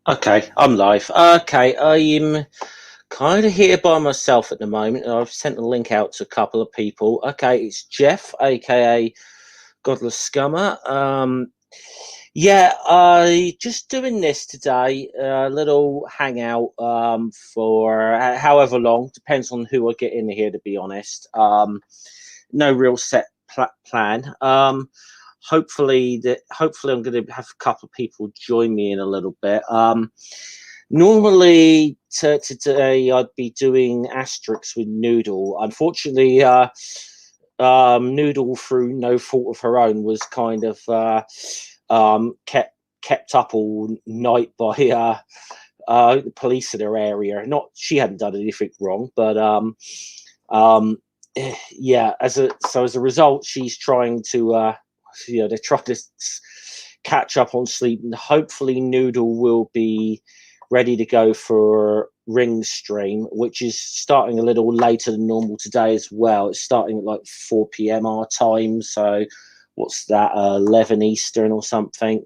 Okay, I'm live. Okay, I'm kind of here by myself at the moment. I've sent a link out to a couple of people. Okay, it's Jeff, aka Godless Scummer. Yeah, I just doing this today, a little hangout for however long, depends on who I get in here, to be honest. No real set plan. Hopefully I'm going to have a couple of people join me in a little bit. Normally today I'd be doing Asterix with Noodle. Unfortunately, Noodle, through no fault of her own, was kind of kept up all night by the police in her area. Not, she hadn't done anything wrong, but yeah. As a result, she's trying to they're trying to catch up on sleep, and hopefully Noodle will be ready to go for Ring stream, which is starting a little later than normal today as well. It's starting at like 4 p.m. our time, so what's that, 11 Eastern or something.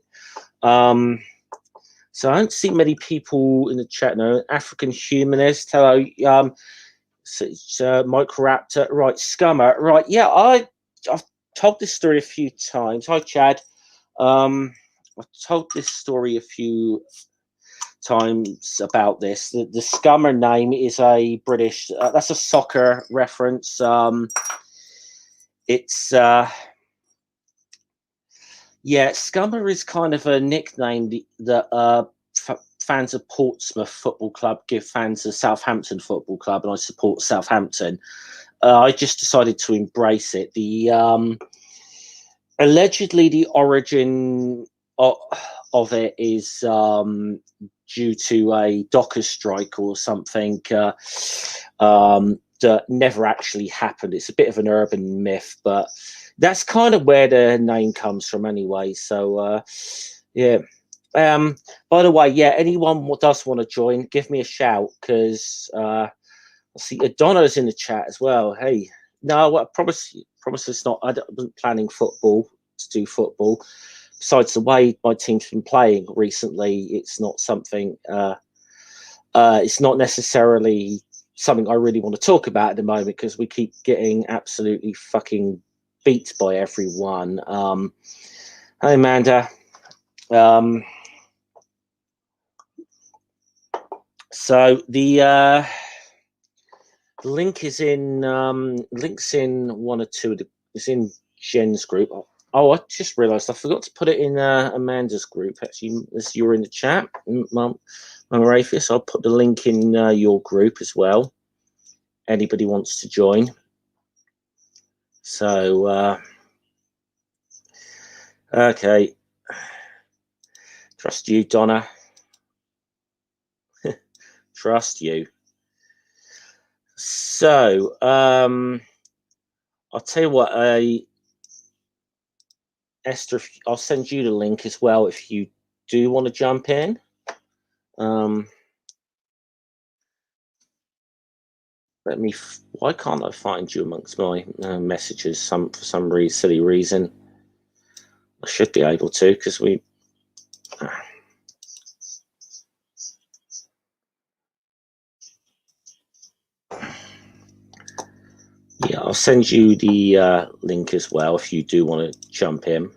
So I don't see many people in the chat now. African Humanist, hello. Microraptor, right? Scummer, right? Yeah, I've told this story a few times. Hi, Chad. I've told this story a few times about this. The Scummer name is a British. That's a soccer reference. It's yeah, Scummer is kind of a nickname that fans of Portsmouth Football Club give fans of Southampton Football Club, and I support Southampton. I just decided to embrace it. The allegedly the origin of it is due to a Dockers strike or something that never actually happened. It's a bit of an urban myth, but that's kind of where the name comes from anyway. So yeah. By the way, yeah, anyone does want to join, give me a shout, because I see Donna's in the chat as well. Hey, no, I promise it's not. I wasn't planning to do football. Besides, the way my team's been playing recently, it's not something. It's not necessarily something I really want to talk about at the moment, because we keep getting absolutely fucking beat by everyone. Hey, Amanda. So the link is in links in one or two. It's in Jen's group. Oh, I just realised I forgot to put it in Amanda's group. Actually, as you're in the chat, Mum Rafius, I'll put the link in your group as well. Anybody wants to join. So okay, trust you, Donna. Trust you. So I'll tell you what, Esther, I'll send you the link as well if you do want to jump in. Why can't I find you amongst my messages for some silly reason? I should be able to, because we. Yeah, I'll send you the link as well if you do want to jump in.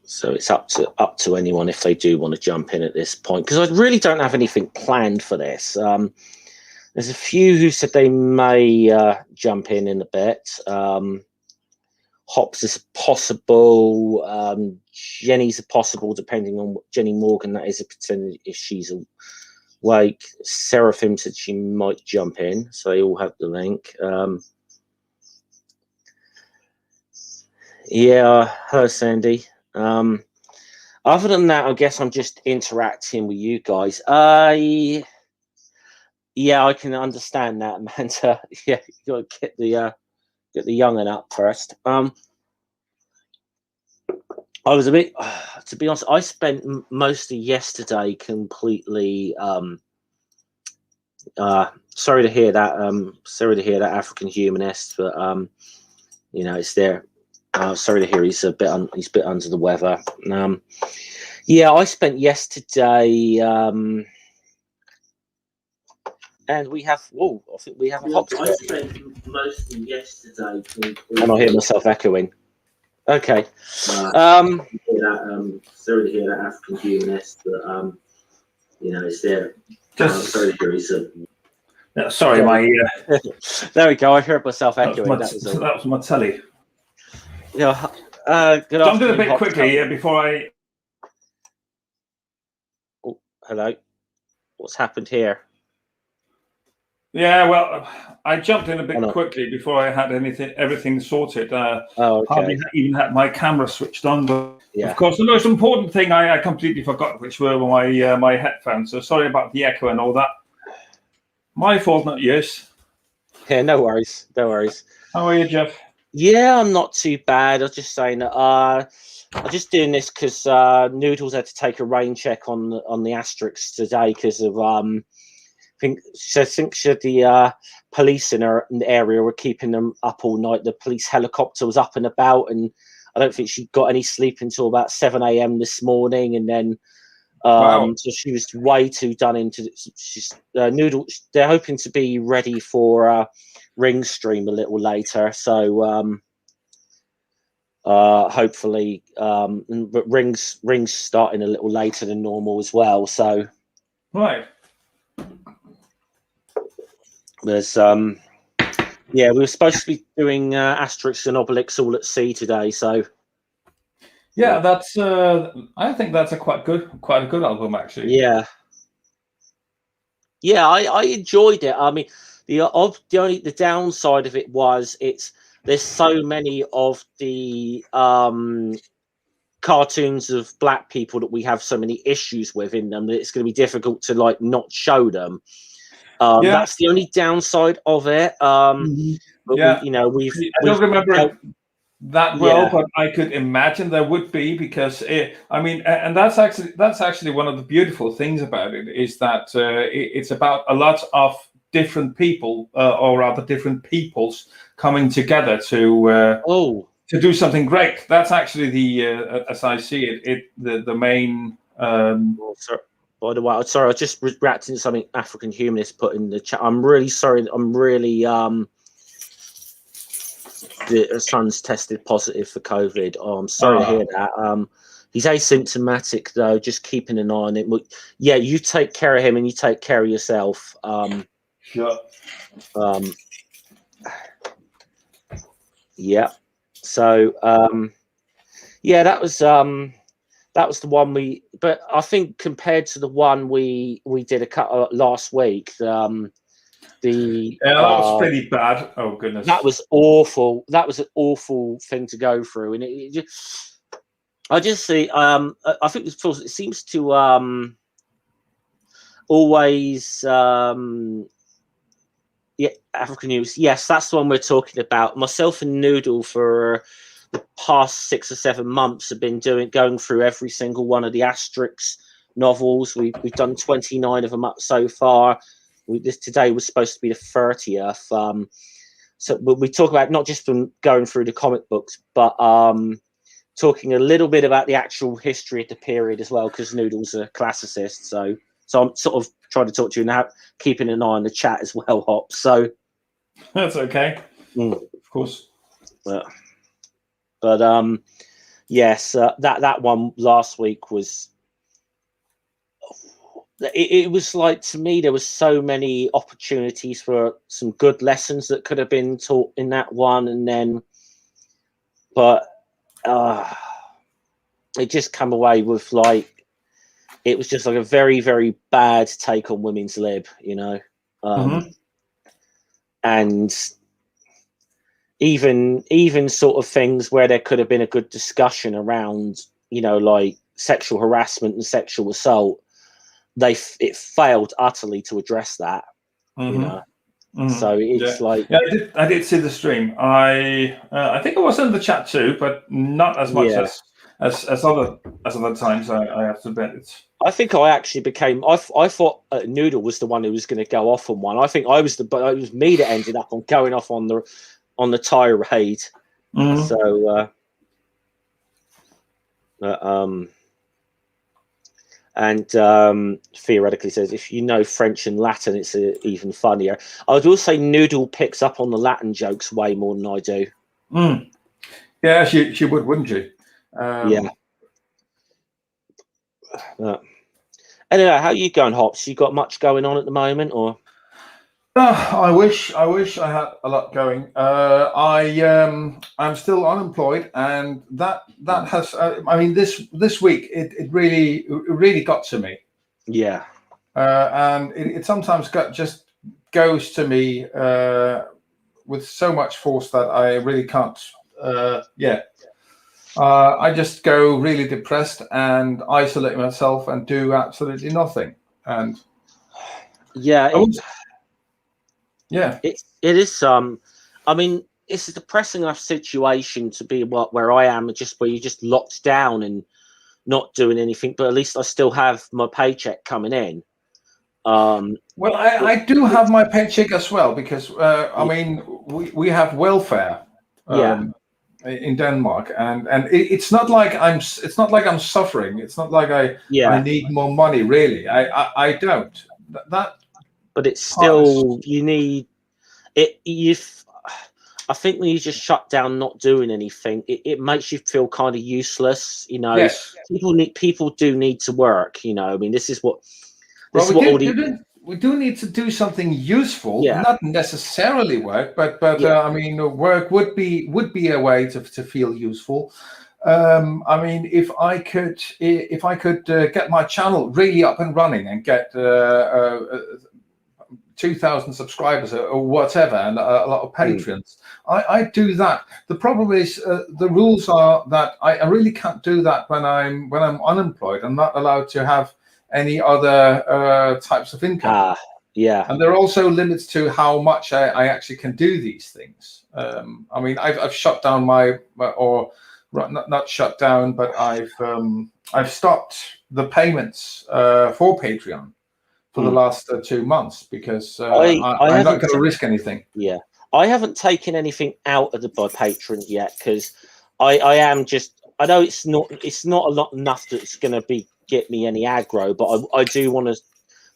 So it's up to anyone if they do want to jump in at this point, because I really don't have anything planned for this. There's a few who said they may jump in a bit. Hops is possible. Jenny's a possible, depending on what Jenny Morgan that is, a pretend if she's awake. Seraphim said she might jump in, so they all have the link. Yeah, hello Sandy. Other than that, I guess I'm just interacting with you guys. Yeah, I can understand that, Amanda. Yeah, you got to get the young'un up first. I was a bit, to be honest, I spent most of yesterday completely. Sorry to hear that. Sorry to hear that, African humanist, but you know, it's there. Sorry to hear he's a bit under the weather. Yeah, I spent yesterday. And we have, I think we have a hop. I spent most of yesterday. And I hear myself echoing. Okay. Sorry to hear that, African humanist, but you know, it's there. Sorry to hear he's a. Sorry, my. There we go. I heard myself echoing. That was my telly. Yeah. Good afternoon. I'm doing a bit quickly before I. Oh, hello. What's happened here? Yeah, well, I jumped in a bit quickly before I had everything sorted. Okay. Hardly even had my camera switched on, but of course, the most important thing I completely forgot, which were my headphones. So sorry about the echo and all that. My fault, not yours. Yeah, no worries. No worries. How are you, Jeff? Yeah, I'm not too bad. I was just saying that I'm just doing this because Noodles had to take a rain check on the Asterix today because of I think the police in the area were keeping them up all night. The police helicopter was up and about, and I don't think she got any sleep until about 7 a.m. this morning. And then, so she was way too done into. She's Noodles. They're hoping to be ready for Ring stream a little later. So hopefully, but Ring's starting a little later than normal as well. So right. There's we were supposed to be doing Asterix and Obelix all at sea today, so yeah, that's I think that's quite a good album actually. Yeah, I enjoyed it. I mean, the downside of it was there's so many of the cartoons of black people that we have so many issues with in them that it's going to be difficult to like not show them. That's the only downside of it. But I don't remember that well, but I could imagine there would be because and that's actually one of the beautiful things about it is that it's about a lot of different people or rather different peoples coming together to do something great. That's actually the as I see it the main. By the way, sorry, I just reacted to something African Humanist put in the chat. I'm really sorry. I'm really the son's tested positive for COVID. Oh, I'm sorry to hear that. He's asymptomatic though. Just keeping an eye on it. Yeah, you take care of him and you take care of yourself. Sure. Yeah. So that was the one but I think compared to the one we did last week, that was pretty bad. Oh goodness, that was awful. That was an awful thing to go through, and I just see. I think it seems to always. African news. Yes, that's the one we're talking about. Myself and Noodle for the past 6 or 7 months have been going through every single one of the Asterix novels. We've done 29 of them up so far. Today was supposed to be the 30th. So we talk about not just from going through the comic books, but talking a little bit about the actual history of the period as well, because Noodle's a classicist. So I'm sort of trying to talk to you now, keeping an eye on the chat as well, Hop. So that's okay. Of course. But yes, that one last week was. It was like, to me, there was so many opportunities for some good lessons that could have been taught in that one, and then but it just come away with like it was just like a very, very bad take on women's lib, you know. And even sort of things where there could have been a good discussion around, you know, like sexual harassment and sexual assault, it failed utterly to address that, you know. So it's like, yeah, I did see the stream. I think I was in the chat too, but not as much as other times. I have to admit it. I think I actually became. I thought Noodle was the one who was going to go off on one. I think it was me that ended up on going off on the tirade. So, and theoretically says if you know French and Latin, it's even funnier. I would also say Noodle picks up on the Latin jokes way more than I do. Yeah, she would, wouldn't she? Yeah. Anyway, how are you going, Hops? You got much going on at the moment, or? I wish I had a lot going. I'm still unemployed, and that has. I mean, this week it really got to me. Yeah. And it sometimes just goes to me with so much force that I really can't. I just go really depressed and isolate myself and do absolutely nothing. And it is. I mean, it's a depressing enough situation to be where I am, just where you're just locked down and not doing anything. But at least I still have my paycheck coming in. Well, I do have my paycheck as well because I mean we have welfare. In Denmark, and it's not like I'm suffering. It's not like I need more money. Really, I don't. But it's still you need it. I think when you just shut down, not doing anything, it makes you feel kind of useless. You know, yes. people do need to work. You know, I mean, this is what. We do need to do something useful, not necessarily work, but I mean, work would be a way to feel useful. I mean, if I could get my channel really up and running and get 2,000 subscribers or whatever, and a lot of patrons, I do that. The problem is the rules are that I really can't do that when I'm unemployed. I'm not allowed to have any other types of income. And there are also limits to how much I actually can do these things. I mean, I've shut down not shut down, but I've stopped the payments for Patreon for the last 2 months because I'm not going to risk anything. Yeah, I haven't taken anything out of the Patreon yet because I am just. I know it's not a lot enough that's going to get me any aggro, but I do want to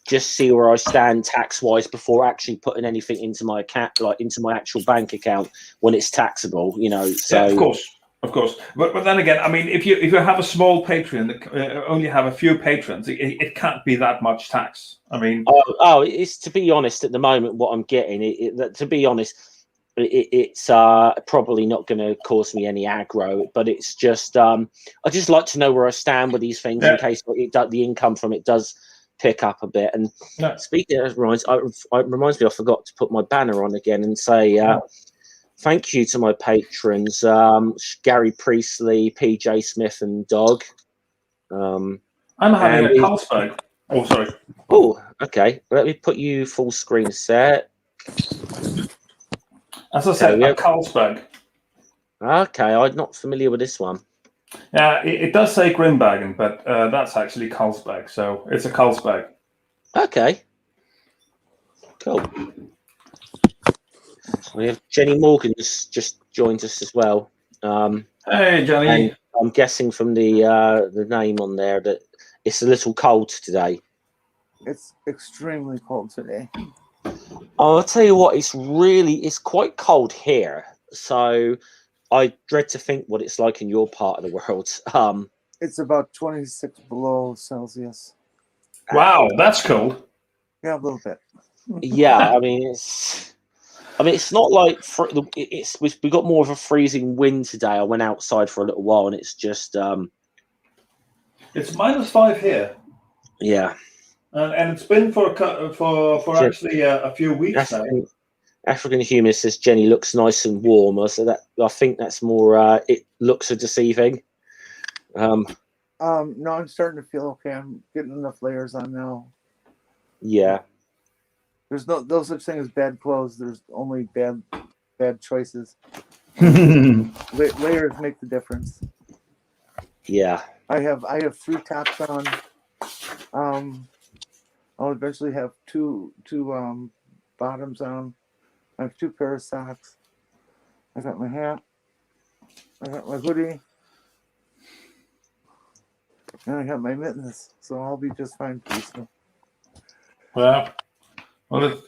just see where I stand tax wise before actually putting anything into my account, like into my actual bank account when it's taxable. You know, so of course. But then again, I mean, if you have a small Patreon that only have a few patrons, it can't be that much tax. I mean, it's to be honest at the moment what I'm getting. To be honest. It's probably not going to cause me any aggro, but it's just I just like to know where I stand with these things in case the income from it does pick up a bit. And speaking of reminds me, I forgot to put my banner on again and say thank you to my patrons, Gary Priestley, PJ Smith, and Dog. I'm having a Carlsberg. Oh, sorry. Oh, okay. Let me put you full screen set. As I said, a Carlsberg. Okay, I'm not familiar with this one. Yeah, it does say Grimbergen, but that's actually Carlsberg, so it's a Carlsberg. Okay. Cool. We have Jenny Morgan's just joined us as well. Hey, Jenny. And I'm guessing from the name on there that it's a little cold today. It's extremely cold today. I'll tell you what, it's quite cold here. So I dread to think what it's like in your part of the world. It's about 26 below Celsius. Wow, that's cold. Yeah, a little bit. Yeah, I mean, I mean, it's not like we got more of a freezing wind today. I went outside for a little while, and it's just it's -5 here. Yeah, and it's been for actually a few weeks now. African Human says Jenny looks nice and warm. So that I think that's more. It looks are deceiving. No, I'm starting to feel okay. I'm getting enough layers on now. Yeah. There's no such thing as bad clothes. There's only bad choices. Layers make the difference. Yeah. I have 3 tops on. I'll eventually have two bottoms on. I have 2 pairs of socks. I got my hat. I got my hoodie. And I got my mittens. So I'll be just fine pretty soon. Well,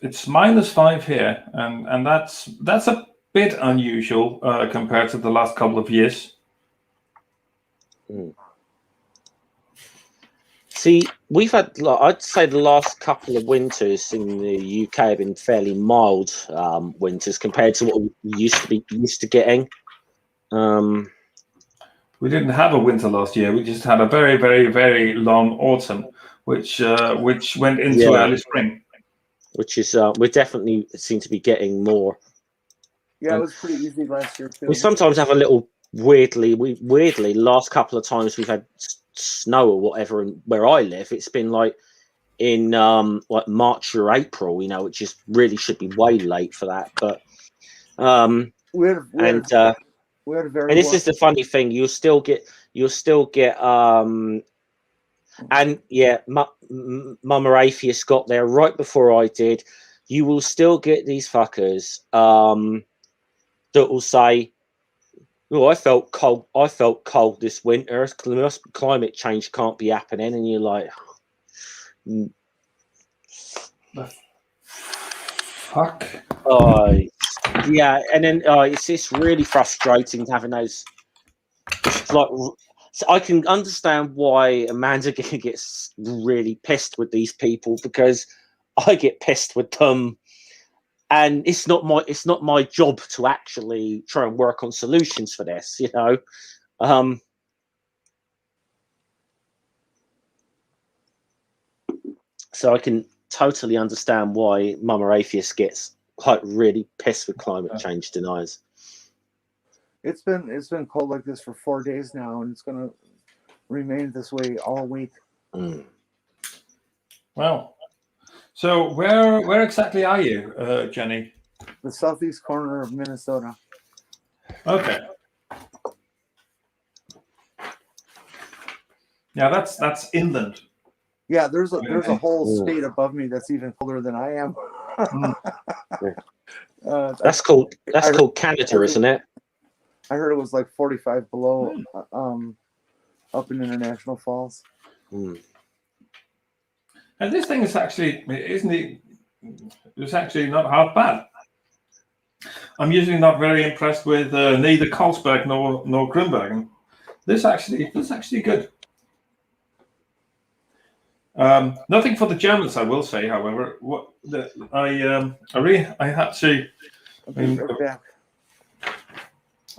it's -5 here, and that's a bit unusual compared to the last couple of years. See, we've had, I'd say, the last couple of winters in the UK have been fairly mild winters compared to what we used to getting. We didn't have a winter last year. We just had a very, very, very long autumn, which went into early spring. Which is we definitely seem to be getting more. Yeah, it was pretty easy last year too. We sometimes have a little weirdly last couple of times we've had snow or whatever, and where I live, it's been like in like March or April, which is really should be way late for that. But we had a very and this is the funny thing, you'll still get and yeah, Mama Atheist got there right before I did. You will still get these fuckers that will say, "Oh, I felt cold this winter. Climate change can't be happening," and you're like, "Fuck." Yeah, and then it's really frustrating having those. Like, so I can understand why Amanda gets really pissed with these people, because I get pissed with them, and it's not my job to actually try and work on solutions for this, So I can totally understand why Mama Atheist gets like really pissed with climate change deniers. It's been cold like this for 4 days now, and it's going to remain this way all week. Well, so where exactly are you, Jenny? The southeast corner of Minnesota. Okay. Yeah, that's inland. Yeah, there's a whole state above me that's even colder than I am. That's called Canada, isn't it? I heard it was like 45 below up in International Falls. And this thing is actually, isn't it? It's actually not half bad. I'm usually not very impressed with neither Carlsberg nor Grünbergen. This actually good. Nothing for the Germans, I will say. However, I had to.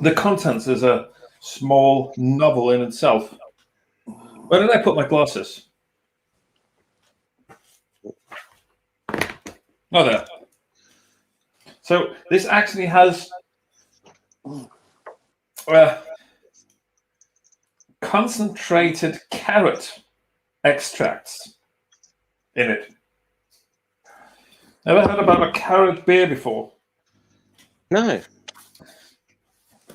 The contents is a small novel in itself. Where did I put my glasses? Oh, there. So this actually has concentrated carrot extracts in it. Ever heard about a carrot beer before? No.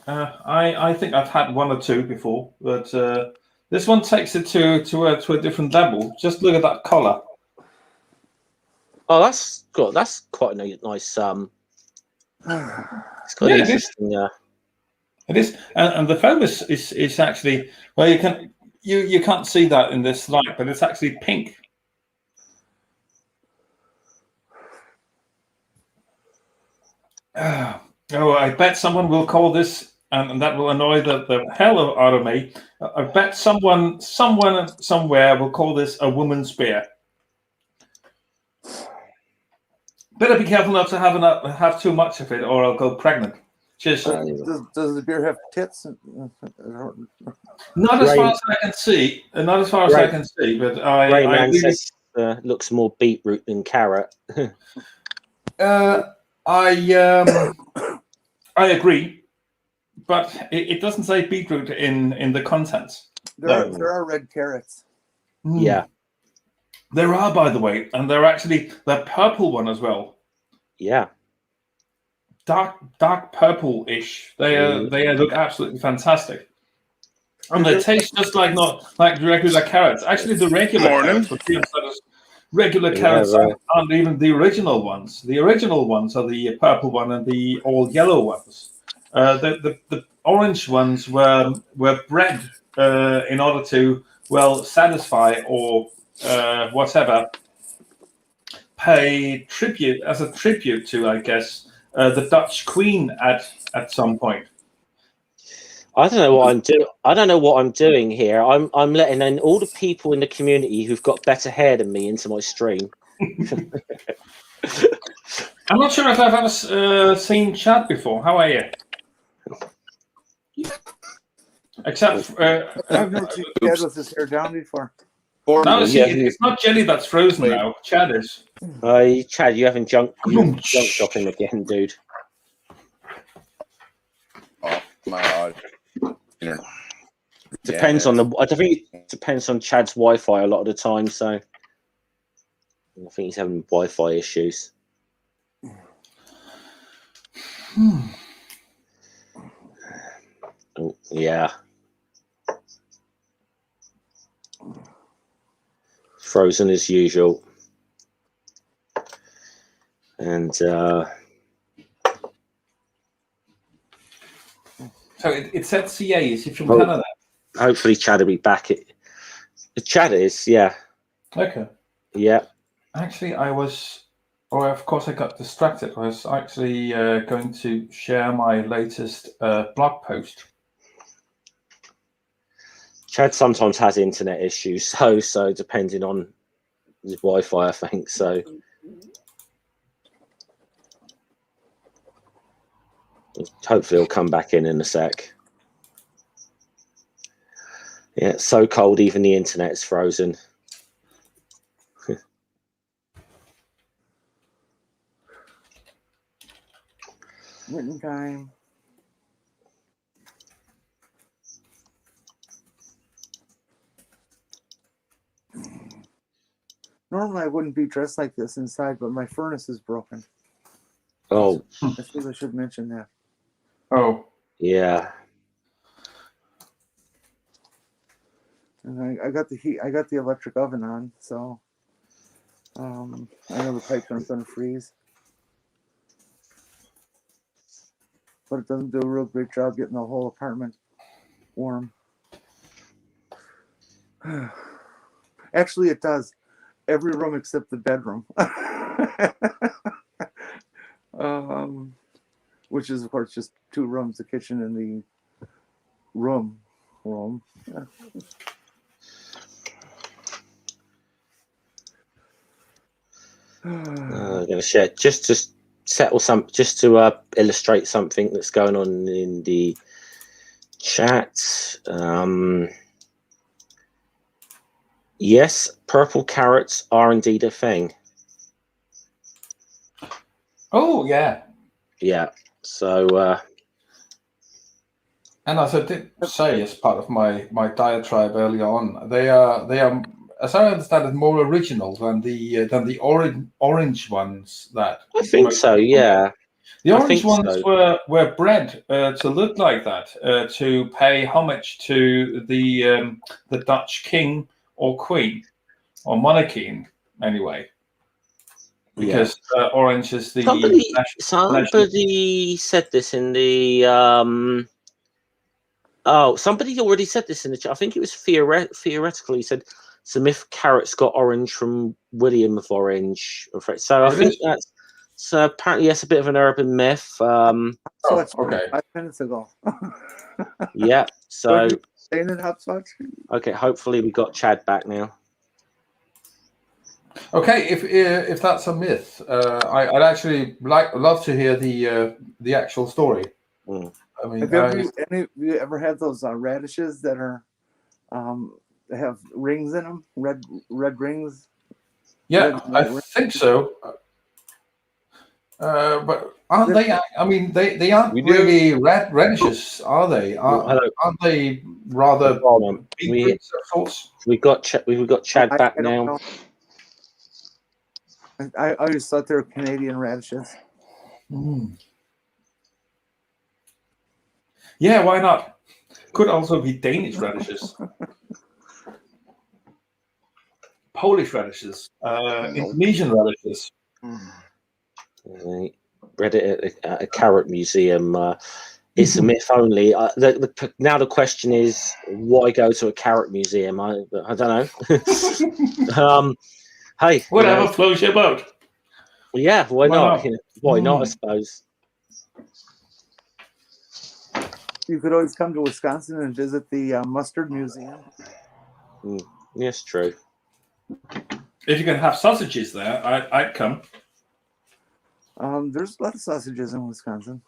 I think I've had 1 or 2 before, but this one takes it to a different level. Just look at that color. Oh, that's quite a nice. It's quite interesting. It is, and the foam is actually, well, you can't see that in this light, but it's actually pink. Oh, I bet someone will call this, and that will annoy the hell out of me. I bet someone somewhere will call this a woman's beer. Better be careful not to have too much of it, or I'll go pregnant. Cheers. Does the beer have tits? Not as far as I can see. Not as far as I can see. But I Rayman really, says looks more beetroot than carrot. I agree, but it doesn't say beetroot in the contents. There are red carrots. Yeah, there are, by the way, and they're actually the purple one as well. Yeah, dark purple-ish. They look absolutely fantastic, and they taste just like regular carrots. Actually, the regular carrots, regular carrots aren't even the original ones. The original ones are the purple one and the all yellow ones. The orange ones were bred in order to satisfy or whatever, pay tribute as a tribute to, I guess, the Dutch Queen at some point. I don't know what I'm doing. I don't know what I'm doing here. I'm letting in all the people in the community who've got better hair than me into my stream. I'm not sure if I've ever seen Chad before. How are you? Except I've never seen Chad with his hair down before. No, it's not Jenny that's frozen now. Chad is. Chad, you haven't junk shopping again, dude. Oh my god. Yeah. Depends on I think it depends on Chad's Wi-Fi a lot of the time. So I think he's having Wi-Fi issues. Oh, yeah. Frozen as usual. And so it said CA. Is he from Canada? Hopefully Chad will be back. Chad is, yeah. Okay. Yeah. Actually, of course I got distracted. I was actually going to share my latest blog post. Chad sometimes has internet issues, so depending on his Wi-Fi, I think so. Hopefully he'll come back in a sec. Yeah, it's so cold, even the internet's frozen. Written time. Normally I wouldn't be dressed like this inside, but my furnace is broken. Oh. I think I should mention that. Oh. Yeah. And I got the heat. I got the electric oven on, so I know the pipes aren't going to freeze. But it doesn't do a real great job getting the whole apartment warm. Actually, it does. Every room except the bedroom. Which is, of course, just 2 rooms, the kitchen and the room. I'm going to share just to settle just to illustrate something that's going on in the chat. Yes, purple carrots are indeed a thing. Oh yeah. Yeah. So. And as I did say, as part of my diatribe earlier on, they are, as I understand it, more original than the orange ones. That I think so. Yeah. The orange ones were bred to look like that, to pay homage to the Dutch king or queen or monarchy, anyway. Because orange is the somebody said this in the somebody already said this in the chat. I think it was theoretical. He said some if carrots got orange from William of Orange. So I think that's apparently that's a bit of an urban myth. Okay. 5 minutes ago. Yeah. So saying it hopscotch. Okay, hopefully we got Chad back now. Okay, if that's a myth, I'd actually love to hear the actual story. Mm. I mean, Any of you ever had those radishes that are that have rings in them, red rings? yeah, Red, I red, think so. But aren't they? I mean, they aren't We do. really radishes, are they? Aren't they rather beetroots of sorts? We've got Chad back I don't now. know. I always thought they were Canadian radishes. Mm. Yeah, why not? Could also be Danish radishes, Polish radishes, Indonesian radishes. Read it at a carrot museum. It's a myth only. Now the question is, why go to a carrot museum? I don't know. Hey, Whatever floats your boat. Yeah, why not? Why not? I suppose. You could always come to Wisconsin and visit the mustard museum. Yes, true. If you can have sausages there, I'd come. There's a lot of sausages in Wisconsin.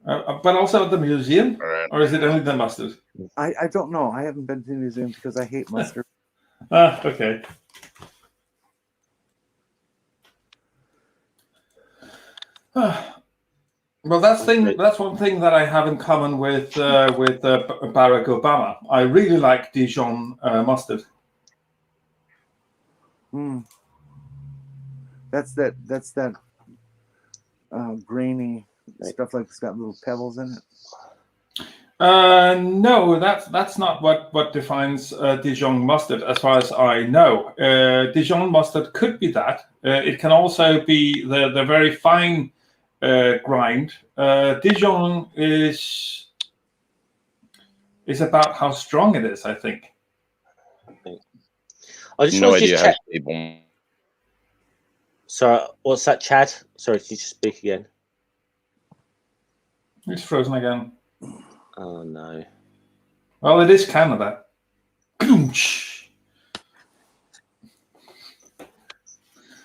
But also at the museum, or is it only the mustard? I don't know. I haven't been to the museum because I hate mustard. Okay. Well, that's one thing that I have in common with Barack Obama. I really like Dijon mustard. That's that grainy stuff, like it's got little pebbles in it. No, that's not what defines Dijon mustard, as far as I know. Dijon mustard could be that. It can also be the very fine grind. Dijon is about how strong it is, I think. I just no idea how check. So, what's that, Chad? Sorry, can you just speak again? It's frozen again. Oh no. Well, it is Canada.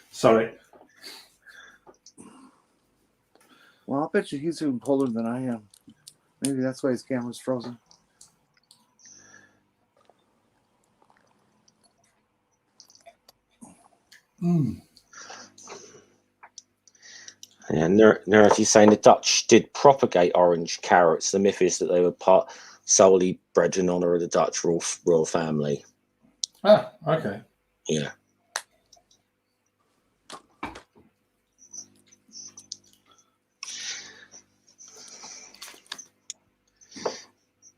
Sorry. Well, I'll bet you he's even colder than I am. Maybe that's why his camera's frozen. Yeah, Nerdy's saying the Dutch did propagate orange carrots. The myth is that they were solely bred in honor of the Dutch royal family. Ah, okay. Yeah.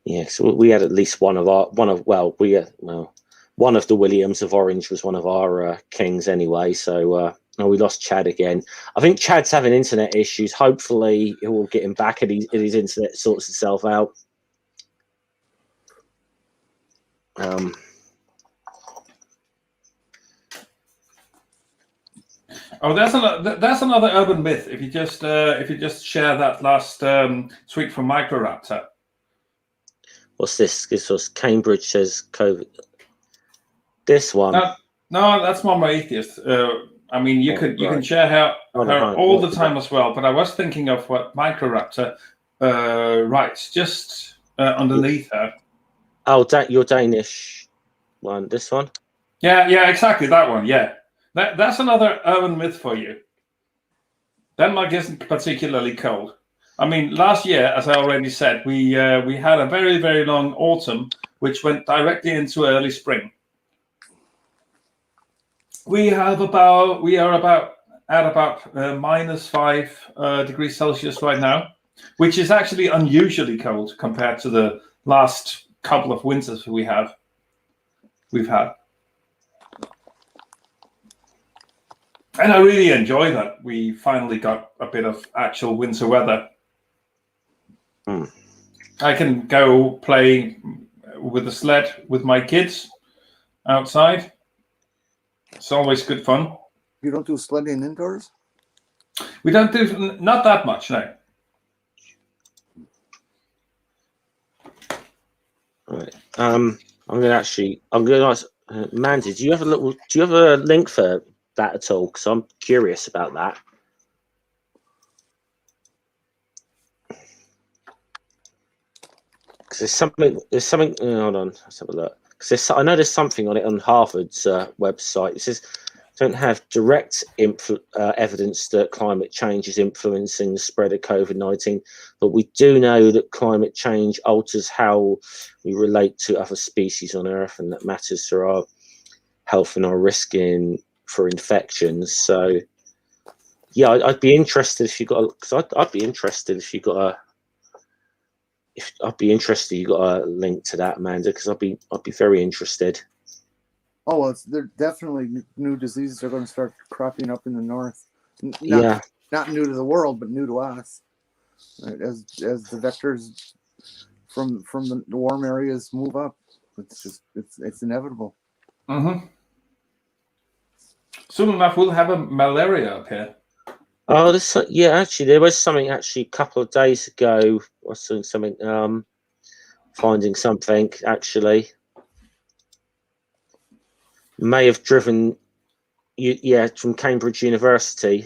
Yeah, so we had at least one of the Williams of Orange was one of our kings anyway. So we lost Chad again. I think Chad's having internet issues. Hopefully, it will get him back and his internet sorts itself out. Oh, that's another urban myth. If you just share that last tweet from Microraptor. What's this? This was Cambridge says COVID. This one. No, that's Mama Atheist. I mean, you can share her all the time as well. But I was thinking of what Microraptor writes just underneath her. Oh, your Danish one. This one. Yeah, exactly that one. Yeah, that's another urban myth for you. Denmark isn't particularly cold. I mean, last year, as I already said, we had a very, very long autumn, which went directly into early spring. We are about -5 degrees Celsius right now, which is actually unusually cold compared to the last couple of winters we've had. And I really enjoy that we finally got a bit of actual winter weather. I can go play with the sled with my kids outside. It's always good fun. You don't do sledding indoors? We don't do not that much, no. Right. I'm gonna Mandy, do you have a link for that at all? Because I'm curious about that. Because there's something. Hold on, let's have a look. Because I know there's something on it on Harvard's website. It says don't have direct evidence that climate change is influencing the spread of COVID-19, but we do know that climate change alters how we relate to other species on Earth, and that matters for our health and our risk for infections. So, yeah, I'd be interested if you got. Because I'd be interested if you got a. I'd be interested you got a link to that, Amanda, because I'd be very interested. Oh, well, there definitely new diseases are going to start cropping up in the north. Not new to the world, but new to us. Right? As the vectors from the warm areas move up, it's inevitable. Mm-hmm. Soon enough, we'll have a malaria up here. Oh, actually, there was something a couple of days ago. I saw something, finding something actually may have driven from Cambridge University.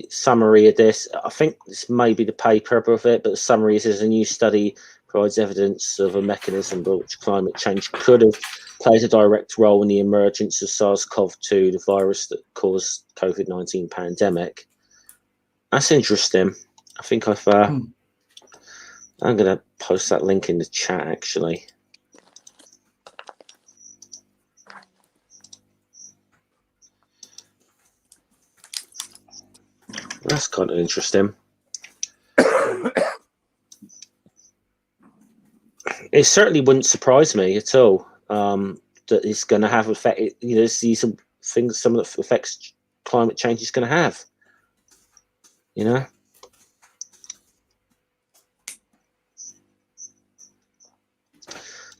Summary of this. I think this may be the paper of it, but the summary is a new study provides evidence of a mechanism by which climate change could have played a direct role in the emergence of SARS-CoV-2, the virus that caused COVID-19 pandemic. That's interesting. I think I'm going to post that link in the chat, actually. That's kind of interesting. It certainly wouldn't surprise me at all that it's going to have effect. These are things, some of the effects climate change is going to have.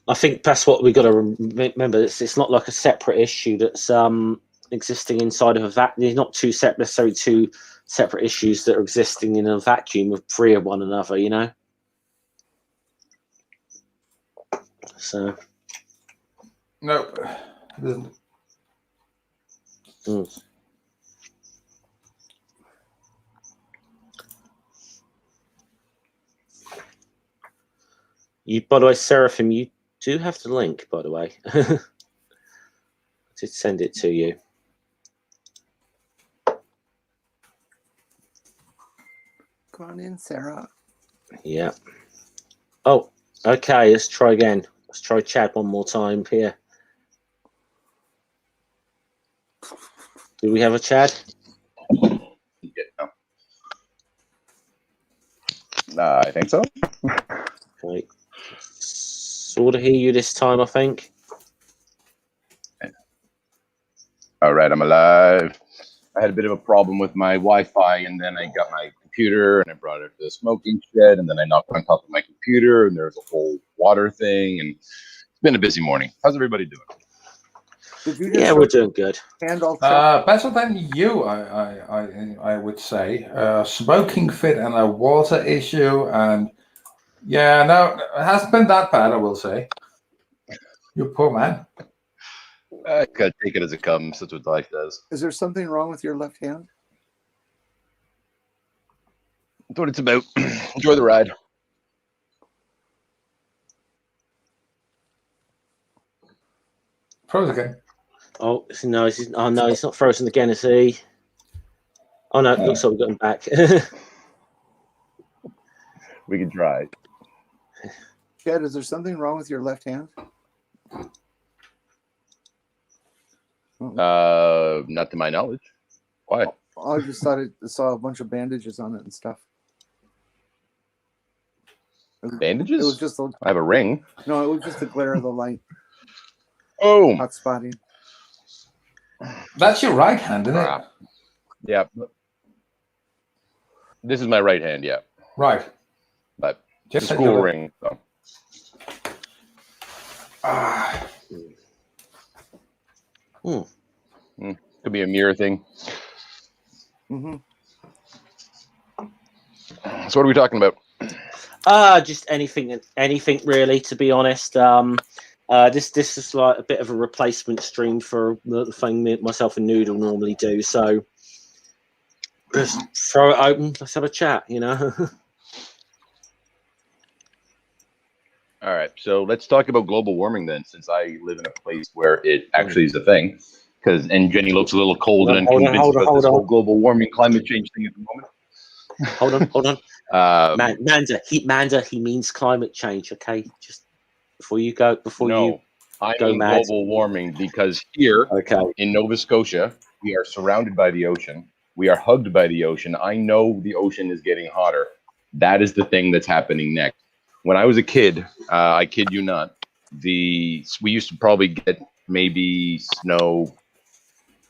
I think that's what we've got to remember. It's not like a separate issue that's existing inside of a vacuum. There's not necessarily two separate issues that are existing in a vacuum of free of one another. So no, it isn't. By the way, Seraphim, you do have the link, by the way. I did send it to you. Come on in, Sarah. Yeah. Oh, okay. Let's try again. Let's try Chad one more time here. Do we have a Chad? Yeah. I think so. Okay. Sort of hear you this time, I think. All right, I'm alive. I had a bit of a problem with my Wi-Fi, and then I got my computer, and I brought it to the smoking shed, and then I knocked on top of my computer, and there's a whole water thing, and it's been a busy morning. How's everybody doing? Yeah, we're doing good. Better than you, I would say. Smoking fit and a water issue, and yeah, no, it hasn't been that bad, I will say. You poor man. I gotta take it as it comes. That's what life does. Is there something wrong with your left hand? That's what it's about. Enjoy the ride. Froze again. Oh no! He's not frozen again, is he? Oh no! It looks like we got him back. We can try. Chad, is there something wrong with your left hand? Not to my knowledge. Why? I just thought I saw a bunch of bandages on it and stuff. Bandages? It was just I have a ring. No, it was just the glare of the light. Oh, hot spotting. That's your right hand, isn't it? Yeah. This is my right hand, yeah. Right. But Just the school ring. So. Could be a mirror thing. Mm-hmm. So what are we talking about? Just anything really, to be honest. This is like a bit of a replacement stream for the thing myself and Noodle normally do. So just throw it open. Let's have a chat. All right, so let's talk about global warming then, since I live in a place where it actually is a thing. And Jenny looks a little cold and unconvinced about this whole global warming, climate change thing at the moment. Hold on. Manda, he means climate change. Okay, just before you go, I mean global warming, because here in Nova Scotia, we are surrounded by the ocean. We are hugged by the ocean. I know the ocean is getting hotter. That is the thing that's happening next. When I was a kid, I kid you not, we used to probably get maybe snow,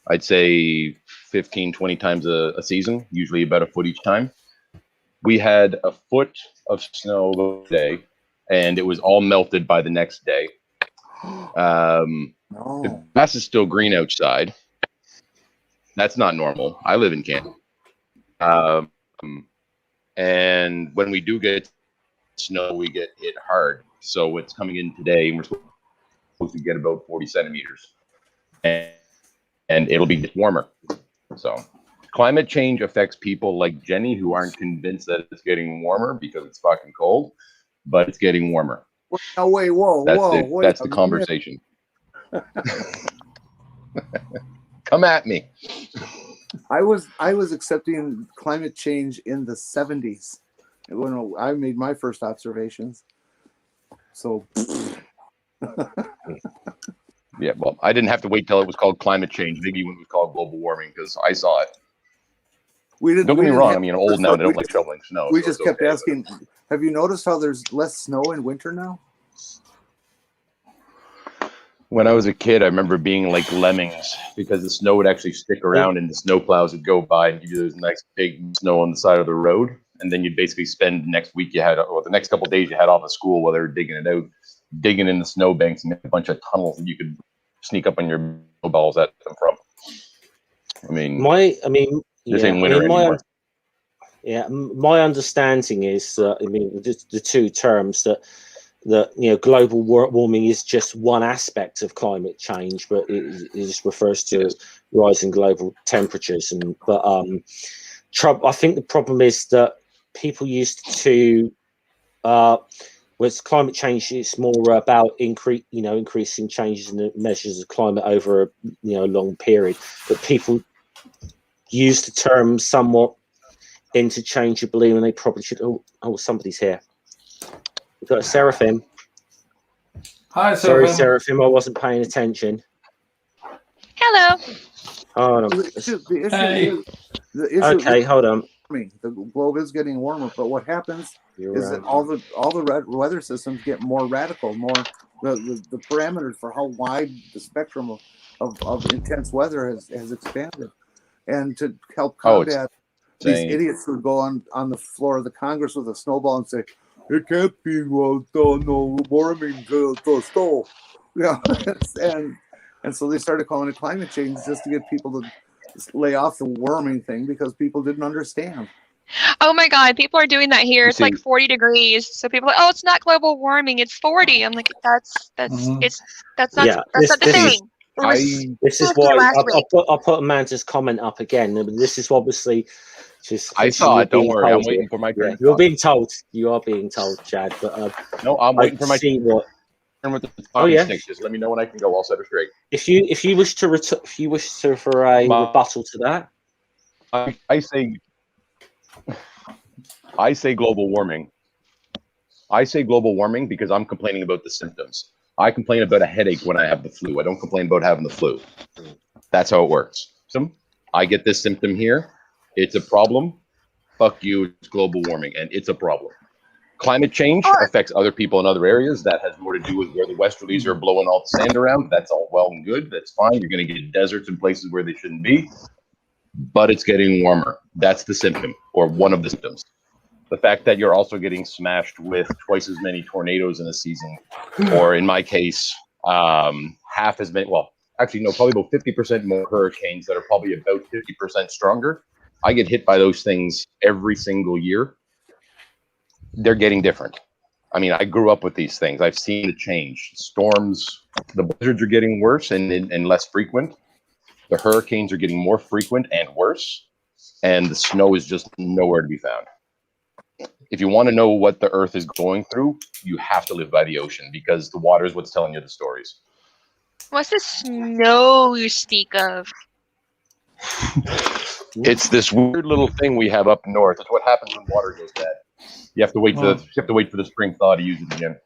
I'd say 15, 20 times a season, usually about a foot each time. We had a foot of snow the day, and it was all melted by the next day. The grass is still green outside. That's not normal. I live in Canada. And when we do get snow, we get hit hard. So it's coming in today, and we're supposed to get about 40 centimeters. And it'll be warmer. So climate change affects people like Jenny, who aren't convinced that it's getting warmer because it's fucking cold, but it's getting warmer. No, wait, whoa. That's the conversation. Come at me. I was accepting climate change in the 70s when I made my first observations. So yeah, well, I didn't have to wait till it was called climate change, maybe when it was called global warming, because I saw it. Don't get me wrong. I mean, I'm old now. I don't like shoveling snow. We just kept asking. Have you noticed how there's less snow in winter now? When I was a kid, I remember being like lemmings, because the snow would actually stick around and the snow plows would go by and give you those nice big snow on the side of the road. And then you'd basically spend the next week the next couple of days you had off of school while they were digging it out, digging in the snow banks and make a bunch of tunnels that you could sneak up on your balls at them from. This ain't winter anymore. My understanding is that the two terms that global warming is just one aspect of climate change, but it just refers to rising global temperatures. I think the problem is that people used to with climate change, it's more about increasing changes in the measures of climate over a long period. But people use the term somewhat interchangeably, and they probably should. Oh, somebody's here. We've got a Seraphim. Hi, Sorry, Seraphim. Seraphim, I wasn't paying attention. Hello. Hold on. The issue Okay, hold on. The globe is getting warmer, but what happens that all the weather systems get more radical, the parameters for how wide the spectrum of intense weather has expanded. And to help combat these idiots who go on the floor of the Congress with a snowball and say, it can't be no warming to stall. And so they started calling it climate change just to get people to lay off the warming thing, because people didn't understand. Oh my God, people are doing that here. It's like 40 degrees. So people are like, oh, it's not global warming, it's 40. I'm like, that's not the thing. This is why I'll put Amanda's comment up again. This is obviously just. I saw it. Don't worry, I'm waiting for my turn. You're being told. You are being told, Chad. But no, I'm waiting for my turn. With the stick. Just let me know when I can go. I'll set her straight. If you wish to for a rebuttal to that, I say global warming. I say global warming because I'm complaining about the symptoms. I complain about a headache when I have the flu. I don't complain about having the flu. That's how it works. So I get this symptom here. It's a problem. Fuck you. It's global warming, and it's a problem. Climate change affects other people in other areas. That has more to do with where the westerlies are blowing all the sand around. That's all well and good. That's fine. You're going to get deserts in places where they shouldn't be. But it's getting warmer. That's the symptom, or one of the symptoms. The fact that you're also getting smashed with twice as many tornadoes in a season, or in my case, half as many. Well, actually, no, probably about 50% more hurricanes that are probably about 50% stronger. I get hit by those things every single year. they're getting different. I mean, I grew up with these things. I've seen the change. Storms, the blizzards are getting worse and less frequent. The hurricanes are getting more frequent and worse. And the snow is just nowhere to be found. If you want to know what the Earth is going through, you have to live by the ocean because the water is what's telling you the stories. What's the snow you speak of? It's this weird little thing we have up north. It's what happens when water goes bad. You have to wait for the spring thaw to use it again.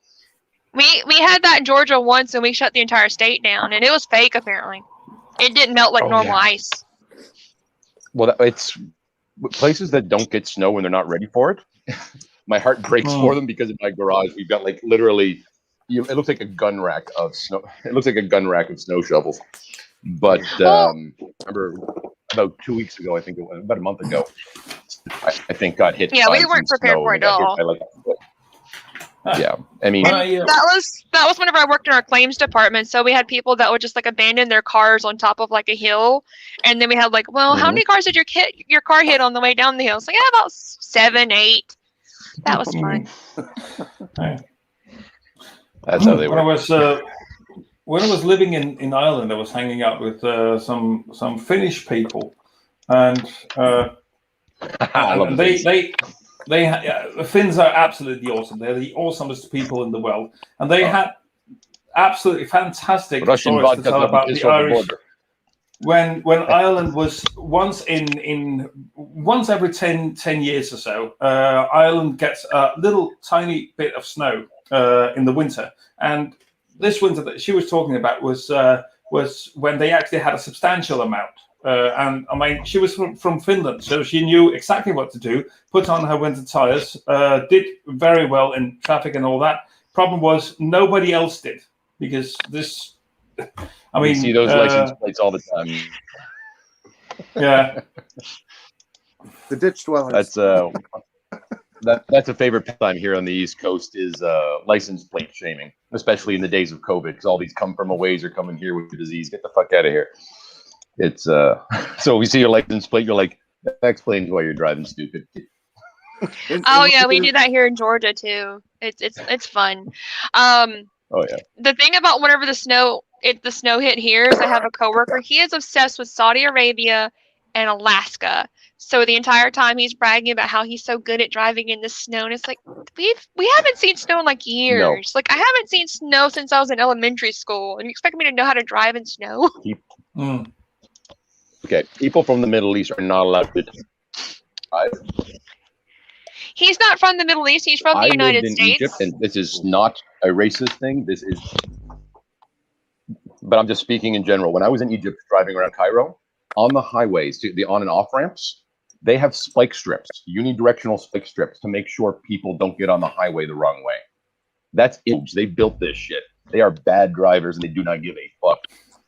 We had that in Georgia once, and we shut the entire state down, and it was fake. Apparently, it didn't melt like normal ice. Well, it's places that don't get snow when they're not ready for it. My heart breaks for them because in my garage we've got like literally, it looks like a gun rack of snow. It looks like a gun rack of snow shovels. But remember about 2 weeks ago, I think it was about a month ago, I think got hit. Yeah, we weren't prepared for it at all. Yeah, I mean, that was whenever I worked in our claims department. So we had people that would just like abandon their cars on top of like a hill, and then we had like, well, how many cars did your car hit on the way down the hill? It's like, yeah, about 7, 8. That was fun. That's how they were. When I was living in Ireland, I was hanging out with some Finnish people, and the Finns are absolutely awesome. They're the awesomest people in the world, and they had absolutely fantastic Russian stories to tell about the Irish. When Ireland was once every 10 years or so, Ireland gets a little tiny bit of snow in the winter, and this winter that she was talking about was when they actually had a substantial amount. And I mean, she was from Finland, so she knew exactly what to do. Put on her winter tires, did very well in traffic and all that. Problem was nobody else did because this. I mean, you see those license plates all the time. Yeah, the ditch dwellers. That's a favorite pastime here on the East Coast is license plate shaming, especially in the days of COVID, because all these come from aways are coming here with the disease. Get the fuck out of here. It's so if you see your license plate, you're like, that explains why you're driving stupid. Oh yeah, we do that here in Georgia too. It's fun. Oh yeah. The thing about whenever the snow hit here is I have a coworker. He is obsessed with Saudi Arabia and Alaska. So the entire time he's bragging about how he's so good at driving in the snow, and it's like we haven't seen snow in like years. No. Like I haven't seen snow since I was in elementary school, and you expect me to know how to drive in snow? Okay, people from the Middle East are not allowed to drive. He's not from the Middle East. He's from the United States. Egypt, and this is not a racist thing. This is, but I'm just speaking in general. When I was in Egypt driving around Cairo, on the highways, the on and off ramps, they have spike strips, unidirectional spike strips to make sure people don't get on the highway the wrong way. That's huge. They built this shit. They are bad drivers and they do not give a fuck.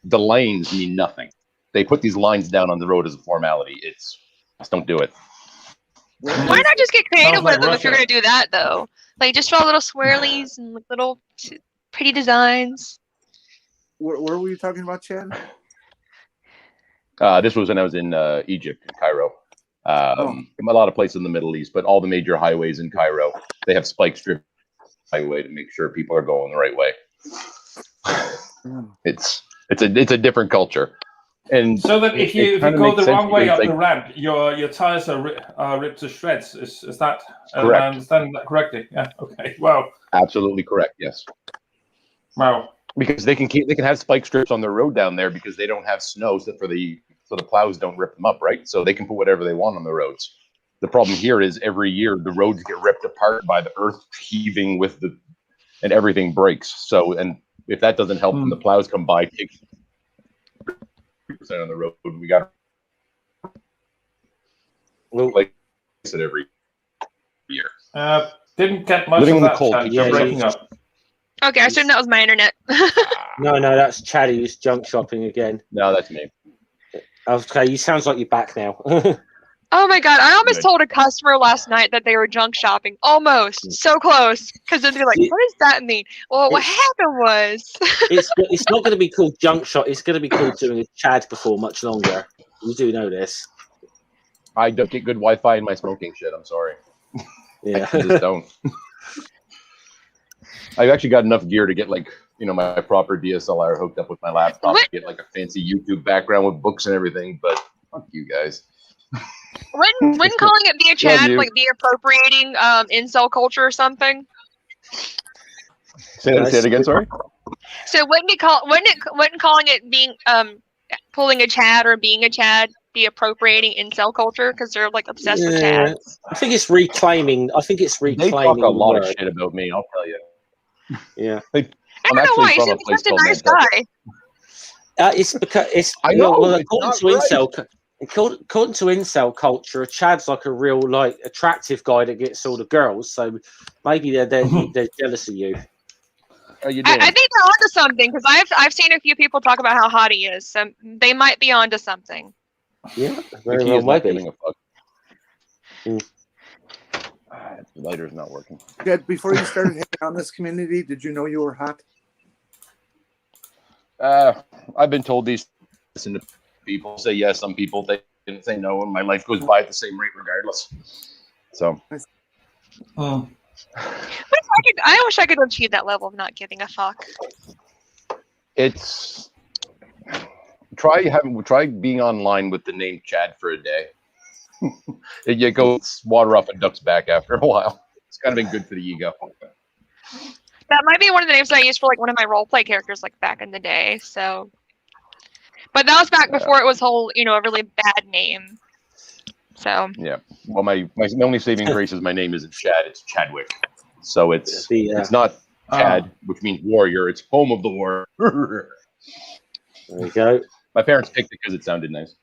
The lanes mean nothing. They put these lines down on the road as a formality. Just don't do it. Why not just get creative with them if you're going to do that, though? Like, just draw little swirlies and little pretty designs. Where were you talking about, Chad? This was when I was in Egypt, in Cairo. A lot of places in the Middle East, but all the major highways in Cairo, they have spike strip highway to make sure people are going the right way. It's a different culture. And so that if you go the wrong way up the ramp, your tires are ripped to shreds. Is that? Am I understanding that correctly? Yeah. Okay. Wow. Absolutely correct. Yes. Wow. Because they can have spike strips on the road down there because they don't have snow, so the plows don't rip them up, right? So they can put whatever they want on the roads. The problem here is every year the roads get ripped apart by the earth heaving and everything breaks. So, and if that doesn't help, when the plows come by, take on the road, we got like it every year. Didn't get much Living of in the that. cold. You're breaking up. Okay, I assume that was my internet. No, that's Chaddy who's junk shopping again. No, that's me. Okay, you sounds like you're back now. Oh my god, I almost told a customer last night that they were junk shopping. Almost. So close. Because then they're like, what does that mean? Well, what happened was... it's not going to be called junk shop. It's going to be called doing a Chad before much longer. You do know this. I don't get good Wi-Fi in my smoking shit. I'm sorry. Yeah. I just don't. I've actually got enough gear to get like, my proper DSLR hooked up with my laptop to get like a fancy YouTube background with books and everything, but fuck you guys. Wouldn't calling it be a Chad like be appropriating incel culture or something? Say that again, sorry? So wouldn't calling it being pulling a Chad or being a Chad be appropriating incel culture because they're like obsessed with Chads? I think it's reclaiming. They talk a lot of shit about me, I'll tell you. Yeah. I don't know why. He seems like such a nice guy. It's because it's. I know. Well, according to incel culture, Chad's like a real like attractive guy that gets all the girls. So maybe they're jealous of you. I think they're onto something because I've seen a few people talk about how hot he is. So they might be onto something. Yeah, very well might be. The lighter's not working. Jed, before you started hanging out in this community, did you know you were hot? I've been told these. Listen to people say yes. Some people they didn't say no, and my life goes by at the same rate regardless. So. I wish I could achieve that level of not giving a fuck. It's try being online with the name Chad for a day. It goes water off a duck's back after a while. It's kind of been good for the ego. That might be one of the names that I used for like one of my roleplay characters like back in the day. So, but that was back before it was a really bad name. So yeah. Well, my only saving grace is my name isn't Chad; it's Chadwick. So it's not Chad, which means warrior. It's home of the war. There you go. My parents picked it because it sounded nice.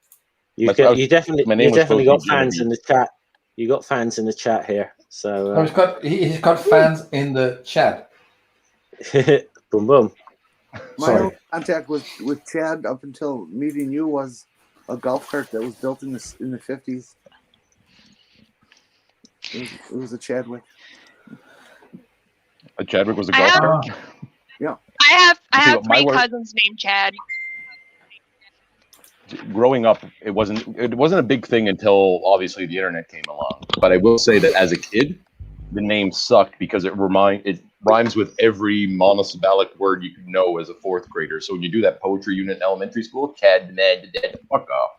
You definitely got fans in the chat. You got fans in the chat here. So he's got fans in the chat. Boom boom. My only contact with Chad up until meeting you was a golf cart that was built in the 50s. It was a Chadwick. A Chadwick was a golf cart? Yeah. I have three cousins named Chad. Growing up, it wasn't a big thing until obviously the internet came along. But I will say that as a kid, the name sucked because it rhymes with every monosyllabic word you could know as a fourth grader. So when you do that poetry unit in elementary school, Chad, mad, dead, fuck off.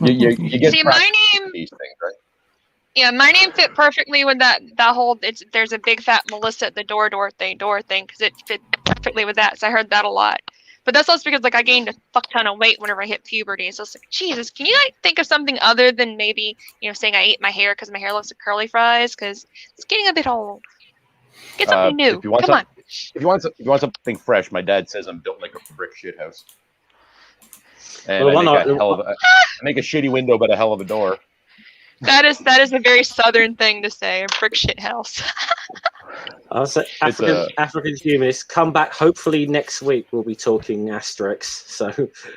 you get See, my name. These things, right? Yeah, my name fit perfectly with that whole. There's a big fat Melissa at the door thing because it fit perfectly with that. So I heard that a lot. But that's also because like I gained a fuck ton of weight whenever I hit puberty. So it's like, Jesus, can you like think of something other than maybe saying I ate my hair because my hair looks like curly fries because it's getting a bit old. Get something new. Come on. If you want something fresh, my dad says I'm built like a brick shit house. And I make a shitty window, but a hell of a door. That is a very southern thing to say. A brick shit house. I'll say African humorist. Come back. Hopefully next week we'll be talking Asterix. So.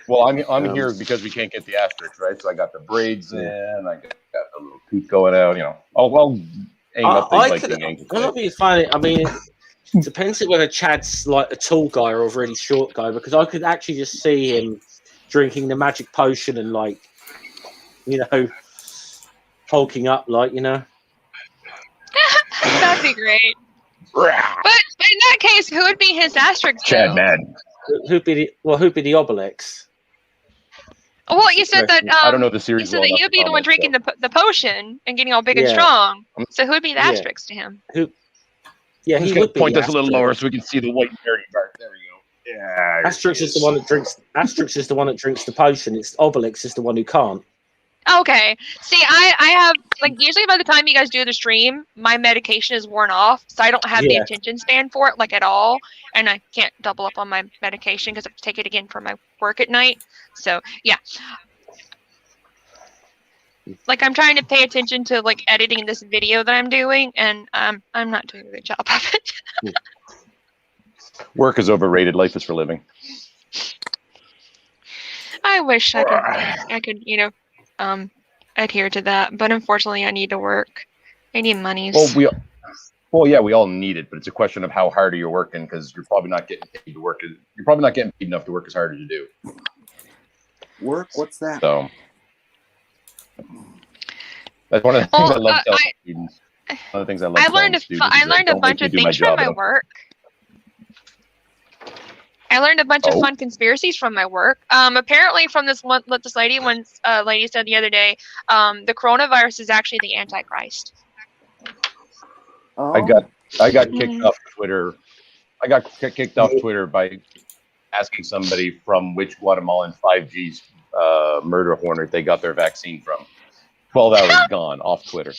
Well, I'm here because we can't get the Asterix, right? So I got the braids in. I got the little tooth going out. I'll aim up things like being. That'll be funny. I mean, it depends on whether Chad's like a tall guy or a really short guy, because I could actually just see him drinking the magic potion and like, hulking up, like. That'd be great. But in that case, who would be his Asterix? Chad, man. Who'd be the Obelix? Well, you said that. I don't know the series. You said that he would be the one drinking the potion and getting all big and strong. So who would be the Asterix to him? Yeah, he would point us a little lower so we can see the white dirty part. There we go. Yeah. Asterix is the one that drinks. Asterix is the one that drinks the potion. It's Obelix is the one who can't. Okay. See, I have usually by the time you guys do the stream, my medication is worn off, so I don't have the attention span for it at all, and I can't double up on my medication because I have to take it again for my work at night. So yeah, I'm trying to pay attention to editing this video that I'm doing, and I'm not doing a good job of it. Work is overrated. Life is for living. I wish I could adhere to that, but unfortunately I need to work. I need monies. We all need it, but it's a question of how hard are you working, because you're probably not getting paid to work. You're probably not getting paid enough to work as hard as you do. Work? What's that? So That's one of the things Well, I love telling students. One of the things I love I telling learned students. I is that learned a don't make bunch me of do my things from job my and I'm- work. I learned a bunch of Oh. fun conspiracies from my work. Apparently, from this lady said the other day, the coronavirus is actually the Antichrist. Oh. I got kicked Mhm. off Twitter. I got kicked off Twitter by asking somebody from which Guatemalan 5G's murder hornet they got their vaccine from. 12 hours gone off Twitter.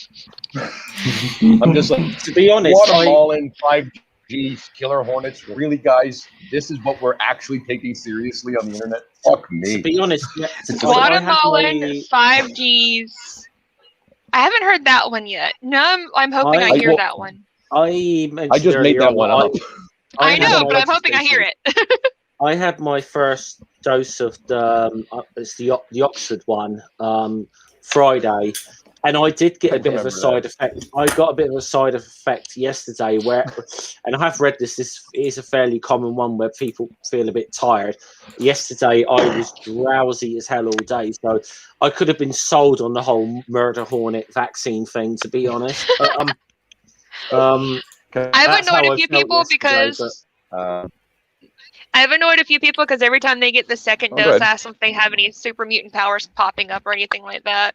I'm just like, To be honest, Guatemalan 5G killer hornets. Really, guys? This is what we're actually taking seriously on the internet? Fuck to me. be honest, yeah, Guatemalan 5Gs. I haven't heard that one yet. No, I'm hoping I hear that one. I mentioned I just made earlier that one up. I had know, my- but I'm hoping I hear it. I had my first dose of it's the Oxford one Friday, and I did get a bit of a side effect. I got a bit of a side effect yesterday and I have read this. This is a fairly common one where people feel a bit tired. Yesterday, I was drowsy as hell all day, so I could have been sold on the whole murder hornet vaccine thing. To be honest, I've annoyed a few people because I've annoyed a few people because every time they get the second dose, ask them if they have any super mutant powers popping up or anything like that.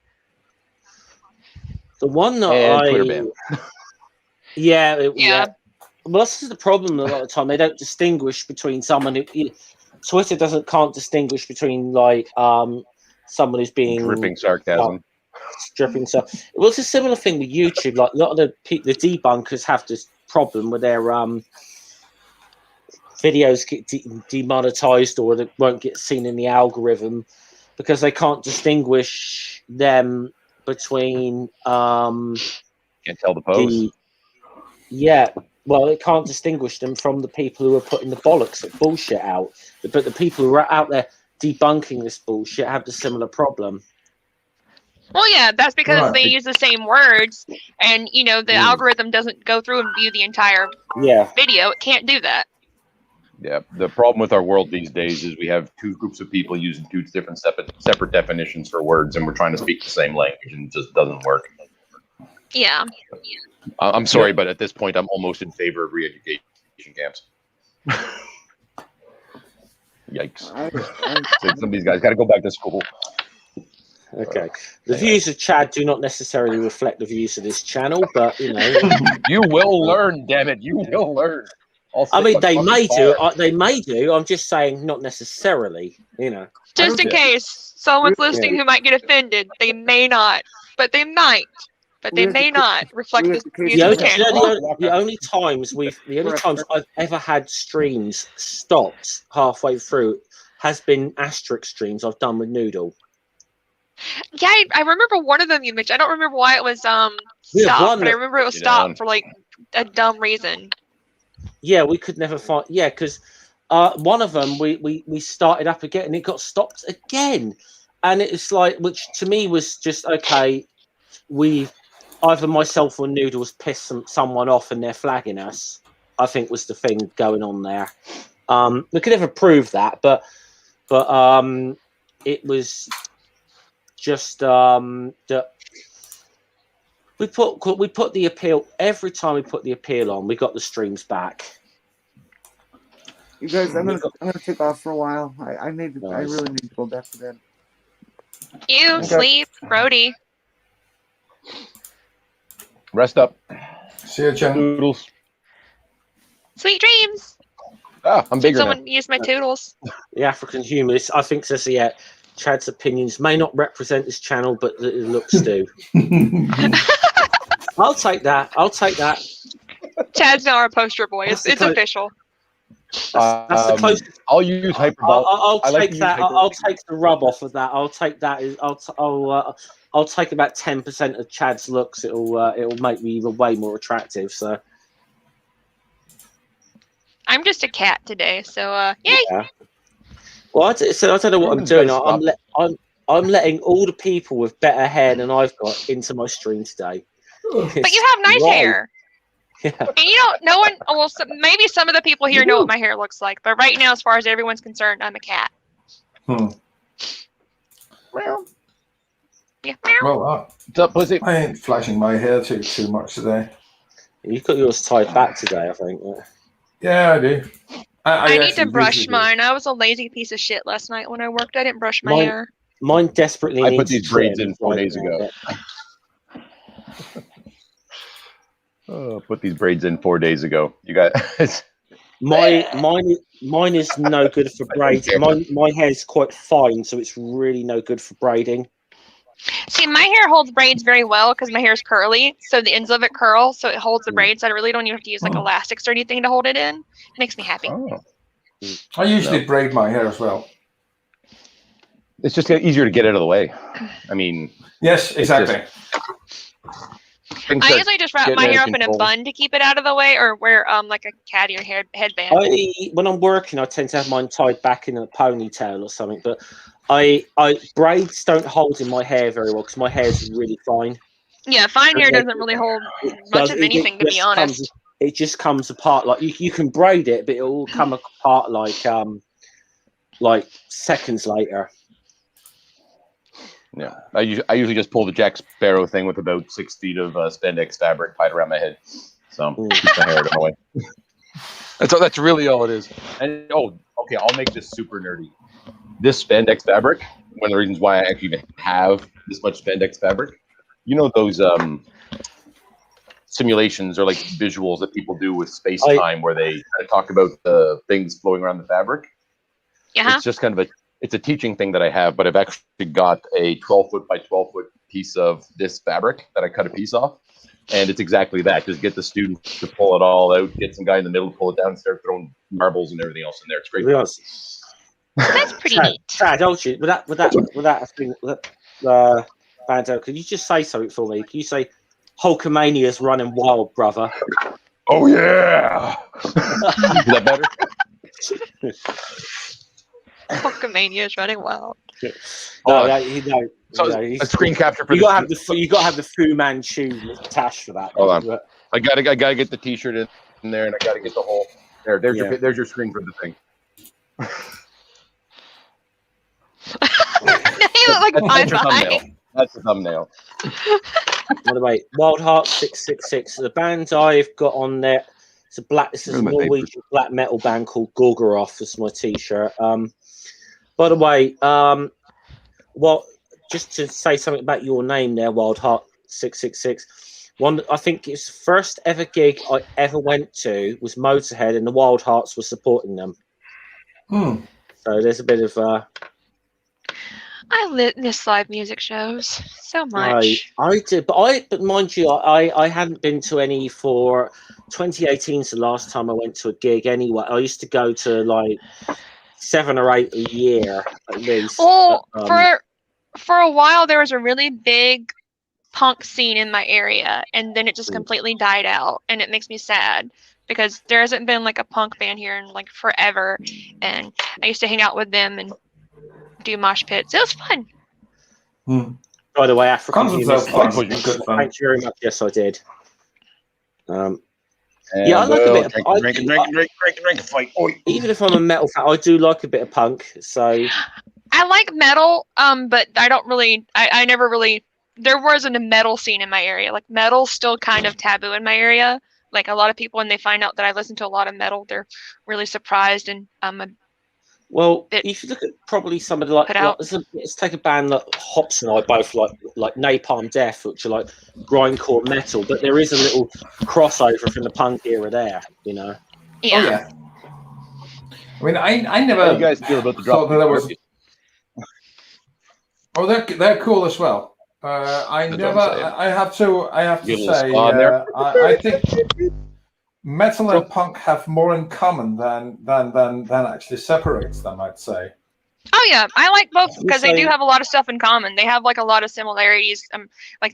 The one that And Twitter ban. Yeah. Well, this is the problem a lot of the time. They don't distinguish between someone who Twitter can't distinguish between like someone who's being dripping sarcasm. Stripping stuff. Well, it's a similar thing with YouTube. Like a lot of the debunkers have this problem with their videos get demonetized or they won't get seen in the algorithm because they can't distinguish them between Can't tell the post. Well, it can't distinguish them from the people who are putting the bullshit out. But the people who are out there debunking this bullshit have the similar problem. Well, yeah, that's because they use the same words, and the algorithm doesn't go through and view the entire video. It can't do that. Yeah, the problem with our world these days is we have two groups of people using two different separate definitions for words, and we're trying to speak the same language, and it just doesn't work. Yeah. I'm sorry, but at this point, I'm almost in favor of re-education camps. Yikes! Some of these guys got to go back to school. Okay. The views of Chad do not necessarily reflect the views of this channel, but you will learn. Damn it, you will learn. I mean, they may do. They may do. I'm just saying, not necessarily. Just in case someone's listening who might get offended, they may not, but they might. But they may not reflect the views of the channel. The only times I've ever had streams stopped halfway through has been Asterix streams I've done with Noodle. Yeah, I remember one of them you mentioned. I don't remember why it was stopped, but I remember it was stopped for like a dumb reason. Yeah, we could never find. Yeah, because one of them we started up again and it got stopped again, and it's like, which to me was just okay. Either myself or Noodles pissed someone off and they're flagging us. I think was the thing going on there. We could never prove that, but it was just that we put the appeal every time we put the appeal on. We got the streams back. You guys, I'm gonna take off for a while. I really need to go back to bed. Sleep, Brody. Rest up. See you, Jen. Noodles. Sweet dreams. I'm bigger now. Someone use my toodles. The African humorist, I think, says Chad's opinions may not represent this channel, but the looks do. I'll take that. Chad's now our poster boy. It's official. That's the closest. I'll use hyperbole. I'll take that. I'll take the rub off of that. I'll take that. I'll take about 10% of Chad's looks. It'll make me even way more attractive. So I'm just a cat today. So yay. Yeah. Well, I don't know what I'm doing. I'm letting all the people with better hair than I've got into my stream today. But you have nice hair. Yeah. And no one. Well, maybe some of the people here know what my hair looks like, but right now, as far as everyone's concerned, I'm a cat. Well, Yeah. Well, What's up, pussy? I ain't flashing my hair too much today. You've got yours tied back today, I think. Yeah, I do. I need to actually brush usually do. mine. I was a lazy piece of shit last night when I worked. I didn't brush my Mine- hair. Mine desperately I needs put these braids in 4 days ago. Put these braids in 4 days ago. You guys. Mine is no good for braiding. My hair's quite fine, so it's really no good for braiding. See, my hair holds braids very well because my hair is curly, so the ends of it curl, so it holds the braids. I really don't even have to use like elastics or anything to hold it in. It makes me happy. Oh. I usually braid my hair as well. It's just easier to get out of the way. I mean. Yes, exactly. I usually just wrap my hair up in a bun to keep it out of the way, or wear like a cat ear headband. When I'm working, I tend to have mine tied back in a ponytail or something. But braids don't hold in my hair very well because my hair's really fine. Yeah, fine hair doesn't really hold much of anything, to be honest. It just comes apart. Like you can braid it, but it will come apart like seconds later. Yeah, I usually just pull the Jack Sparrow thing with about 6 feet of spandex fabric tied around my head, so keep my hair out of the way. That's really all it is. And okay, I'll make this super nerdy. This spandex fabric, one of the reasons why I actually even have this much spandex fabric, you know those simulations or like visuals that people do with space time where they kind of talk about the things flowing around the fabric. Yeah. It's just kind of it's a teaching thing that I have, but I've actually got a 12-foot by 12-foot piece of this fabric that I cut a piece off. And it's exactly that. Just get the students to pull it all out, get some guy in the middle, pull it down, and start throwing marbles and everything else in there. It's great. That's pretty neat. Chad, with that thing, Bando, could you just say something for me? Can you say Hulkamania's running wild, brother? Oh yeah. Is that better? Hulkamania is running wild. A screen capture for you gotta have the Fu Manchu tash for that. Hold on. I gotta get the T-shirt in there, and I gotta get the whole. There's your screen for the thing. You look like Popeye. That's the thumbnail. By the way, Wild Heart 666. The band I've got on there. This is a Norwegian black metal band called Gorgoroth. That's my T-shirt. By the way, just to say something about your name there, Wild Heart 666. I think it's the first ever gig I ever went to was Motorhead, and the Wild Hearts were supporting them. So there's a bit of. I miss live music shows so much. I did, but mind you, I hadn't been to any for 2018's the last time I went to a gig anyway. I used to go to like 7 or 8 a year at least. Well, for a while there was a really big punk scene in my area, and then it just completely died out, and it makes me sad because there hasn't been like a punk band here in like forever, and I used to hang out with them and do mosh pits. It was fun. By the way, African Humans, thank you very much. Yes, I did. Yeah, I like a bit of drink a fight. Even if I'm a metal fan, I do like a bit of punk. So I like metal, but I don't really. I never really. There wasn't a metal scene in my area. Like metal's still kind of taboo in my area. Like a lot of people, when they find out that I listen to a lot of metal, they're really surprised. And well, you should look at probably somebody like let's take a band that Hops and I both like Napalm Death, which are like grindcore metal, but there is a little crossover from the punk era there, you know. Yeah. Oh yeah. I mean, I never. How do you guys feel about the drop? That was. Oh, they're cool as well. I have to say, I think metal and punk have more in common than actually separates them, I'd say. Oh yeah, I like both because they do have a lot of stuff in common. They have like a lot of similarities. A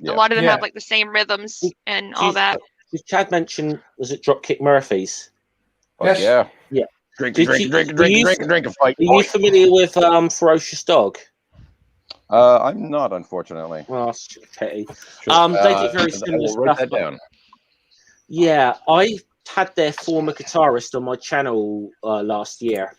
lot of them have like the same rhythms and all that. Did Chad mention, was it Dropkick Murphys? Yes. Yeah. Drink a fight. Are you familiar with Ferocious Dog? I'm not, unfortunately. Well, that's a pity. They did very similar stuff. Yeah, I had their former guitarist on my channel last year.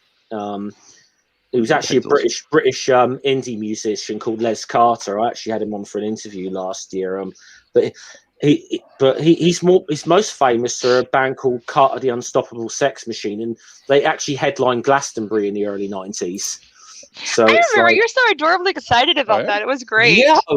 He was actually a British indie musician called Les Carter. I actually had him on for an interview last year. But he's most famous for a band called Carter the Unstoppable Sex Machine, and they actually headlined Glastonbury in the early 90s. So I remember you're so adorably excited about that. It was great. Yeah, I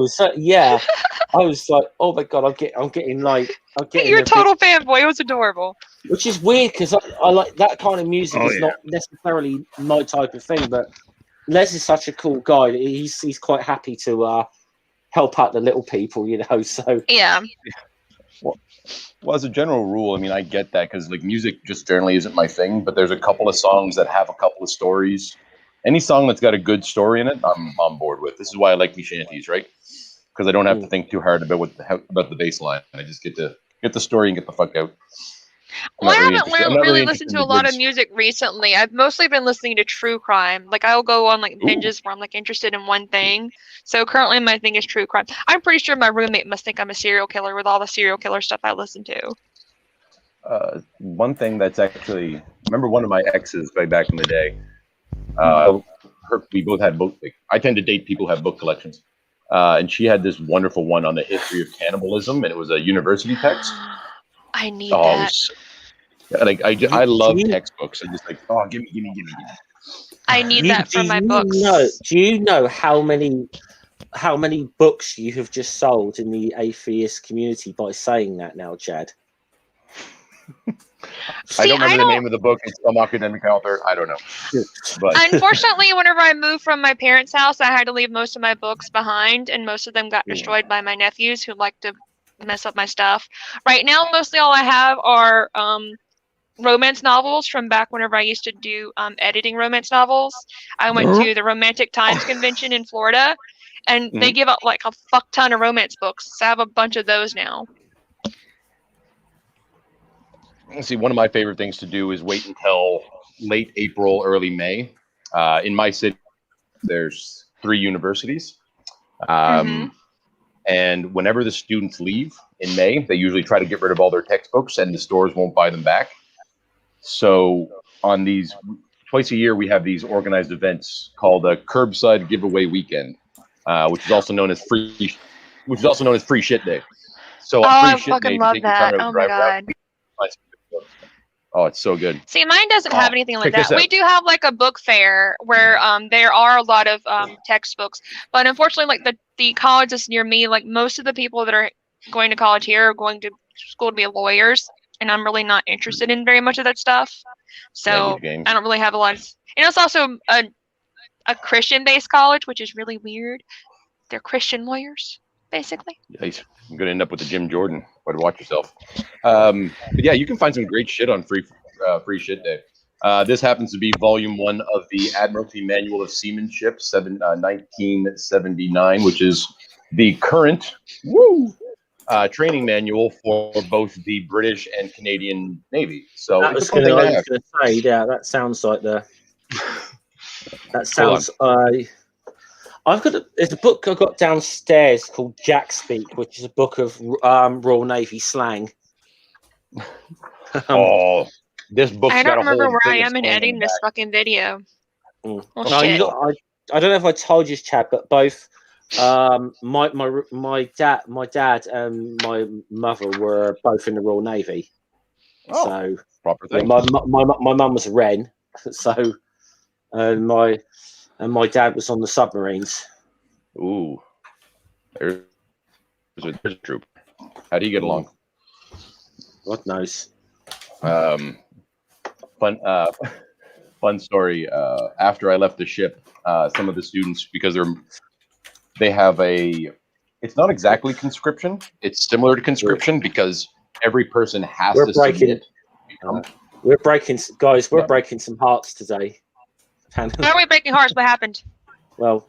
was like, oh my god, I'm getting You're a total fanboy. It was adorable. Which is weird because I like that kind of music. It's not necessarily my type of thing, but Les is such a cool guy. He's quite happy to help out the little people, you know. So yeah. Well, as a general rule, I mean, I get that because like music just generally isn't my thing. But there's a couple of songs that have a couple of stories. Any song that's got a good story in it, I'm on board with. This is why I like me shanties, right? Because I don't have to think too hard about the bass line. I just get the story and get the fuck out. Well, I haven't really listened to a lot of music recently. I've mostly been listening to true crime. Like I'll go on like binges where I'm like interested in one thing. So currently my thing is true crime. I'm pretty sure my roommate must think I'm a serial killer with all the serial killer stuff I listen to. One thing that's actually, remember one of my exes way back in the day. We both had both. Like, I tend to date people who have book collections, and she had this wonderful one on the history of cannibalism, and it was a university text. I need that. I love textbooks. I'm just like, oh, give me. I need that for my books. Do you know how many books you have just sold in the atheist community by saying that now, Chad? I don't remember the name of the book. It's some academic author. I don't know. But unfortunately, whenever I moved from my parents' house, I had to leave most of my books behind, and most of them got destroyed by my nephews who like to mess up my stuff. Right now, mostly all I have are romance novels from back whenever I used to do editing romance novels. I went to the Romantic Times convention in Florida, and they give out like a fuck ton of romance books. So I have a bunch of those now. See, one of my favorite things to do is wait until late April, early May. In my city, there's 3 universities. And whenever the students leave in May, they usually try to get rid of all their textbooks and the stores won't buy them back. So on these, twice a year, we have these organized events called a Curbside Giveaway Weekend, which is also known as Free Shit Day. So on Free Shit Day, love that. Oh my god. Oh, it's so good. See, mine doesn't have anything like that. We do have like a book fair where there are a lot of textbooks, but unfortunately, like the colleges near me, like most of the people that are going to college here are going to school to be lawyers, and I'm really not interested in very much of that stuff. So I don't really have a lot of. And it's also a Christian-based college, which is really weird. They're Christian lawyers, basically. Nice. I'm gonna end up with the Jim Jordan. But watch yourself. But yeah, you can find some great shit on Free Shit Day. This happens to be Volume 1 of the Admiralty Manual of Seamanship, 1979, which is the current training manual for both the British and Canadian Navy. So that was going to say, yeah, that sounds like the. That sounds. There's a book I got downstairs called Jack Speak, which is a book of Royal Navy slang. This book's I don't remember where I am in editing this fucking video. Well, I don't know if I told you, Chad, but both my dad and my mother were both in the Royal Navy. So proper thing. My mum was a Wren, so and my dad was on the submarines. Ooh, there's a troop. How do you get along? God knows. Fun story. After I left the ship, some of the students, because they have it's not exactly conscription. It's similar to conscription because every person has to submit. We're breaking some hearts today. How are we breaking hearts? What happened? Well,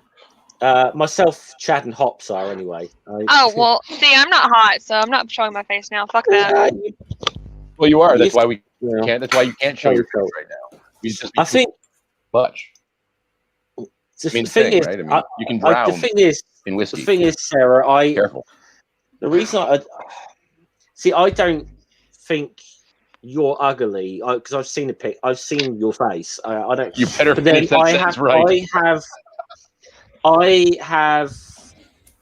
myself, Chad, and Hops are anyway. Well, see, I'm not hot, so I'm not showing my face now. Fuck that. Well, you are. That's why we can't. That's why you can't show your face right now. I think much. The thing is, right? I mean, you can drown in whiskey. The thing is, Sarah, Careful. The reason I don't think you're ugly, because I've seen a pic. I've seen your face. I don't. You better But then finish that sentence right. I have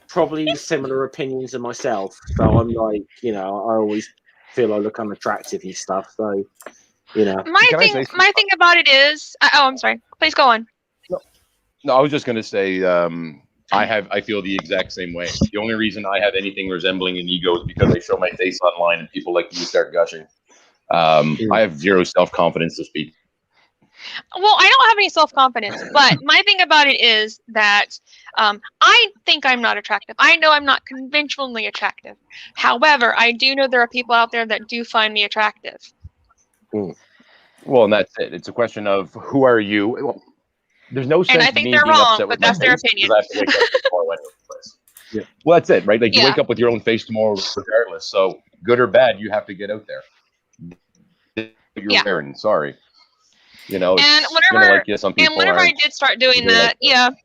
probably similar opinions of myself. So I'm like, I always feel I look unattractive and stuff. So, My thing about it is, I'm sorry. Please go on. No, I was just going to say, I feel the exact same way. The only reason I have anything resembling an ego is because I show my face online and people like me start gushing. I have zero self-confidence to speak. Well, I don't have any self-confidence, but my thing about it is that I think I'm not attractive. I know I'm not conventionally attractive. However, I do know there are people out there that do find me attractive. Well, and that's it. It's a question of who are you? Well, there's no sense and I think me they're being wrong, upset but with that's my their face opinion. because I have to wake up tomorrow anyways. Yeah. Well, that's it, right? Like you wake up with your own face tomorrow regardless. So good or bad, you have to get out there. You're wearing, sorry. And whenever, like you, some people whenever I did start doing that, and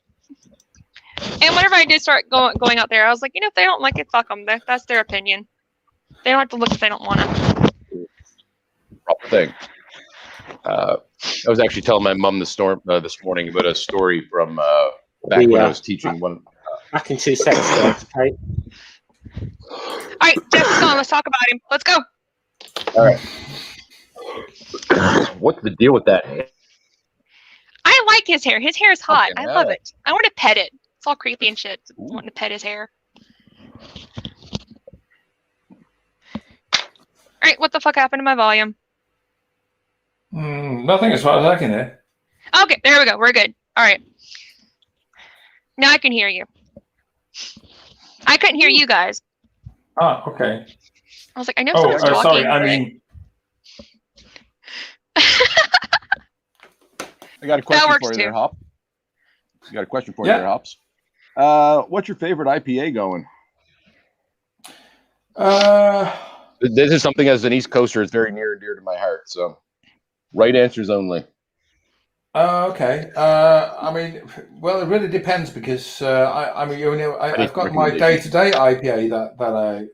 whenever I did start going out there, I was like, if they don't like it, fuck them. That's their opinion. They don't have to look if they don't want to. Proper thing. I was actually telling my mom this morning about a story from back when I was teaching one. Back in 2 seconds, okay? All right, Jeff is gone. Let's talk about him. Let's go. All right. What's the deal with that? I like his hair. His hair is hot. I love it. I want to pet it. It's all creepy and shit. I want to pet his hair. All right, what the fuck happened to my volume? Nothing as far as I can hear. Okay, there we go. We're good. All right. Now I can hear you. I couldn't hear you guys. Ah, okay. I was like, I know someone's talking. Sorry. I mean, I got a question for you there, Hop. I got a question for you there, Hops. What's your favorite IPA going? This is something as an East Coaster is very near and dear to my heart. So, right answers only. Okay. I mean, well, it really depends because I've got my day-to-day IPA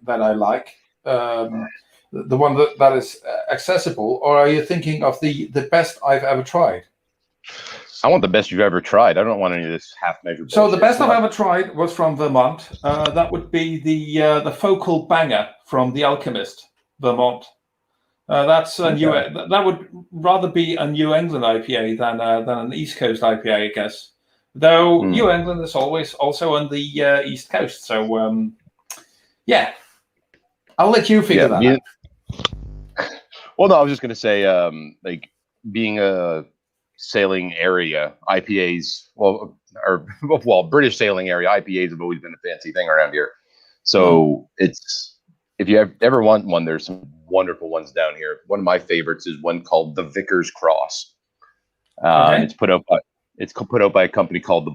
that I like, the one that is accessible. Or are you thinking of the best I've ever tried? I want the best you've ever tried. I don't want any of this half-measured. So the best I've ever tried was from Vermont. That would be the Focal Banger from The Alchemist, Vermont. That's a that would rather be a New England IPA than an East Coast IPA, I guess. Though New England is always also on the East Coast. So I'll let you figure that out. Well, no, I was just going to say, like being a sailing area, IPAs, British sailing area, IPAs have always been a fancy thing around here. So it's, if you ever want one, there's some wonderful ones down here. One of my favorites is one called the Vickers Cross. It's put out by a company called the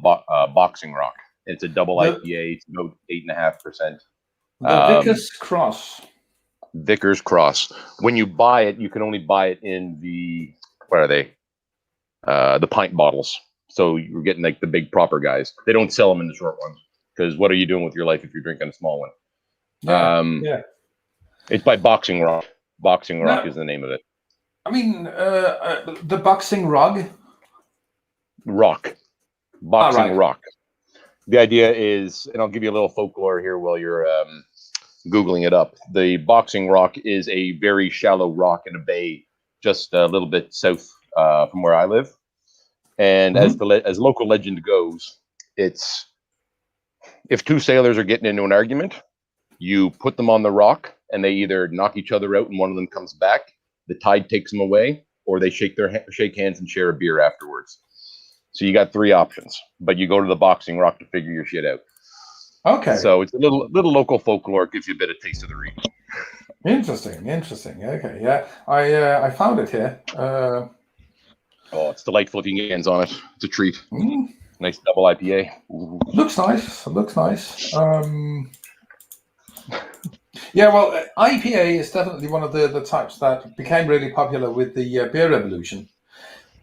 Boxing Rock. It's a double IPA. It's about 8.5%. The Vickers Cross. Vickers Cross. When you buy it, you can only buy it in the, what are they? The pint bottles. So you're getting like the big proper guys. They don't sell them in the short ones because what are you doing with your life if you're drinking a small one? It's by Boxing Rock. Boxing Rock is the name of it. I mean, the Boxing Rock. Boxing Rock. The idea is, and I'll give you a little folklore here while you're Googling it up. The Boxing Rock is a very shallow rock in a bay just a little bit south from where I live. And as local legend goes, it's if two sailors are getting into an argument, you put them on the rock and they either knock each other out and one of them comes back, the tide takes them away, or they shake hands and share a beer afterwards. So you got three options, but you go to the Boxing Rock to figure your shit out. Okay. So it's a little local folklore. It gives you a bit of taste of the region. Interesting. Okay, yeah. I found it here. Oh, it's delightful if you can get hands on it. It's a treat. Nice double IPA. Ooh. Looks nice. Yeah, well, IPA is definitely one of the types that became really popular with the beer revolution.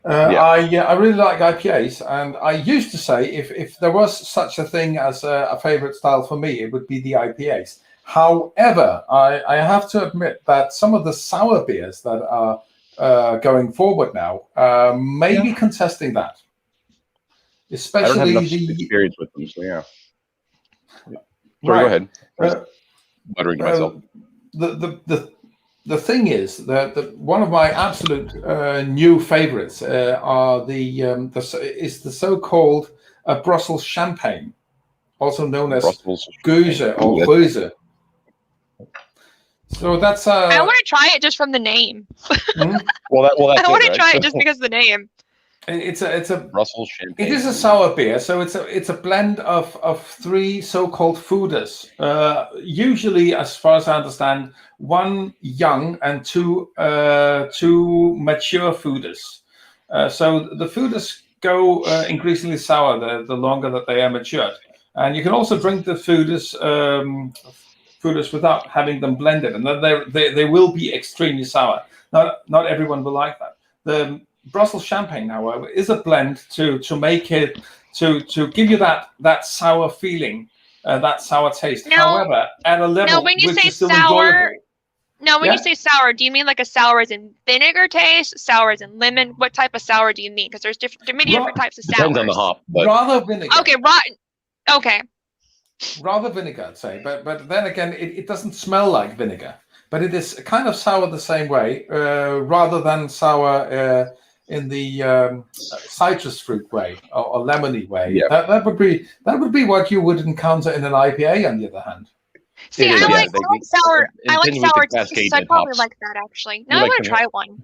I really like IPAs, and I used to say if there was such a thing as a favorite style for me, it would be the IPAs. However, I have to admit that some of the sour beers that are going forward now may be contesting that. Especially I don't have enough experience with them, so yeah. Sorry, go ahead. Muttering to myself. The thing is that one of my absolute new favorites are the so-called Brussels champagne, also known as Goose or Goose. So that's. I want to try it just from the name. Well, that's I want to try it just because of the name. It's a Brussels champagne. It is a sour beer, so it's a blend of three so-called foeders. Usually, as far as I understand, one young and two mature foeders. So the foeders go increasingly sour the longer that they are matured, and you can also drink the foeders without having them blended, and then they will be extremely sour. Not everyone will like that. The Brussels champagne, however, is a blend to make it to give you that sour feeling, that sour taste. However, at a level when you which say is still sour, enjoyable. when you say sour, do you mean like a sour as in vinegar taste, sour as in lemon? What type of sour do you mean? Because there many different types of sours. Depends on the hop, but Rather vinegar. Okay, rotten. Okay. Rather vinegar, I'd say, but then again, it doesn't smell like vinegar, but it is kind of sour the same way, rather than sour in the citrus fruit way or lemony way. Yeah. That would be what you would encounter in an IPA, on the other hand. See, I like sour. I like sour Cascade tastes. I probably hops. like that actually. Now I want to try one.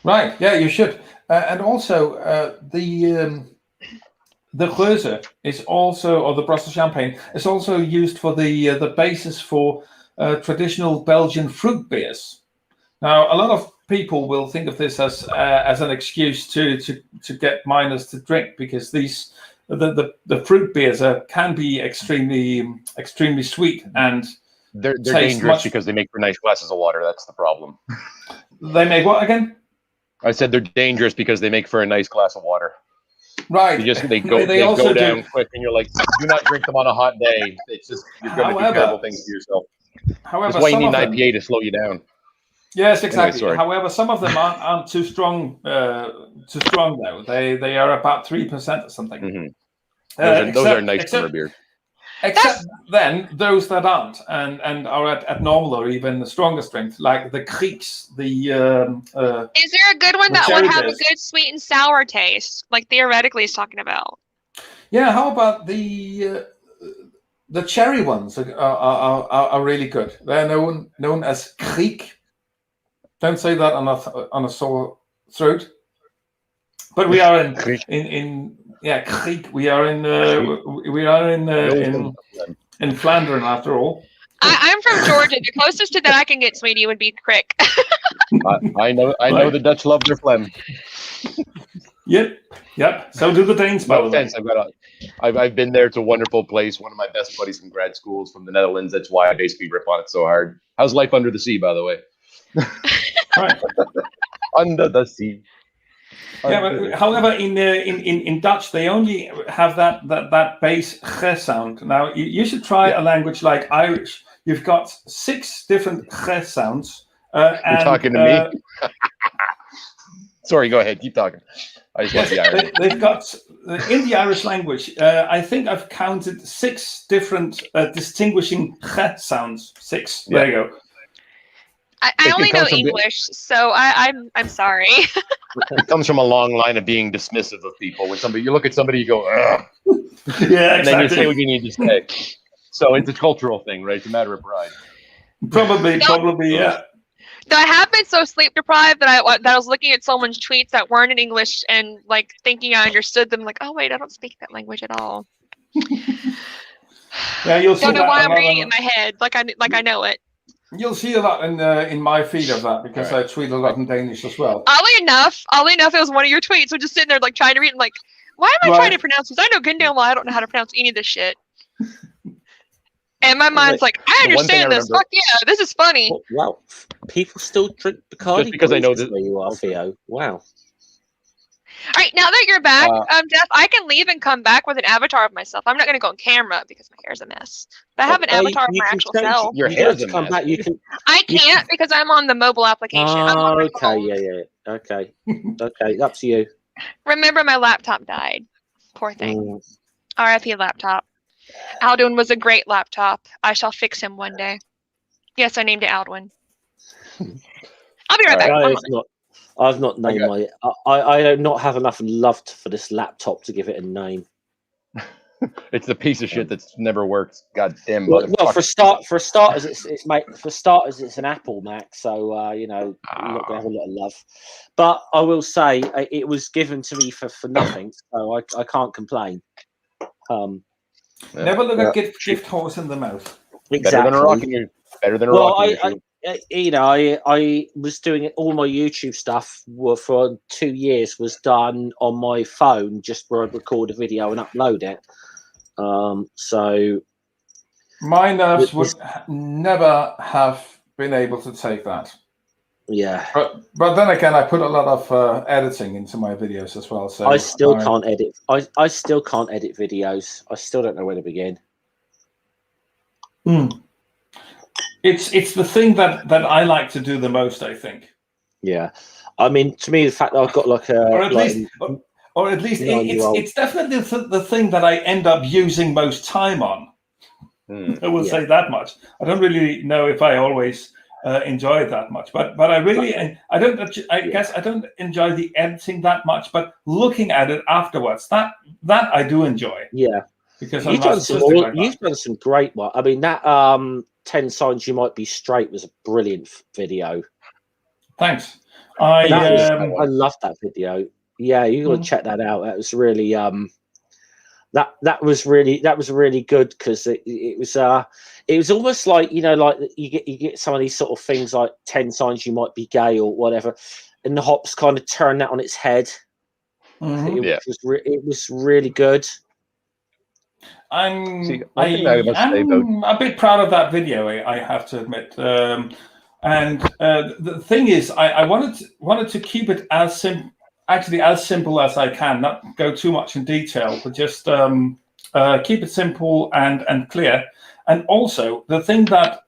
Right? Yeah, you should. And also the Geuze is also, or the Brussels champagne is also used for the basis for traditional Belgian fruit beers. Now, a lot of people will think of this as an excuse to get minors to drink, because the fruit beers can be extremely sweet, and they're dangerous because they make for nice glasses of water. That's the problem. They make what again? I said they're dangerous because they make for a nice glass of water. Right. They go down quick, and you're like, do not drink them on a hot day. It's just, you're going to do terrible things to yourself. However, that's why you need an IPA to slow you down. Yes, exactly. Anyway, however, some of them aren't too strong. Though they are about 3% or something. Mm-hmm. Those are nice summer beers. Except then those that aren't and are at normal or even the stronger strength, like the Krieks. Is there a good one that would have a good sweet and sour taste, like theoretically is talking about? Yeah, how about the cherry ones are really good. They're known as Kriek. Don't say that on a sore throat. But we are in Kriek. We are in Flanders after all. I'm from Georgia. The closest to that I can get, sweetie, would be Kriek. I know the Dutch love their phlegm. Yep. So do the Danes. No offense, I've been there. It's a wonderful place. One of my best buddies from grad school is from the Netherlands. That's why I basically rip on it so hard. How's life under the sea, by the way? Right. Under the sea. Yeah, but however, in Dutch they only have that bass g sound. Now you should try a language like Irish. You've got 6 different g sounds. You're talking to me. Sorry, go ahead. Keep talking. I just want the Irish. They've got in the Irish language. I think I've counted 6 different distinguishing g sounds. 6. There you go. I only know English, so I'm sorry. It comes from a long line of being dismissive of people. When you look at somebody, you go, ugh. Yeah, exactly. And then you say what you need to say. So it's a cultural thing, right? It's a matter of pride. Probably, yeah. No, I have been so sleep deprived that I was looking at someone's tweets that weren't in English and like thinking I understood them. Like, oh wait, I don't speak that language at all. Yeah, you'll see. Don't know why I'm reading it in my head, like I know it. You'll see a lot in my feed of that, because I tweet a lot in Danish as well. Oddly enough, it was one of your tweets. So just sitting there like trying to read, and like, why am I trying to pronounce this? I know good damn well I don't know how to pronounce any of this shit. And my mind's like, I understand this. Fuck yeah, this is funny. Wow, people still drink Bacardi. Just because I know this, where you are, Theo. Wow. All right, now that you're back, Jeff, I can leave and come back with an avatar of myself. I'm not going to go on camera because my hair's a mess. But I have an avatar of my actual self. Your hair's a mess. Back. You can. I can't because I'm on the mobile application. I'm on my Okay, phone. yeah. Okay, okay, up to you. Remember, my laptop died. Poor thing. R.I.P. laptop. Aldwin was a great laptop. I shall fix him one day. Yes, I named it Aldwin. I'll be right back. I've not named my. I do not have enough love for this laptop to give it a name. It's the piece of shit that's never worked. Goddamn. Well, for starters, it's an Apple Mac, so you know, you're not gonna have a lot of love. But I will say it was given to me for nothing, so I can't complain. Never look a gift horse in the mouth. Exactly. Better than a rocking. Better than a rocking. I was doing all my YouTube stuff for 2 years was done on my phone, just where I'd record a video and upload it. So my nerves would never have been able to take that. Yeah. But then again, I put a lot of editing into my videos as well. So I still can't edit. I still can't edit videos. I still don't know where to begin. It's the thing that I like to do the most, I think. Yeah, I mean, to me, the fact that I've got like a, or at least it's definitely the thing that I end up using most time on. I will say that much. I don't really know if I always enjoy it that much, but I really I guess I don't enjoy the editing that much, but looking at it afterwards, that I do enjoy. Yeah, because you've done some great work. I mean, that 10 Signs You Might Be Straight was a brilliant video. Thanks. I love that video. Yeah, you got to check that out. That was really that was really good because it was almost like, you know, like you get some of these sort of things like 10 Signs You Might Be Gay or whatever, and the Hops kind of turned that on its head. It was really good. I'm a bit proud of that video, I have to admit. And the thing is, I wanted to keep it as simple as I can, not go too much in detail, but just keep it simple and clear. And also, the thing that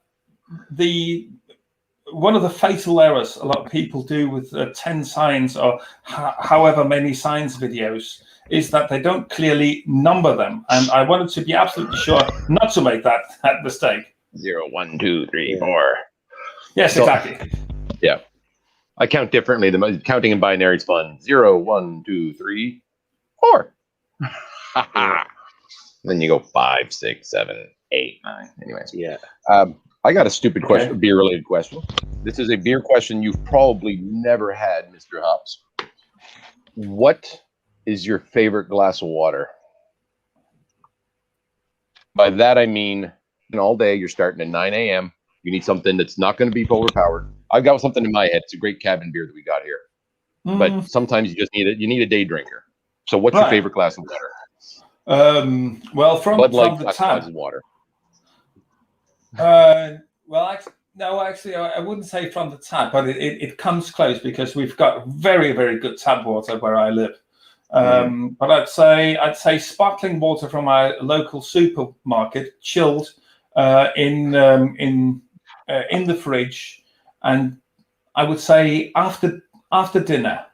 one of the fatal errors a lot of people do with 10 signs or however many signs videos is that they don't clearly number them. And I wanted to be absolutely sure not to make that mistake. 0, 1, 2, 3, 4. Yes, exactly. Yeah. I count differently. The counting in binary is fun. 0, 1, 2, 3, 4. Then you go 5, 6, 7, 8, 9. Anyways. Yeah. I got a stupid question, beer-related question. This is a beer question you've probably never had, Mr. Hops. What is your favorite glass of water? By that I mean, all day you're starting at 9 a.m. You need something that's not going to be overpowered. I've got something in my head. It's a great cabin beer that we got here. But sometimes you just need it. You need a day drinker. So what's your favorite glass of water? Well, from the tap. Water. Actually, I wouldn't say from the tap, but it comes close because we've got very, very good tap water where I live. But I'd say sparkling water from our local supermarket, chilled in the fridge, and I would say after dinner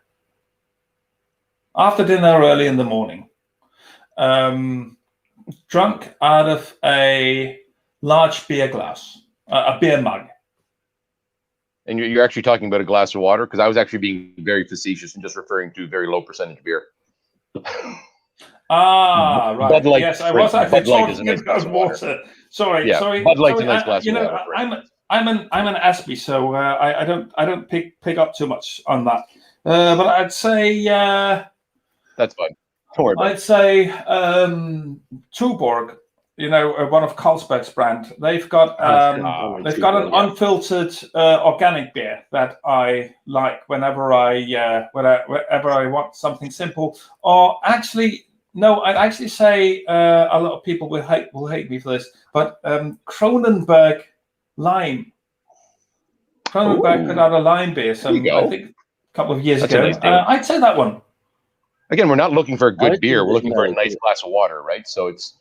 early in the morning, drunk out of a large beer glass, a beer mug. And you're actually talking about a glass of water? Because I was actually being very facetious and just referring to very low percentage beer. Right. Bud Light, yes, I was actually talking about water. Sorry. Bud Light's a nice glass of water. I'm an Aspie, so I don't pick up too much on that. But I'd say that's fine. Don't worry about it. I'd say Tuborg, one of Carlsberg's brand. They've got an unfiltered organic beer that I like whenever I want something simple. Or actually, no, I'd actually say a lot of people will hate me for this, but Kronenberg Lime. Kronenberg put out a lime beer, I think a couple of years ago. I'd say that one. Again, we're not looking for a I good beer. think We're looking for a there's nice glass of water, right? So it's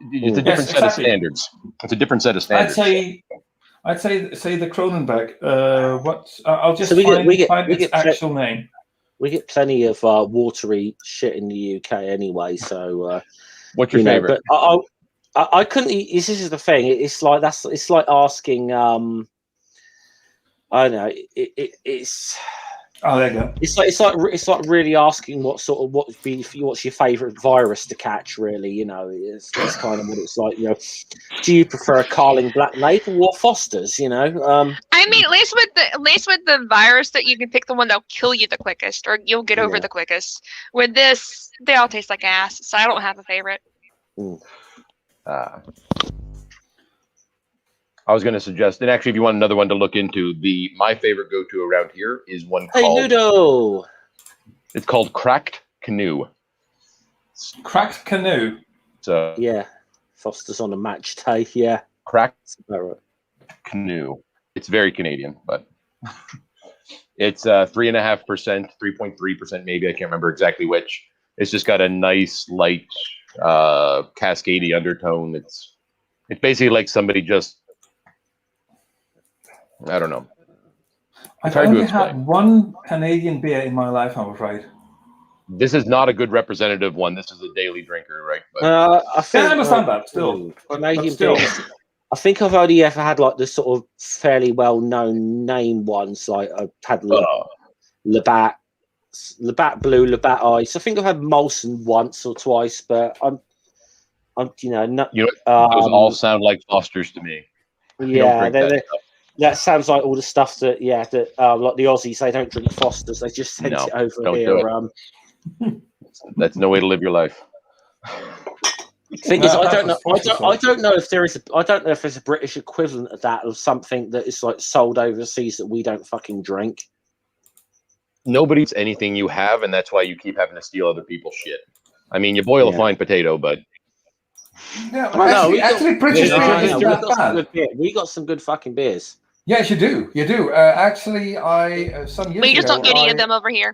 a different Yes, set of exactly. standards. It's a different set of standards. I'd say the Kronenberg. I'll just So we find get its actual name. We get plenty of watery shit in the UK anyway. So What's your favorite? But I couldn't. This is the thing. It's like asking. I don't know. It's. Oh, there you go. It's like really asking what's your favourite virus to catch. Really, it's kind of what it's like. Do you prefer a Carling Black Label or Foster's? I mean, at least with the virus that you can pick the one that'll kill you the quickest, or you'll get over the quickest. With this, they all taste like ass, so I don't have a favorite. I was going to suggest, and actually, if you want another one to look into, my favorite go-to around here is one called Noodle. It's called Cracked Canoe. Cracked Canoe. So yeah, Foster's on a match day. Yeah, Cracked right. Canoe. It's very Canadian, but it's 3.5%, 3.3% maybe. I can't remember exactly which. It's just got a nice light cascadey undertone. It's basically like somebody just. I don't know. I've only had one Canadian beer in my life, I'm afraid. This is not a good representative one. This is a daily drinker, right? But, I think I understand that still. Canadian still. beers. I think I've only ever had like the sort of fairly well-known name ones. Like I've had Labatt Blue, Labatt Ice. I think I've had Molson once or twice, but I'm not. those all sound like Foster's to me. Yeah, that sounds like all the stuff that like the Aussies, they don't drink Foster's, they just send it over here. That's no way to live your life. Thing is, I don't know if there's a British equivalent of that, of something that is like sold overseas that we don't fucking drink. Nobody eats anything you have, and that's why you keep having to steal other people's shit. I mean, you boil a fine potato, but. Actually, British beer isn't that bad. We got some good fucking beers. Yes, you do. You do. Actually, some years ago, we just don't get any of them over here.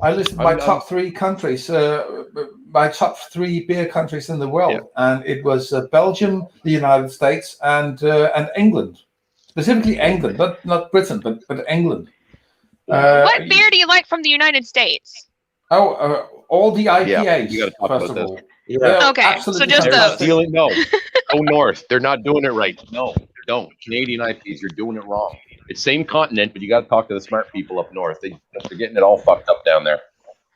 I listed my top 3 countries, my top 3 beer countries in the world, and it was Belgium, the United States, and England. Specifically England, not Britain, but England. What beer do you like from the United States? All the IPAs, you gotta talk first about of all. Yeah. Okay, so just those. No, go north. They're not doing it right. No, don't. Canadian IPAs, you're doing it wrong. It's same continent, but you got to talk to the smart people up north. They're getting it all fucked up down there.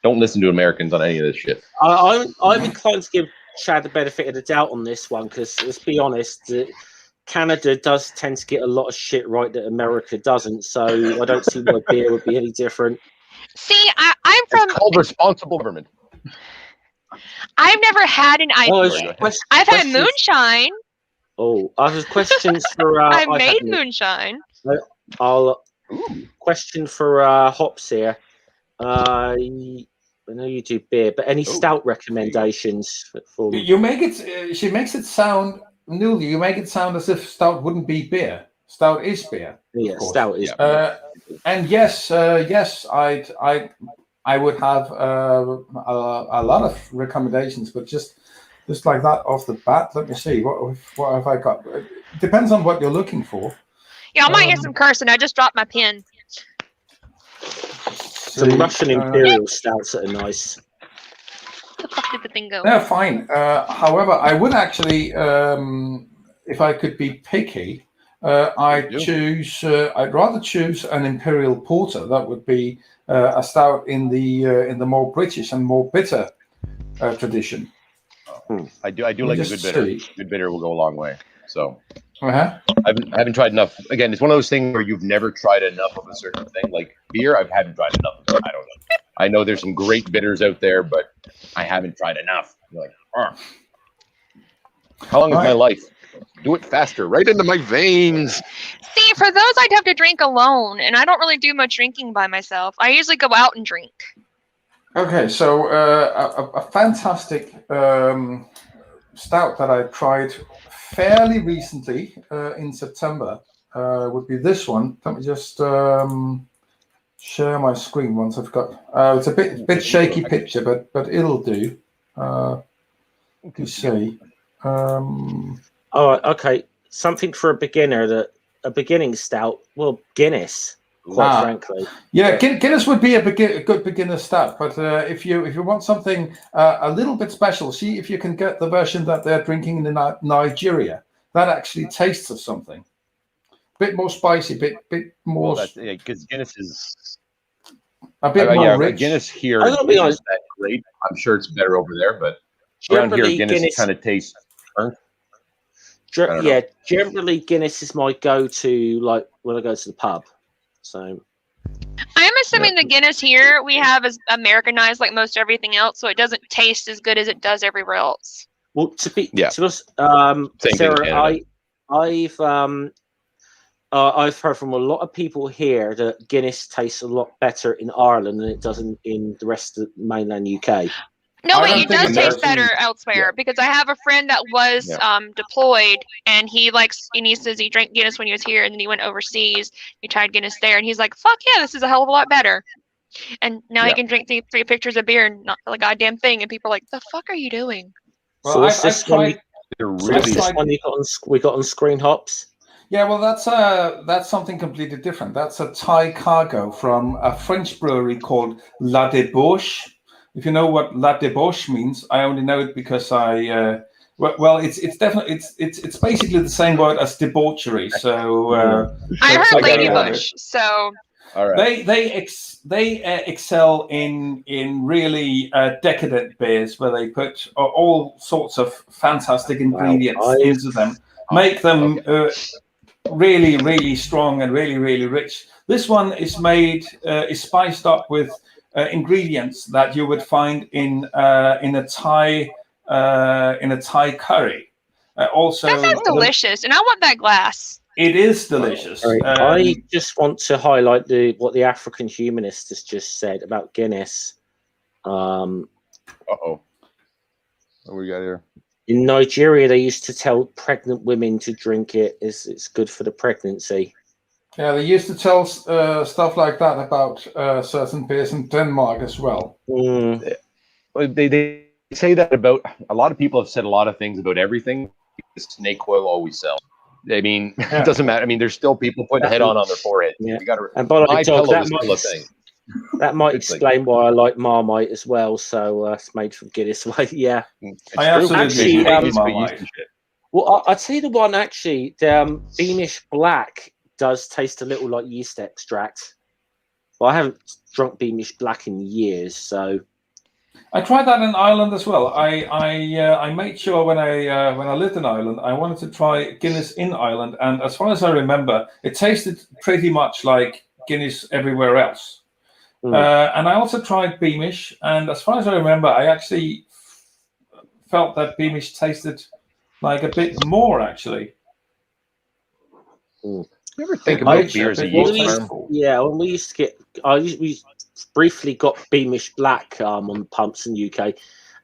Don't listen to Americans on any of this shit. I'm inclined to give Chad the benefit of the doubt on this one, because let's be honest, Canada does tend to get a lot of shit right that America doesn't. So I don't see why beer would be any different. See, I'm from. It's called responsible government. I've never had an IPA. I've had moonshine. Oh, I have questions for. I've made moonshine. Question for Hops here. I know you do beer, but any stout recommendations for? You make it. She makes it sound. Noodle, you make it sound as if stout wouldn't be beer. Stout is beer. Yeah, stout is. And yes, I would have a lot of recommendations, but just like that off the bat, let me see what have I got. It depends on what you're looking for. Yeah, I might hear some cursing. I just dropped my pen. Some Russian Imperial stouts that are nice. Where the fuck did the thing go? They're fine. However, I would actually, if I could be picky, I'd rather choose an Imperial Porter. That would be a stout in the more British and more bitter tradition. I do like a good bitter. Good bitter will go a long way. So I haven't tried enough. Again, it's one of those things where you've never tried enough of a certain thing. Like beer, I haven't tried enough of it. I don't know. I know there's some great bitters out there, but I haven't tried enough. You're like, how long is my life? Do it faster, right into my veins. See, for those, I'd have to drink alone, and I don't really do much drinking by myself. I usually go out and drink. Okay, so a fantastic stout that I tried fairly recently in September would be this one. Let me just share my screen once I've got. It's a bit shaky picture, but it'll do. You see. Oh, okay. Something for a beginner, a beginning stout. Well, Guinness, quite frankly. Yeah, Guinness would be a good beginner stout. But if you want something a little bit special, see if you can get the version that they're drinking in Nigeria. That actually tastes of something. Bit more spicy, bit more. Well, because Guinness is a bit more rich. Guinness here isn't that great. I'm sure it's better over there, but around here, Guinness kind of tastes burnt. Yeah, generally Guinness is my go-to, like when I go to the pub. So I am assuming the Guinness here we have is Americanized like most everything else, so it doesn't taste as good as it does everywhere else. Well, to be Same Sarah, I've heard from a lot of people here that Guinness tastes a lot better in Ireland than it does in the rest of mainland UK. No, wait, it does taste better elsewhere because I have a friend that was deployed and he says he drank Guinness when he was here and then he went overseas. He tried Guinness there and he's like, "Fuck yeah, this is a hell of a lot better." And now he can drink three pictures of beer and not feel a goddamn thing. And people are like, "The fuck are you doing?" Well, so what's this one? This one we got on Screen Hops? Yeah, well, that's something completely different. That's a Thai cargo from a French brewery called La Débauche. If you know what La Débauche means, I only know it because it's definitely it's basically the same word as debauchery. So I heard Lady Bush. So all right. They excel in really decadent beers where they put all sorts of fantastic ingredients into them, make them really, really strong and really, really rich. This one is spiced up with ingredients that you would find in a Thai curry. Also, that sounds delicious, and I want that glass. It is delicious. I just want to highlight what the African humanist has just said about Guinness. What we got here? In Nigeria, they used to tell pregnant women to drink it. It's good for the pregnancy. Yeah, they used to tell stuff like that about certain beers in Denmark as well. They say that about a lot of people have said a lot of things about everything. Snake oil always sells. I mean, it doesn't matter. I mean, there's still people putting a head on their forehead. Yeah. You got to. And by the way, thing. That might explain why I like Marmite as well. So it's made from Guinness. Yeah. I absolutely hate Marmite. Well, I'll tell you the one actually. Beamish Black does taste a little like yeast extract. But I haven't drunk Beamish Black in years, so. I tried that in Ireland as well. I made sure when I lived in Ireland, I wanted to try Guinness in Ireland, and as far as I remember, it tasted pretty much like Guinness everywhere else. And I also tried Beamish, and as far as I remember, I actually felt that Beamish tasted like a bit more, actually. You ever think about beer as a yeast farm? Yeah, when we used to get, we briefly got Beamish Black on pumps in the UK,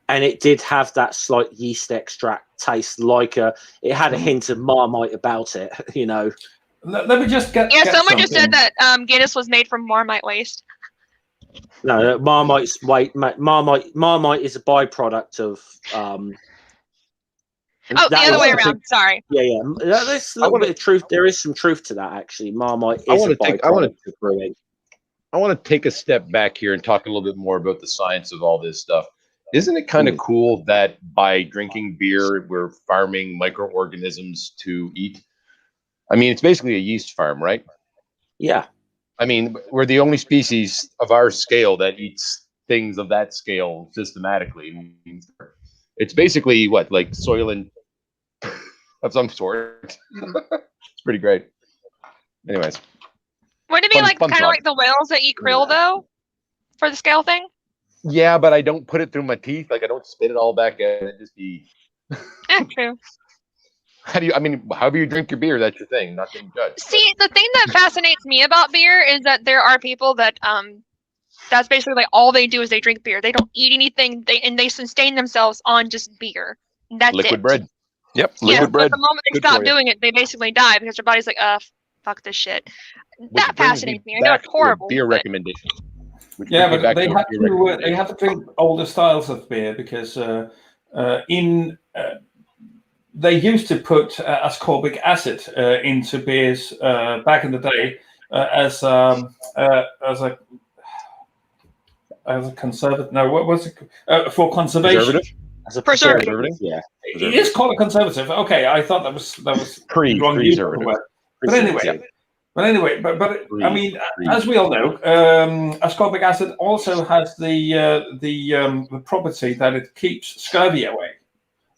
and it did have that slight yeast extract taste, it had a hint of Marmite about it, you know. Let me just get. Yeah, someone just said that Guinness was made from Marmite waste. No, Marmite is a byproduct of. The other way around. Sorry. Yeah. There's a little bit of truth. There is some truth to that, actually. Marmite is a byproduct of brewing. I want to take a step back here and talk a little bit more about the science of all this stuff. Isn't it kind of cool that by drinking beer, we're farming microorganisms to eat? I mean, it's basically a yeast farm, right? Yeah. I mean, we're the only species of our scale that eats things of that scale systematically. It's basically like soil and of some sort. It's pretty great. Anyways. Would it be kind of like the whales that eat krill, though, for the scale thing? Yeah, but I don't put it through my teeth. I don't spit it all back in and just be. Yeah, true. However you drink your beer, that's your thing. Not getting judged. See, the thing that fascinates me about beer is that there are people that that's basically like all they do is they drink beer. They don't eat anything. They sustain themselves on just beer. That's liquid it. bread. Yep, liquid bread. But the moment they stop doing it, they basically die because their body's like, fuck this shit. That fascinates me. I know it's horrible. Beer but... recommendation. Yeah, but they have to drink older styles of beer because they used to put ascorbic acid into beers back in the day as a conservative. No, what was it for conservation? As a preservative. Yeah, it is called a conservative. Okay, I thought that was wrong use of the word. But anyway, but I mean, as we all know, ascorbic acid also has the property that it keeps scurvy away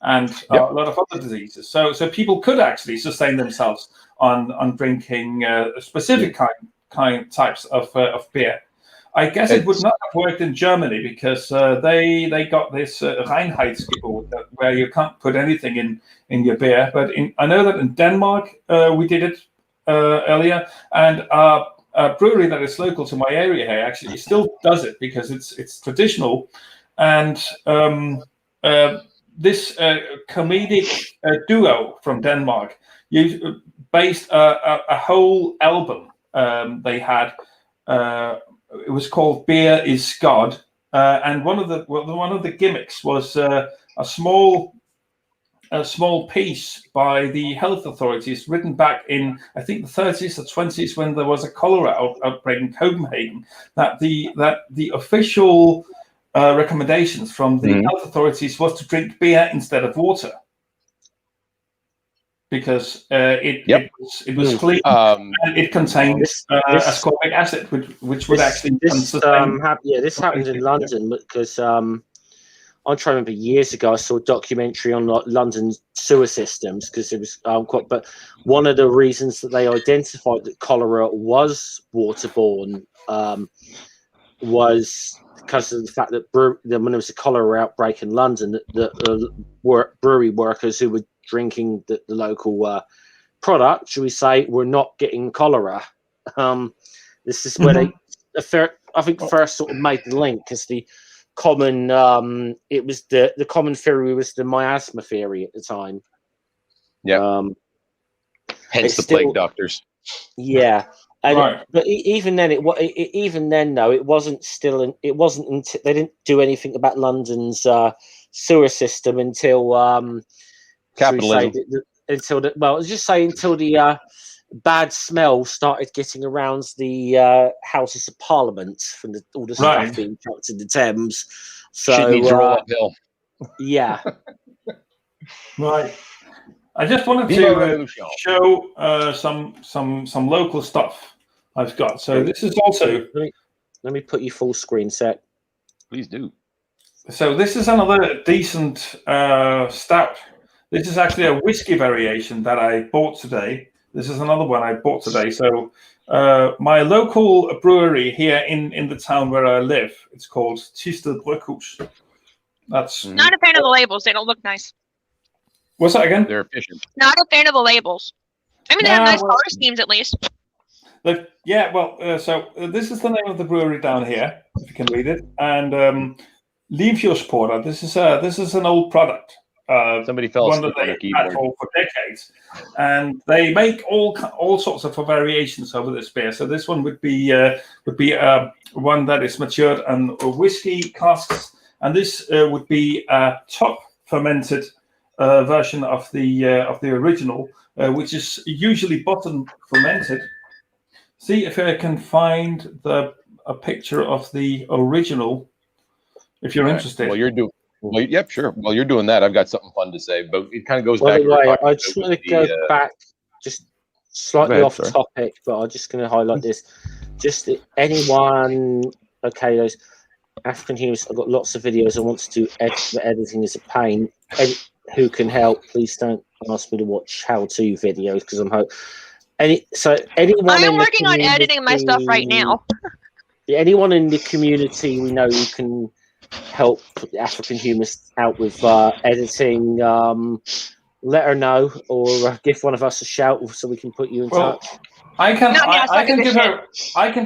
and a lot of other diseases. So people could actually sustain themselves on drinking specific types of beer. I guess it would not have worked in Germany because they got this Reinheitsgebot where you can't put anything in your beer. But I know that in Denmark we did it earlier, and a brewery that is local to my area here actually still does it because it's traditional. And this comedic duo from Denmark based a whole album they had. It was called "Beer is God," and one of the gimmicks was a small piece by the health authorities written back in, I think, the 30s or 20s when there was a cholera outbreak in Copenhagen. That the official recommendations from the health authorities was to drink beer instead of water. Because it was clean and it contained ascorbic acid, which would actually this happened in London because I'm trying to remember years ago I saw a documentary on London sewer systems because it was but one of the reasons that they identified that cholera was waterborne was because of the fact that when there was a cholera outbreak in London, the brewery workers who were drinking the local product, should we say, were not getting cholera. This is where I think first sort of made the link because the common it was the common theory was the miasma theory at the time. Yeah. Hence the plague doctors. Yeah. And but even then, it wasn't still. They didn't do anything about London's sewer system until capitalism. Until the bad smell started getting around the Houses of Parliament from all the stuff being chucked in the Thames. So shit needs to roll uphill. Yeah. Right. I just wanted to show some local stuff I've got. So this is also. Let me put you full screen, Seth. Please do. So this is another decent stout. This is actually a whiskey variation that I bought today. This is another one I bought today. So my local brewery here in the town where I live, it's called Tisted Bryghus. That's not a fan of the labels. They don't look nice. What's that again? They're efficient. Not a fan of the labels. I mean, they have nice color schemes at least. So this is the name of the brewery down here, if you can read it. And Limfjordsporter. This is an old product. Somebody fell asleep on the keyboard for decades, and they make all sorts of variations over this beer. So this one would be one that is matured on whiskey casks, and this would be a top fermented version of the original, which is usually bottom fermented. See if I can find a picture of the original, if you're interested. Well, yep, sure. While you're doing that, I've got something fun to say, but it kind of goes back. I just want to go back, just slightly off topic, but I'm just going to highlight this. Just anyone, okay, those African humans, I've got lots of videos I want to do. Editing is a pain. Who can help? Please don't ask me to watch how-to videos because anyone. I'm working on editing my stuff right now. Anyone in the community we know who can help the African humanists out with editing, let her know or give one of us a shout so we can put you in touch. I can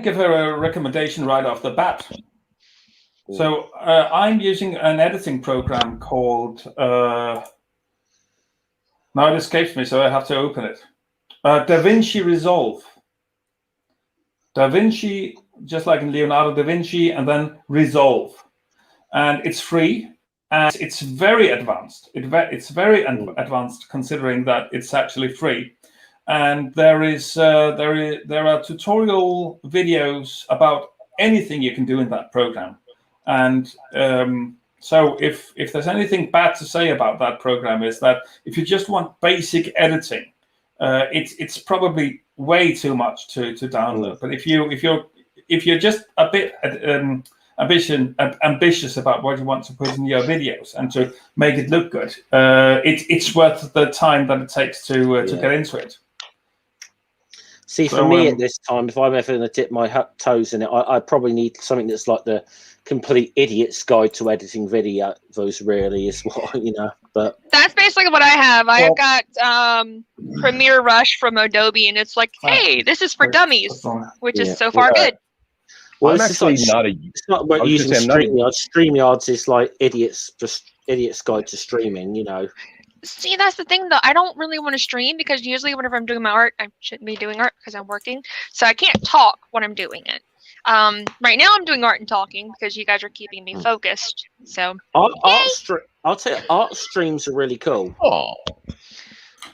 give her a recommendation right off the bat. So I'm using an editing program called now it escapes me, so I have to open it. DaVinci Resolve. Da Vinci, just like in Leonardo da Vinci, and then Resolve. And it's free, and it's very advanced. It's very advanced considering that it's actually free. And there are tutorial videos about anything you can do in that program. And so if there's anything bad to say about that program, is that if you just want basic editing, it's probably way too much to download. But if you're just a bit ambitious about what you want to put in your videos and to make it look good, it's worth the time that it takes to get into it. See, for me at this time, if I'm ever going to dip my toes in it, I probably need something that's like the complete idiot's guide to editing videos, really, is what, but that's basically what I have. I've got Premiere Rush from Adobe, and it's like, hey, this is for dummies, which is so far good. Well, I'm actually it's not about using StreamYard. StreamYard's is like idiot's guide to streaming, See, that's the thing, though. I don't really want to stream because usually whenever I'm doing my art, I shouldn't be doing art because I'm working. So I can't talk when I'm doing it. Right now I'm doing art and talking because you guys are keeping me focused. So I'll tell you, art streams are really cool. Oh,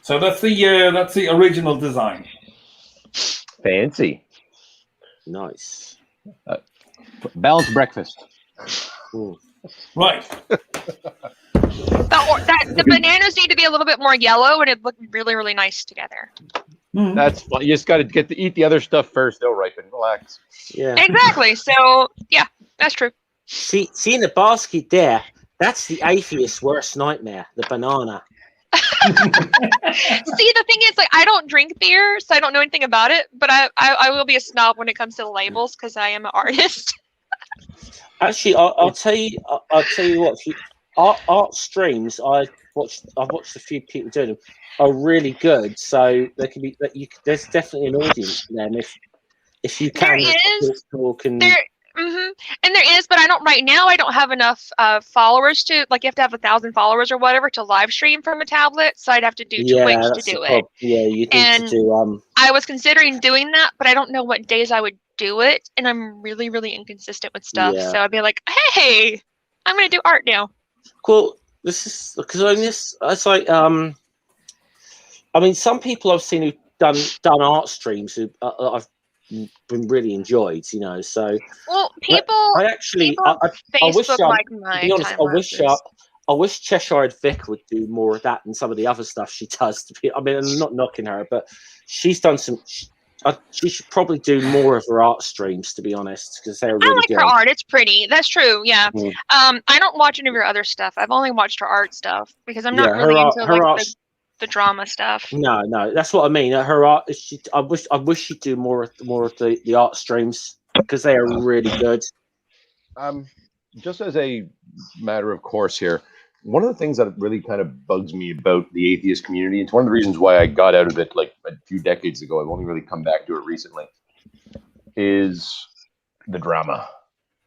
so that's the original design. Fancy. Nice. Balanced breakfast. Right. The bananas need to be a little bit more yellow, and it look really, really nice together. That's fun. You just got to eat the other stuff first. They'll ripen. Relax. Yeah. Exactly. So yeah, that's true. See in the basket there. That's the atheist's worst nightmare. The banana. See, the thing is, like, I don't drink beer, so I don't know anything about it. But I will be a snob when it comes to the labels because I am an artist. Actually, I'll tell you what. Art streams, I've watched a few people doing them, are really good. So there can be there's definitely an audience for them if you can. There is. Talk and and there is, but I don't have enough followers to, like, you have to have 1,000 followers or whatever to live stream from a tablet. So I'd have to do Twitch to do it. Yeah, you need to do. I was considering doing that, but I don't know what days I would do it, and I'm really, really inconsistent with stuff. Yeah. So I'd be like, hey, I'm gonna do art now. Well, this is because it's like some people I've seen who've done art streams who I've been really enjoyed, So people. I wish, Facebook like my to be honest, I wish Cheshire Vic would do more of that than some of the other stuff she does. I'm not knocking her, but she's done some. She should probably do more of her art streams, to be honest, because they're really good. I like her art; it's pretty. That's true. Yeah. I don't watch any of her other stuff. I've only watched her art stuff because I'm not really into the drama stuff. No, that's what I mean. Her art. I wish she'd do more of the art streams because they are really good. Just as a matter of course here, one of the things that really kind of bugs me about the atheist community, it's one of the reasons why I got out of it like a few decades ago, I've only really come back to it recently, is the drama.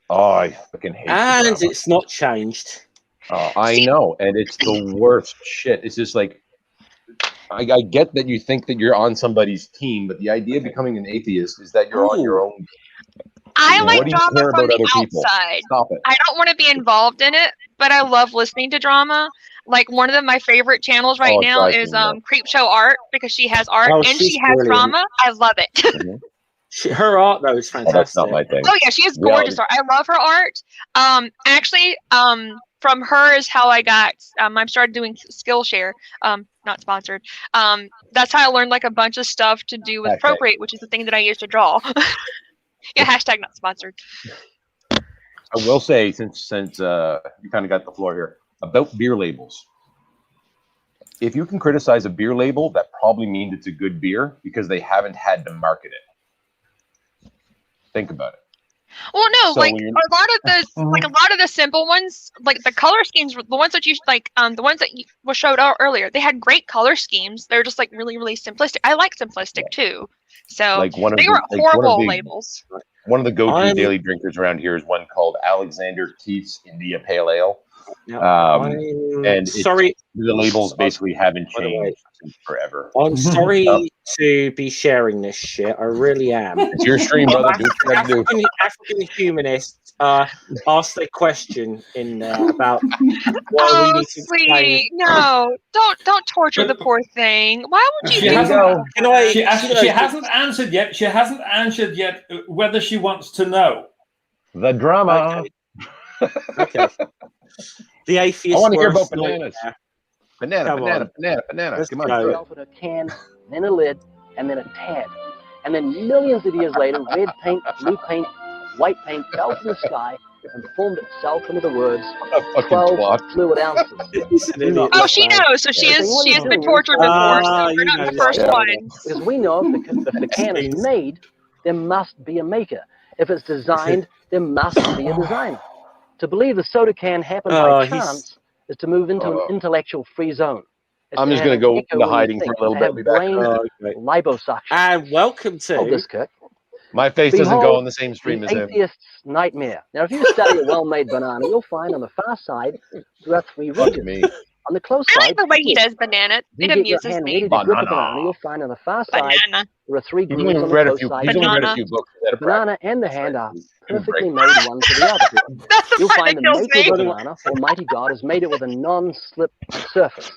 Oh, I fucking hate it. And it's not changed. Oh, I know. And it's the worst shit. It's just like, I get that you think that you're on somebody's team, but the idea of becoming an atheist is that you're on your own. I like drama from the outside. Stop it. I don't want to be involved in it, but I love listening to drama. Like, one of my favorite channels right now is Creepshow Art, because she has art and she has drama. I love it. Mm-hmm. Her art, though, is fantastic. That's not my thing. Oh yeah, she has gorgeous art. I love her art. From her is how I got. I started doing Skillshare. Not sponsored. That's how I learned like a bunch of stuff to do with Procreate, which is the thing that I use to draw. Yeah, hashtag not sponsored. I will say, since you kind of got the floor here, about beer labels. If you can criticize a beer label, that probably means it's a good beer because they haven't had to market it. Think about it. Well, no, so a lot of the simple ones, like the color schemes, the ones that you like, the ones that were showed out earlier, they had great color schemes. They're just like really, really simplistic. I like simplistic too. So like they were horrible labels. One of the go-to daily drinkers around here is one called Alexander Keith's India Pale Ale. No, and sorry. The labels basically haven't By the way, changed since forever. I'm sorry to be sharing this shit. I really am. It's your stream, brother. Do what you gotta do. African humanists asked a question in there about why we need to explain. Sweetie, no, don't torture the poor thing. Why would you She do hasn't. that? She hasn't answered yet. She hasn't answered yet whether she wants to know. The drama. Okay. The atheist. I want to hear about bananas. Banana. Come on. Let's Come on. on. With a can, then a lid, and then a tad. And then millions of years later, red paint, blue paint, white paint fell from the sky and formed itself into the words 12 fluid ounces. Oh, she knows. So she has been tortured before. So you're not the first one. Because we know if the can is made, there must be a maker. If it's designed, there must be a designer. To believe the soda can happened by chance is to move into an intellectual free zone. I'm just going to go into hiding for a little bit. Be back. Liposuction. And welcome to Hold this, Kirk. My face doesn't go on the same stream as him. Atheist's nightmare. Now, if you study a well-made banana, you'll find on the far side there are three regions. On the close I side, like the way he does banana. It amuses me. Grip a banana, you'll find on the far side there are three grooves on the close side. He's only read a few books. The banana and the hand are perfectly made one to the other. You'll find the maker of the banana, Almighty God, has made it with a non-slip surface.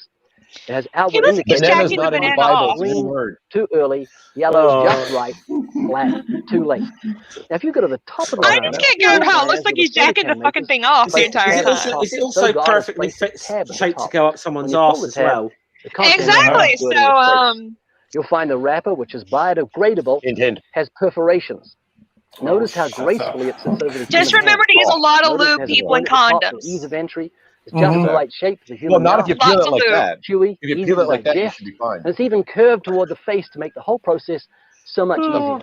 It has outward indicators. Banana's not in the Bible. Green, too early. Yellow, just right. Black, too late. Now, if you go to the top of the I banana, just can't get how it looks like he's jacking the fucking thing off the entire time. Is it also perfectly shaped to go up someone's arse as well? Exactly. So, you'll find the wrapper, which is biodegradable, has perforations. Notice how gracefully it sits over the just remember to use a lot of lube, people, and condoms. Ease of entry. It's just the right shape for the human not if you peel it like that. Chewy, if you peel it like that, you should be fine. And it's even curved toward the face to make the whole process so much easier.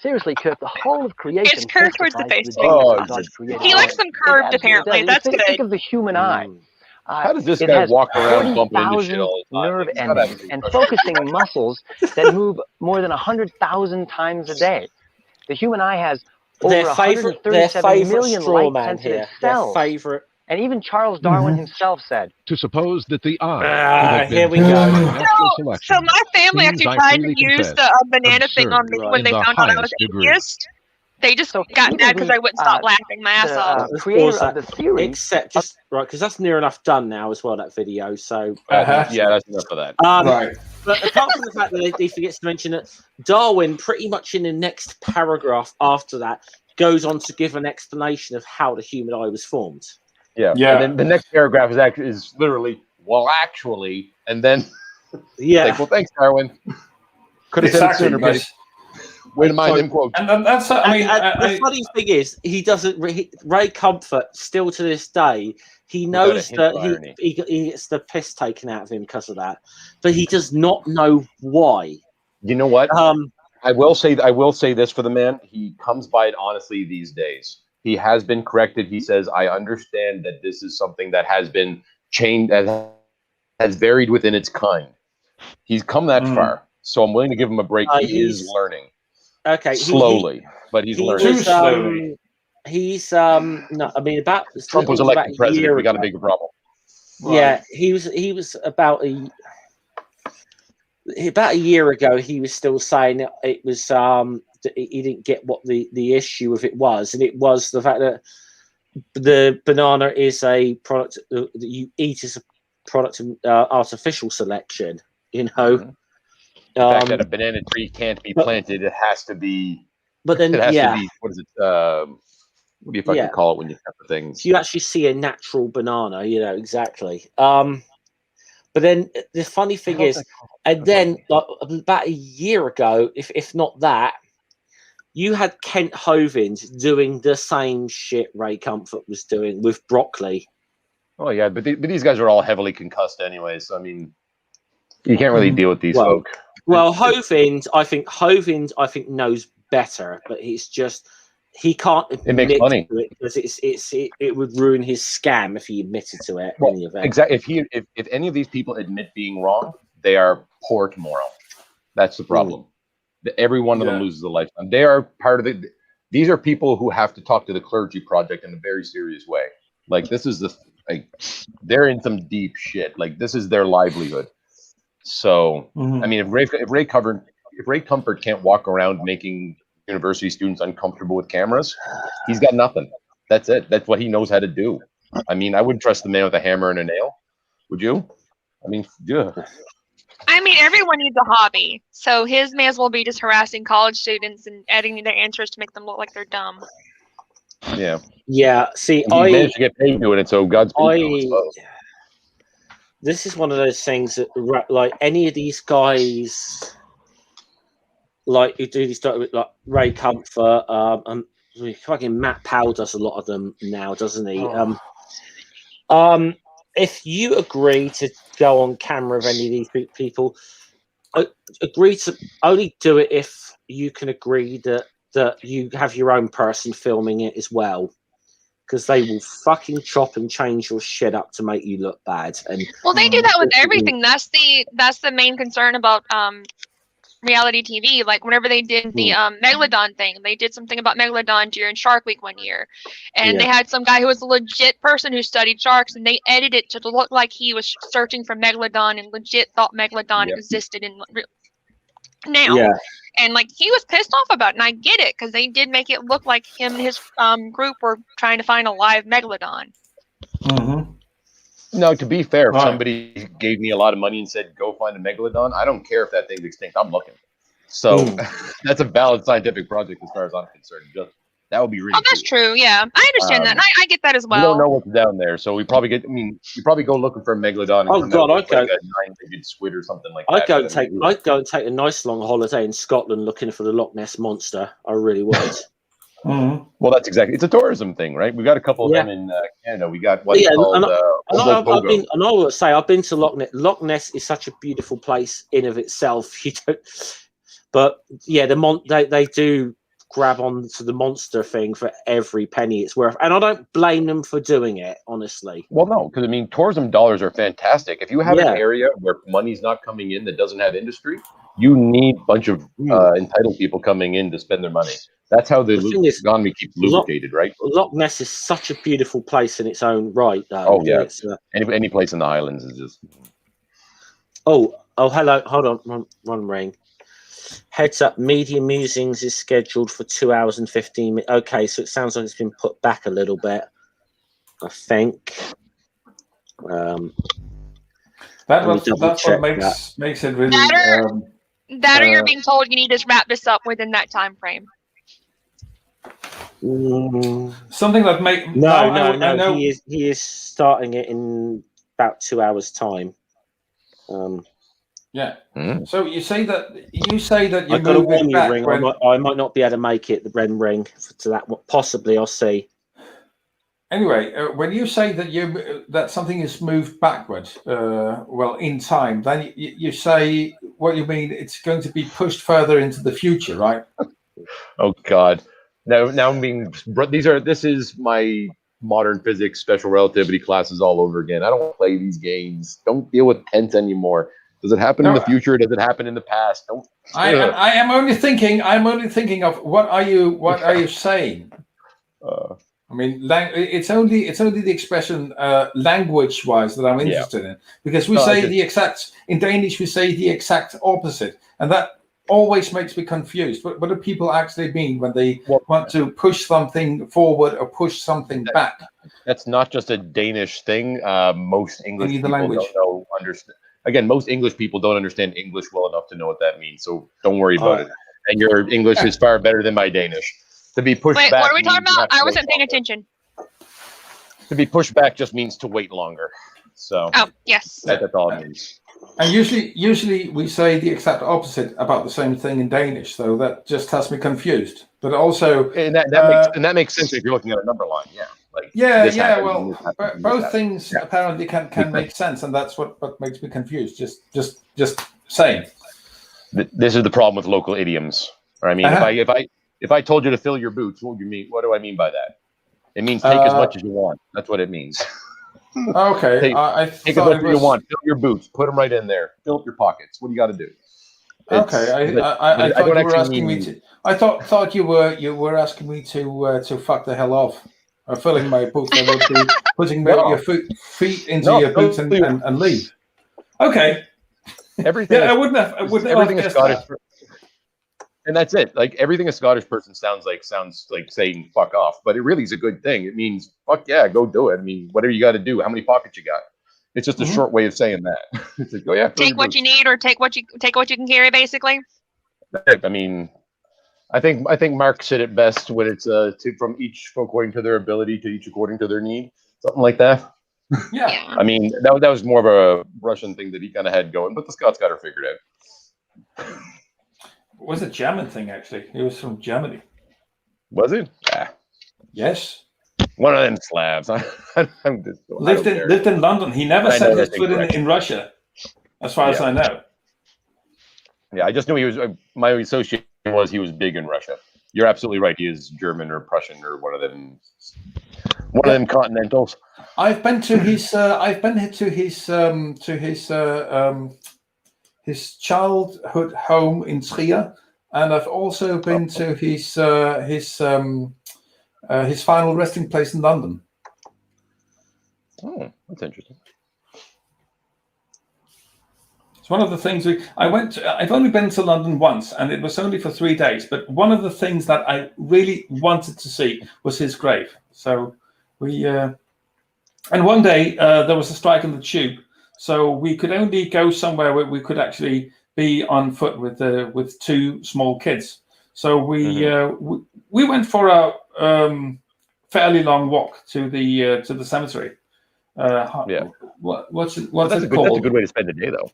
Seriously, Kirk, the whole of creation. It's curved towards the face. He likes them curved, apparently. That's good. Think of the human eye. How does this guy walk around bumping into shit all the time? Nerve endings and focusing muscles that move more than 100,000 times a day. The human eye has over 137 million light-sensitive cells. And even Charles Darwin himself said, to suppose that the eye here we go. So my family actually tried to use the banana thing on me when they found out I was atheist. They just got mad because I wouldn't stop laughing my ass off. Creator of the theory, except just right, because that's near enough done now as well. That video, so yeah, that's enough of that. Right. But apart from the fact that he forgets to mention that Darwin, pretty much in the next paragraph after that, goes on to give an explanation of how the human eye was formed. Yeah. And then the next paragraph is literally, well, actually, and then like, well, thanks, Darwin. Could have said it sooner, buddy. Way to mind them quotes. And that's the funny thing is, he doesn't. Ray Comfort still to this day, he knows that he gets the piss taken out of him because of that, but he does not know why. You know what? I will say this for the man. He comes by it honestly these days. He has been corrected. He says, I understand that this is something that has been changed, that has varied within its kind. He's come that far, so I'm willing to give him a break. He is learning. Okay. Slowly, but he's learning. Too slowly. He's no, I mean about Trump was elected president. We got a bigger problem. Yeah, he was about a year ago. He was still saying it was he didn't get what the issue of it was, and it was the fact that the banana is a product that you eat as a product of artificial selection. You know, the fact that a banana tree can't be planted, it has to be. But then, it has to be. What is it? What do you fucking call it when you pepper things? If you actually see a natural banana, you know exactly. But then the funny thing is, and then like, about a year ago, if not that, you had Kent Hovins doing the same shit Ray Comfort was doing with broccoli. Oh yeah, but these guys are all heavily concussed anyway, so I mean, you can't really deal with these folk. Well, Hovins, I think knows better, but it's just he can't admit to it because it would ruin his scam if he admitted to it. Well, exactly. If any of these people admit being wrong, they are poor tomorrow. That's the problem. Every one of them loses a lifetime. They are part of the. These are people who have to talk to the clergy project in a very serious way. Like this is Like they're in some deep shit. Like this is their livelihood. So I mean, if Ray Comfort can't walk around making university students uncomfortable with cameras, he's got nothing. That's it. That's what he knows how to do. I mean, I wouldn't trust the man with a hammer and a nail. Would you? I mean, yeah. I mean, everyone needs a hobby, so his may as well be just harassing college students and editing their answers to make them look like they're dumb. Yeah. Yeah. See, I managed to get paid doing it, so Godspeed. This is one of those things that, like, any of these guys, like who do these stuff, like Ray Comfort, and fucking Matt Powell does a lot of them now, doesn't he? If you agree to go on camera with any of these people, agree to only do it if you can agree that you have your own person filming it as well, because they will fucking chop and change your shit up to make you look bad. And well, they do that with everything. That's the main concern about reality TV. Like whenever they did the Megalodon thing, they did something about Megalodon during Shark Week one year, and they had some guy who was a legit person who studied sharks, and they edited it to look like he was searching for Megalodon and legit thought Megalodon existed in now. Yeah. And like he was pissed off about it, and I get it, because they did make it look like him and his group were trying to find a live Megalodon. No, to be fair, if somebody gave me a lot of money and said, go find a Megalodon, I don't care if that thing's extinct. I'm looking. So that's a valid scientific project as far as I'm concerned. Just that would be really that's true. Yeah, I understand that. And I get that as well. We don't know what's down there, so we probably you probably go looking for a Megalodon. And I'd go like a 9-legged squid or something like that. I'd go and take a nice long holiday in Scotland looking for the Loch Ness monster. I really would. Well, that's exactly. It's a tourism thing, right? We got a couple of them in Canada. We got what called. I will say I've been to Loch Ness. Loch Ness is such a beautiful place in of itself. You don't, but yeah, they do grab on to the monster thing for every penny it's worth, and I don't blame them for doing it, honestly. Well, no, because I mean, tourism dollars are fantastic. If you have an area where money's not coming in that doesn't have industry, you need a bunch of entitled people coming in to spend their money. That's how the economy keeps lubricated, right? Loch Ness is such a beautiful place in its own right, though. Oh yeah, any place in the Highlands is just. Oh, hello! Hold on, one ring. Heads up, Media Musings is scheduled for 2 hours and 15 minutes. Okay, so it sounds like it's been put back a little bit, I think. That's what makes it really. That or you're being told you need to wrap this up within that time frame. Something that make no. He is starting it in about 2 hours' time. Yeah. So you say that you got a move it back. Ring. I might not be able to make it. The Ren ring to that. Possibly, I'll see. Anyway, when you say that something is moved backwards, in time, then you say what you mean. It's going to be pushed further into the future, right? Oh God! Now I'm being. This is my modern physics special relativity classes all over again. I don't play these games. Don't deal with tense anymore. Does it happen in the future? Does it happen in the past? Don't. I am only thinking. I'm only thinking of what are you saying? I mean, it's only the expression language-wise that I'm interested in, because we say in Danish we say the exact opposite, and that always makes me confused. What do people actually mean when they want to push something forward or push something back? That's not just a Danish thing. Most English people don't understand. Again, most English people don't understand English well enough to know what that means, so don't worry about it. And your English is far better than my Danish. To be pushed back. Wait, what are we talking about? I wasn't paying attention. To be pushed back just means to wait longer. So. Oh yes. That's all it means. And usually we say the exact opposite about the same thing in Danish, so that just has me confused. But also, and that makes sense if you're looking at a number line, yeah. Well, both things apparently can make sense, and that's what makes me confused. Just saying. This is the problem with local idioms. Or I mean, if I told you to fill your boots, what do I mean by that? It means take as much as you want. That's what it means. Okay. Take as much as you want. Fill your boots. Put them right in there. Fill up your pockets. What do you got to do? Okay. I thought you were asking me to. I thought you were asking me to fuck the hell off. filling my boots. I would be putting your feet into your boots and leave. Okay. Everything. I wouldn't have guessed Scottish. that. And that's it. Like everything a Scottish person sounds like saying "fuck off," but it really is a good thing. It means "fuck yeah, go do it." I mean, whatever you got to do. How many pockets you got? It's just a short way of saying that. It's like, oh yeah, take what you need, or take what you can carry, basically. I mean, I think Mark said it best when it's from each according to their ability to each according to their need, something like that. Yeah. I mean, that was more of a Russian thing that he kind of had going, but the Scots got her figured out. It was a German thing, actually. He was from Germany. Was it? Yeah. Yes. One of them Slavs. Lived in London. He never set his foot in Russia, as far as I know. Yeah, I just knew he was. My association was he was big in Russia. You're absolutely right. He is German or Prussian or one of them continentals. I've been to his. His childhood home in Trier, and I've also been to his final resting place in London. Oh, that's interesting. It's one of the things I've only been to London once, and it was only for 3 days. But one of the things that I really wanted to see was his grave. So and one day there was a strike in the tube. So we could only go somewhere where we could actually be on foot with 2 small kids. So we went for a fairly long walk to the cemetery. What's it called? That's a good way to spend a day, though.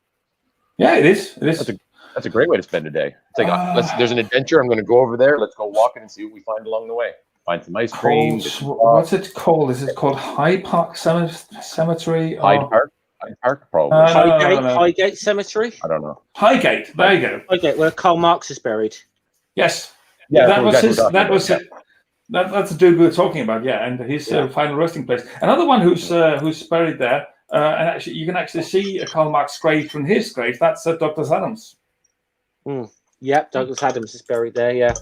Yeah, it is. It is. That's a great way to spend a day. It's like there's an adventure. I'm going to go over there. Let's go walking and see what we find along the way. Find some ice cream. What's it called? Is it called Hyde Park Cemetery? Hyde Park? Hyde Park, probably. Highgate Cemetery? I don't know. Highgate. There you go. Highgate, where Karl Marx is buried. Yes. Yeah, that was his. That was it. That's the dude we were talking about. Yeah, and his final resting place. Another one who's buried there, and actually you can actually see a Karl Marx grave from his grave. That's Dr. Adams. Yep, Douglas Adams is buried there. Yeah.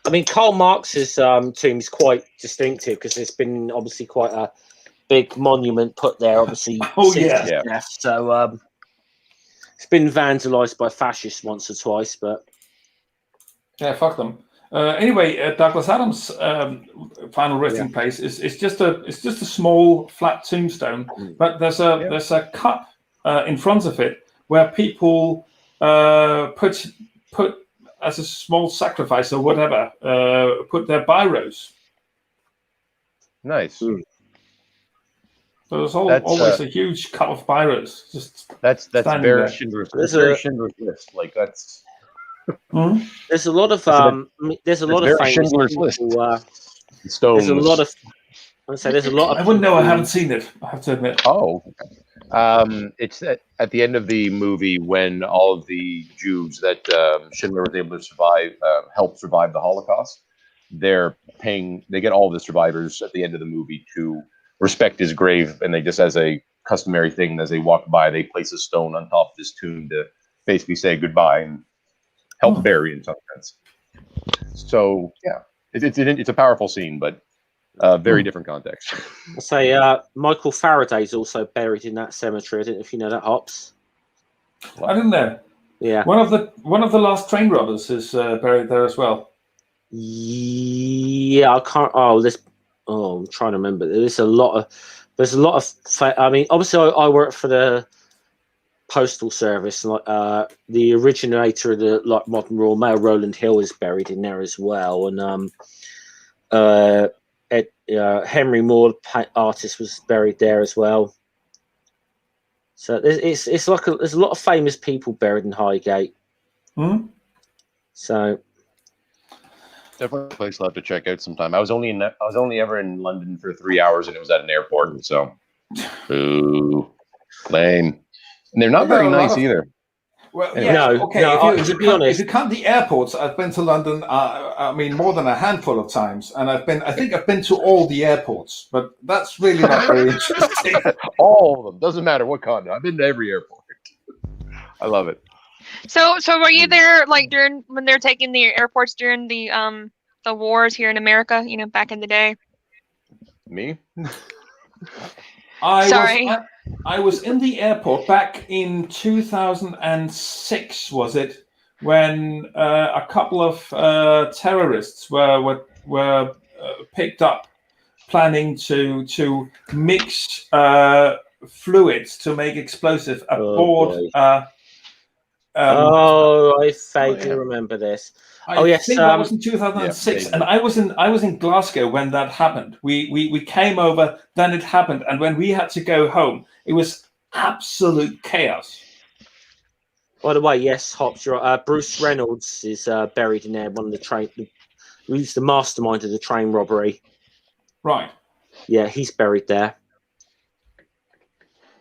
I mean, Karl Marx's tomb is quite distinctive because there's been obviously quite a big monument put there, obviously. Since his death. So it's been vandalised by fascists once or twice, but yeah, fuck them. Anyway, Douglas Adams' final resting place is just a small flat tombstone, but there's a cup in front of it where people put as a small sacrifice or whatever, put their biros. Nice. So there's always a huge cup of biros. That's very Schindler's List. Like that's. There's a lot of famous Schindler's people. List. There's a lot of. There's a lot of. I wouldn't know. I haven't seen it. I have to admit. Oh. It's at the end of the movie when all of the Jews that Schindler was able to survive, help survive the Holocaust. They get all the survivors at the end of the movie to respect his grave, and they just, as a customary thing, as they walk by, they place a stone on top of his tomb to basically say goodbye and help bury in some sense. So yeah, it's a powerful scene, but very different context. I'll say Michael Faraday's also buried in that cemetery. I don't know if you know that, Hops. I didn't know. Yeah. One of the last train robbers is buried there as well. Yeah, I can't. I'm trying to remember. There's a lot of. I mean, obviously, I work for the postal service. Like the originator of the modern Royal Mail, Roland Hill, is buried in there as well, and Henry Moore, artist, was buried there as well. So it's like there's a lot of famous people buried in Highgate. So definitely a place I'll have to check out sometime. I was only ever in London for 3 hours, and it was at an airport. So, lame. And they're not very nice either. Well, anyway, to be honest, if you count the airports, I've been to London. I mean, more than a handful of times, and I think I've been to all the airports. But that's really not very interesting. All of them, doesn't matter what continent. I've been to every airport. I love it. So were you there like during when they're taking the airports during the wars here in America? You know, back in the day. Me? I was in the airport back in 2006, was it, when a couple of terrorists were picked up planning to mix fluids to make explosive aboard. I vaguely remember this. I think that was in 2006, and I was in Glasgow when that happened. We came over, then it happened, and when we had to go home, it was absolute chaos. By the way, yes, Hops, Bruce Reynolds is buried in there. One of the train, who's the mastermind of the train robbery. Right. Yeah, he's buried there.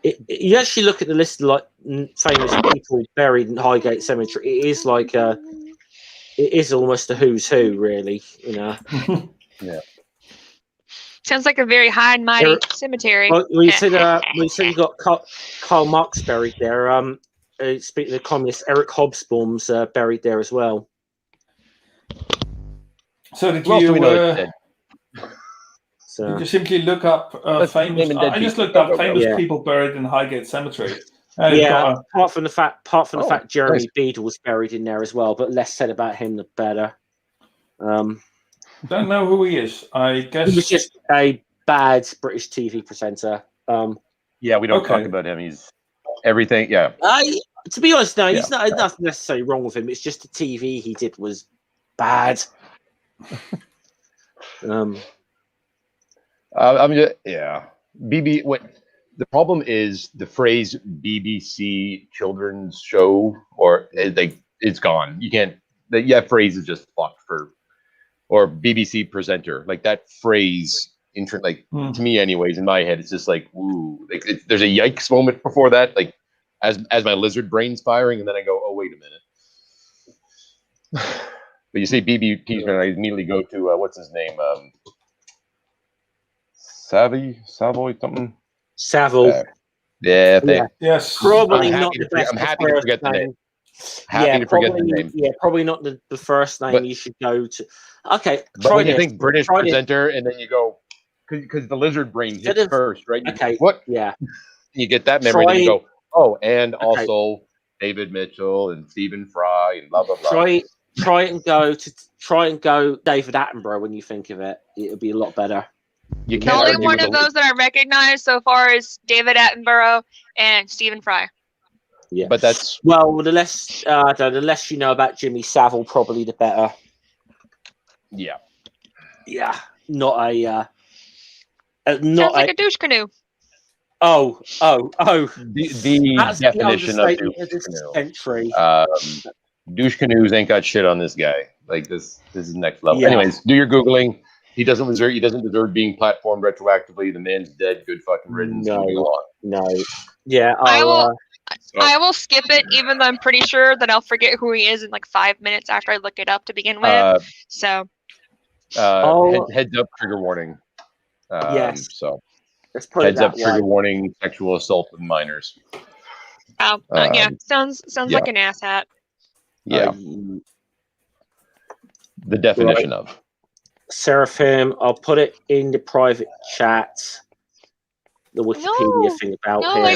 You actually look at the list of like famous people buried in Highgate Cemetery. It is like it is almost a who's who, really. You know. Yeah. Sounds like a very high and mighty cemetery. Well, we said you got Karl Marx buried there. Speaking of the communist, Eric Hobsbawm's buried there as well. So did you simply look up famous? I just looked up famous people buried in Highgate Cemetery. Apart from the fact Jeremy Beadle was buried in there as well, but less said about him the better. Don't know who he is. I guess he was just a bad British TV presenter. Yeah, we don't talk about him. He's everything. Yeah. To be honest, no, he's not. Nothing necessarily wrong with him. It's just the TV he did was bad. I mean, yeah. What the problem is? The phrase BBC children's show, or it's gone. You can't. That phrase is just fucked for, or BBC presenter. Like that phrase, to me, anyways, in my head, it's just like, ooh. Like there's a yikes moment before that, like as my lizard brain's firing, and then I go, oh wait a minute. But you say BBC, and I immediately go to what's his name? Savoy, something. Savile. Yes. Probably not the best. I'm happy to forget the name. Forget the name. Yeah, probably not the first name you should go to. Okay, but when you think British presenter, and then you go, because the lizard brain hits first, right? Okay. What? Yeah. You get that memory, then you go, oh, and also David Mitchell and Stephen Fry and blah blah blah. Try and go David Attenborough when you think of it. It'll be a lot better. The only one of those that I recognize so far is David Attenborough and Stephen Fry. Yeah, but that's the less you know about Jimmy Savile, probably the better. Yeah. Not a sounds like a douche canoe. Oh. The definition of douche canoe. Douche canoes ain't got shit on this guy. Like this is next level. Yeah. Anyways, do your Googling. He doesn't deserve being platformed retroactively. The man's dead. Good fucking riddance. No. Yeah. I will skip it, even though I'm pretty sure that I'll forget who he is in like 5 minutes after I look it up to begin with. Heads up, trigger warning. Yes. So let's put heads up, trigger warning, sexual assault of minors. Sounds like an asshat. Yeah. The definition of Seraphim. I'll put it in the private chat. The Wikipedia thing about him. I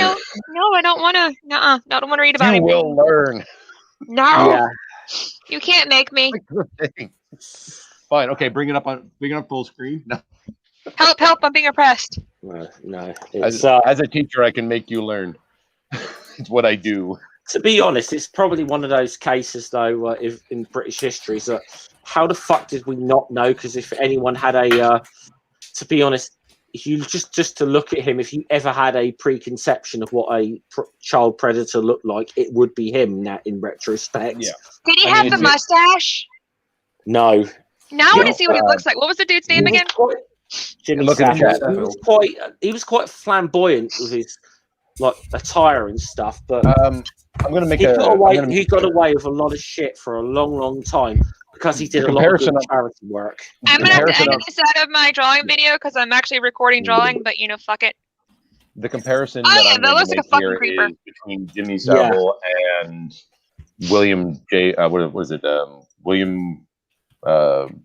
don't want to. I don't want to read about him. You will learn. No. Yeah. You can't make me. Fine. Okay. Bring it up full screen. No. Help! I'm being oppressed. No. As a teacher, I can make you learn. It's what I do. To be honest, it's probably one of those cases, though, in British history. So, how the fuck did we not know? Because if anyone had to be honest, if you just to look at him, if you ever had a preconception of what a child predator looked like, it would be him. Now, in retrospect, yeah. Did he have the mustache? No. Now I want to see what he looks like. What was the dude's name again? Jimmy Savile. He was quite flamboyant with his attire and stuff, but I'm going to make he got away with a lot of shit for a long, long time because he did a lot of good charity work. I'm going to have to edit this out of my drawing video because I'm actually recording drawing, but fuck it. The comparison that looks like a fucking creeper. Is between Jimmy Savile and William J. What was it? William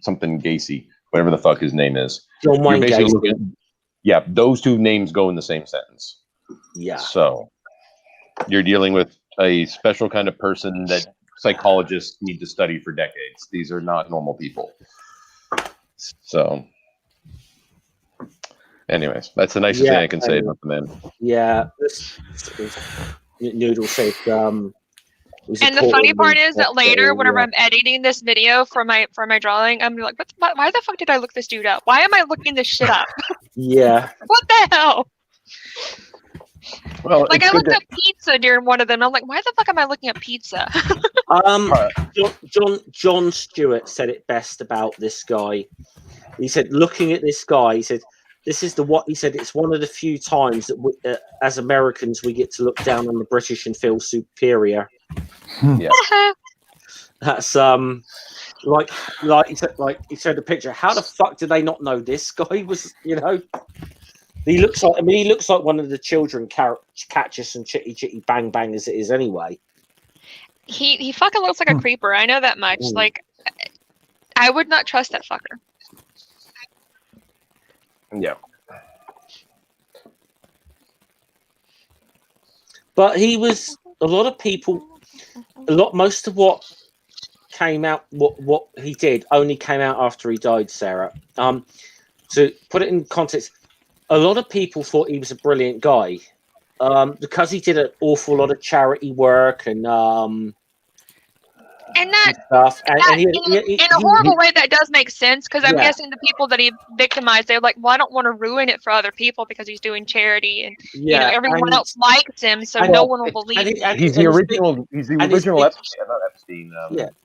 something Gacy, whatever the fuck his name is. John Wayne Gacy. Yeah, those two names go in the same sentence. Yeah. So you're dealing with a special kind of person that psychologists need to study for decades. These are not normal people. So, anyways, that's the nicest thing I can say about the man. Yeah. Noodle said, and the funny part is that later, whenever I'm editing this video for my drawing, I'm like, why the fuck did I look this dude up? Why am I looking this shit up? Yeah. What the hell? Well, like I looked up pizza during one of them. I'm like, why the fuck am I looking up pizza? John Stewart said it best about this guy. He said, looking at this guy, he said, this is he said, it's one of the few times that we, as Americans, we get to look down on the British and feel superior. Yeah. That's like he showed the picture. How the fuck did they not know this guy was? He looks like. I mean, he looks like one of the children catches and chitty chitty bang bang as it is anyway. He fucking looks like a creeper. I know that much. Like, I would not trust that fucker. Yeah. But he was a lot of people. Most of what came out, what he did, only came out after he died, Sarah. To put it in context, a lot of people thought he was a brilliant guy because he did an awful lot of charity work and stuff. And in a horrible way, that does make sense because I'm guessing the people that he victimized, they're like, well, I don't want to ruin it for other people because he's doing charity, and everyone else likes him, so no one will believe him. He's the original. He's the original Epstein. Not Epstein.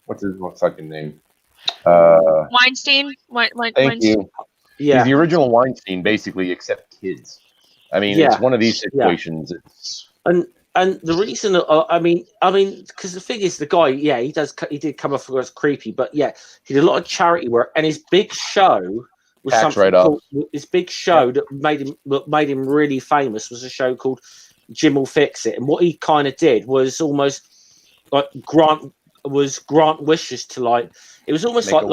What's his fucking name? Weinstein. Thank you. Yeah. He's the original Weinstein, basically, except kids. I mean, it's one of these situations. And the reason, I mean, because the thing is, the guy, he did come off as creepy, but he did a lot of charity work, and his big show was his big show that made him really famous was a show called Jim Will Fix It, and what he kind of did was almost like grant wishes to, like, it was almost like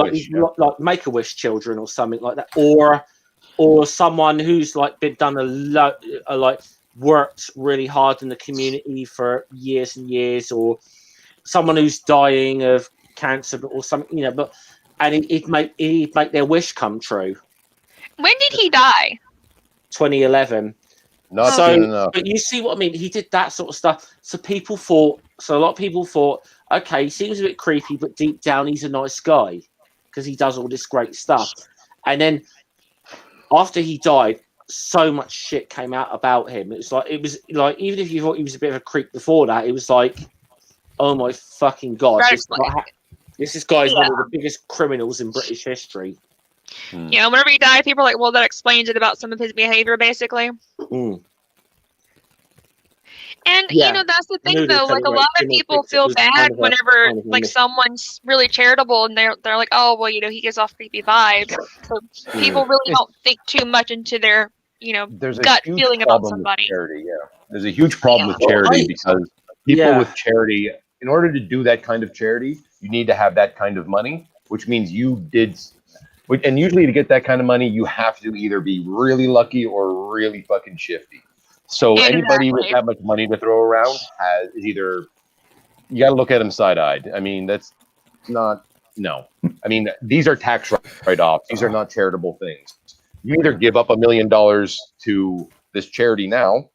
Make-A-Wish children or something like that, or someone who's like done a lot, like worked really hard in the community for years and years, or someone who's dying of cancer or something, and he'd make their wish come true. When did he die? 2011. Not soon enough. But you see what I mean? He did that sort of stuff. So a lot of people thought, okay, he seems a bit creepy, but deep down he's a nice guy because he does all this great stuff. And then after he died, so much shit came out about him. It was like even if you thought he was a bit of a creep before that, it was like, oh my fucking god, this guy's one of the biggest criminals in British history. Whenever he died, people are like, well, that explains it about some of his behavior, basically. And that's the thing, though. Like, a lot of people feel bad whenever like someone's really charitable, and they're like, oh, well, he gives off creepy vibes. So people really don't think too much into their there's gut feeling about somebody. Charity, there's a huge problem with charity because people with charity, in order to do that kind of charity, you need to have that kind of money, which means and usually to get that kind of money, you have to either be really lucky or really fucking shifty. So anybody with that much money to throw around is either, you got to look at them side-eyed. I mean, that's not, no. I mean, these are tax write-offs. These are not charitable things. You either give up $1 million to this charity now,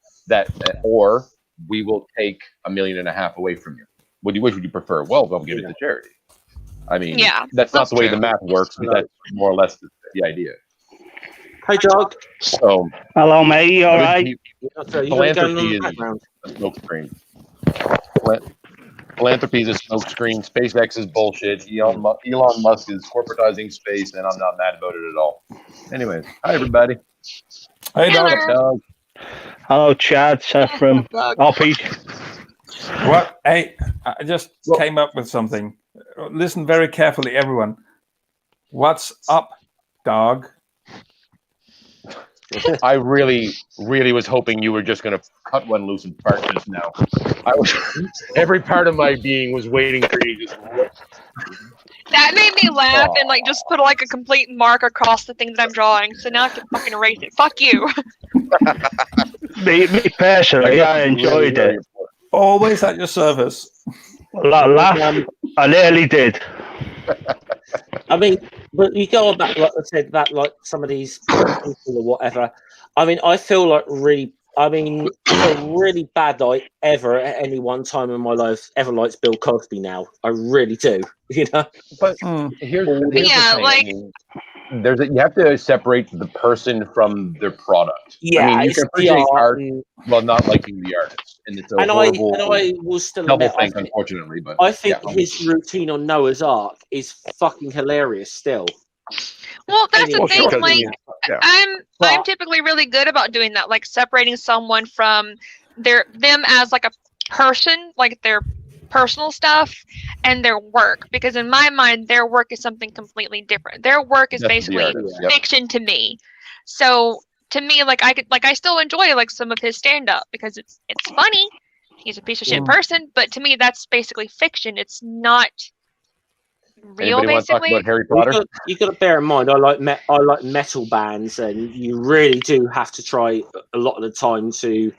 or we will take $1.5 million away from you. Which would you prefer? Well, they'll give it to charity. I mean, that's not the way the math works, but that's more or less the idea. Hi, dog. So, hello, mate. You all right? Philanthropy is a smokescreen. Philanthropy is a smokescreen. SpaceX is bullshit. Elon Musk is corporatizing space, and I'm not mad about it at all. Anyways, hi everybody. Hey, dog. Hello, Chad. Seth from Oppie. What? Hey, I just came up with something. Listen very carefully, everyone. What's up, dog? I really, really was hoping you were just going to cut one loose and fart just now. Every part of my being was waiting for you to just rip. That made me laugh and like just put like a complete mark across the thing that I'm drawing. So now I have to fucking erase it. Fuck you. Me personally, I enjoyed it. Always at your service. Laugh. I nearly did. I mean, but you go on back, like I said, that like some of these people or whatever. I mean, I feel like really bad that I ever at any one time in my life ever liked Bill Cosby now. I really do, you know. But here's the thing. like I mean, you have to separate the person from their product. Yeah, I mean, you can appreciate art while not liking the artist, and it's a horrible I will still double admit, think, unfortunately. But I think his routine on Noah's Ark is fucking hilarious still. Well, that's the thing. Like, I'm typically really good about doing that, like separating someone from them as like a person, like their personal stuff, and their work. Because in my mind, their work is something completely different. Their work is basically fiction to me. So to me, like I still enjoy like some of his stand up because it's funny. He's a piece of shit person, but to me, that's basically fiction. It's not real. Anybody want to talk about Harry Potter? You got to bear in mind, I like metal bands, and you really do have to try a lot of the time to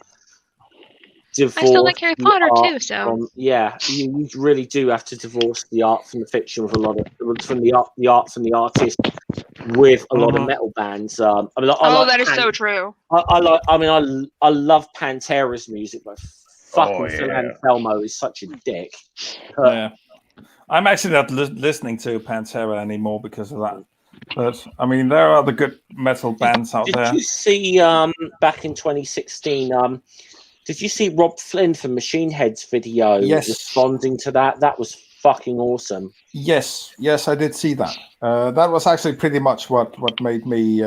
divorce. I still like Harry Potter too, so you really do have to divorce the art from the fiction with a lot of from the art from the artist with a lot of metal bands. I mean, that is so true. I love Pantera's music, but fucking Phil Anselmo is such a dick. Yeah. I'm actually not listening to Pantera anymore because of that. But I mean, there are other good metal bands out there. Did you see back in 2016? Did you see Rob Flynn from Machine Head's video responding to that? That was fucking awesome. Yes, I did see that. That was actually pretty much what made me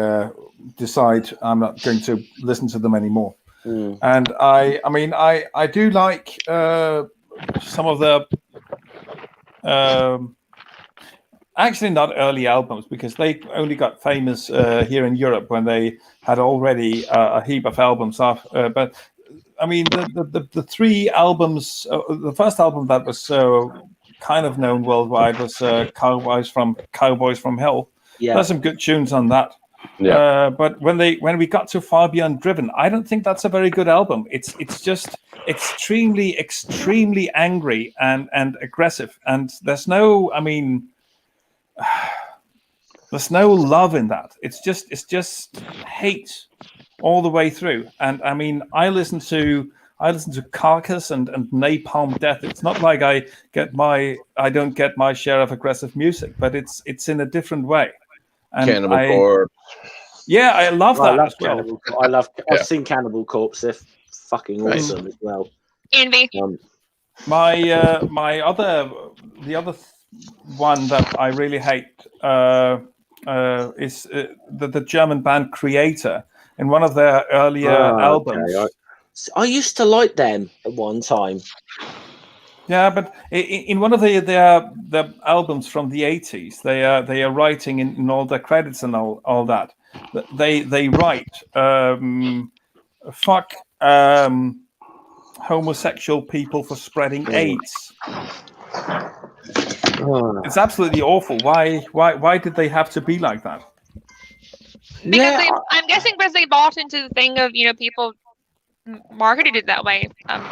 decide I'm not going to listen to them anymore. And I do like some of the. Actually, not early albums because they only got famous here in Europe when they had already a heap of albums off. But I mean, the three albums. The first album that was kind of known worldwide was Cowboys from Hell. Yeah, there's some good tunes on that. Yeah. But when we got to Far Beyond Driven, I don't think that's a very good album. It's just extremely angry and aggressive, and there's no love in that. It's just hate all the way through. And I mean, I listen to Carcass and Napalm Death. It's not like I don't get my share of aggressive music, but it's in a different way. And Cannibal Corpse. Yeah, I love that as well. I've seen Cannibal Corpse. They're fucking awesome as well. Envy. The other one that I really hate is the German band Creator in one of their earlier albums. Okay. I used to like them at one time. Yeah, but in one of their albums from the 80s, they are writing in all the credits and all that. They write fuck homosexual people for spreading AIDS. It's absolutely awful. Why did they have to be like that? Because I'm guessing because they bought into the thing of people marketed it that way,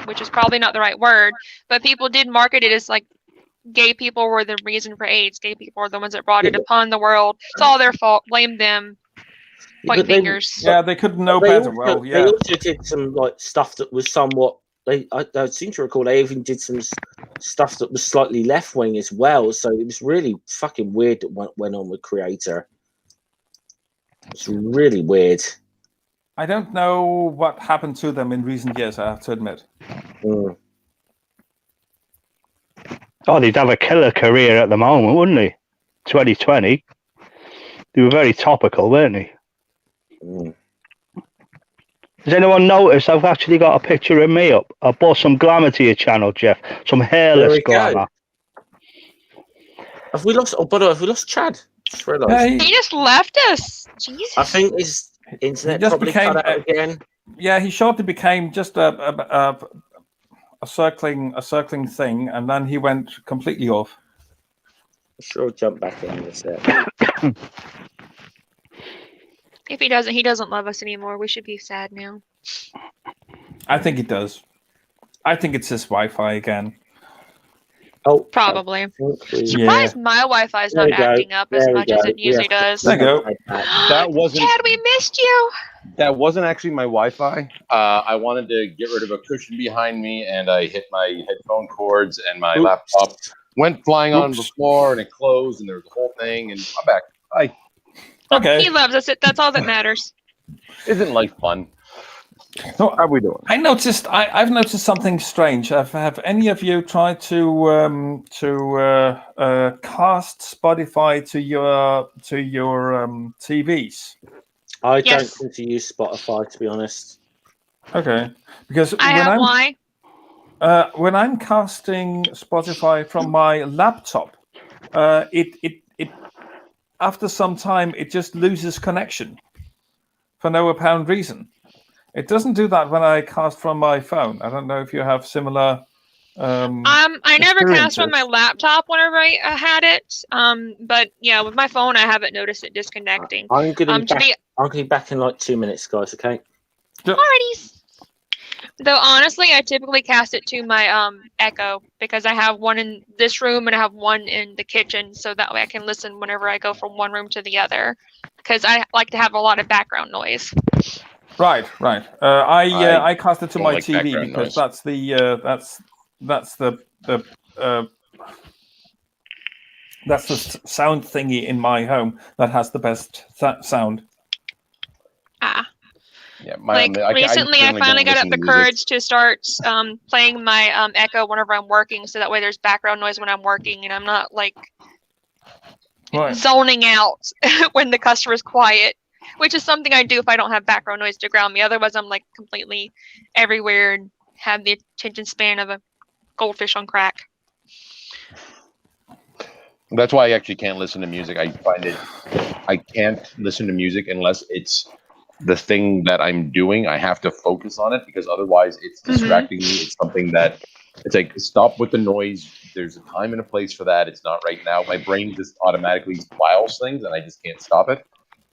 which is probably not the right word, but people did market it as like gay people were the reason for AIDS. Gay people are the ones that brought it upon the world. It's all their fault. Blame them. Point fingers. They couldn't know better. They also did some like stuff that was somewhat. I seem to recall they even did some stuff that was slightly left wing as well. So it was really fucking weird that went on with Creator. It's really weird. I don't know what happened to them in recent years, I have to admit. Oh, they'd have a killer career at the moment, wouldn't they? 2020. They were very topical, weren't they? Has anyone noticed I've actually got a picture of me up? I brought some glamour to your channel, Jeff. Some hairless glamour. Have we lost? Oh, by the way, have we lost Chad? He just left us. Jesus. I think his Internet probably cut out again. Yeah, he shortly became just a circling thing, and then he went completely off. Sure, jump back in a sec. If he doesn't love us anymore. We should be sad now. I think he does. I think it's his Wi-Fi again. Oh, probably. Surprised my Wi-Fi is not acting up as much as it usually does. There you go. That wasn't. Chad, we missed you. That wasn't actually my Wi-Fi. I wanted to get rid of a cushion behind me, and I hit my headphone cords, and my laptop went flying on the floor, and it closed, and there was a whole thing, and I'm back. Bye. Okay. He loves us. That's all that matters. Isn't life fun? So, how are we doing? I've noticed something strange. Have any of you tried to cast Spotify to your TVs? I don't think to use Spotify, to be honest. Okay, because when I'm casting Spotify from my laptop, it after some time it just loses connection for no apparent reason. It doesn't do that when I cast from my phone. I don't know if you have similar. I never cast from my laptop whenever I had it. But yeah, with my phone, I haven't noticed it disconnecting. I'm gonna be back in like 2 minutes, guys. Okay. Alrighty. Though honestly, I typically cast it to my Echo because I have one in this room and I have one in the kitchen, so that way I can listen whenever I go from one room to the other. Because I like to have a lot of background noise. Right. I cast it to my like TV because that's the sound thingy in my home that has the best sound. Yeah, recently, I finally got up the courage to start playing my Echo whenever I'm working, so that way there's background noise when I'm working, and I'm not like zoning out when the customer's quiet. Which is something I do if I don't have background noise to ground me. Otherwise, I'm like completely everywhere and have the attention span of a goldfish on crack. That's why I actually can't listen to music. I find I can't listen to music unless it's the thing that I'm doing. I have to focus on it because otherwise it's distracting me. It's something that it's like, stop with the noise. There's a time and a place for that. It's not right now. My brain just automatically files things and I just can't stop it.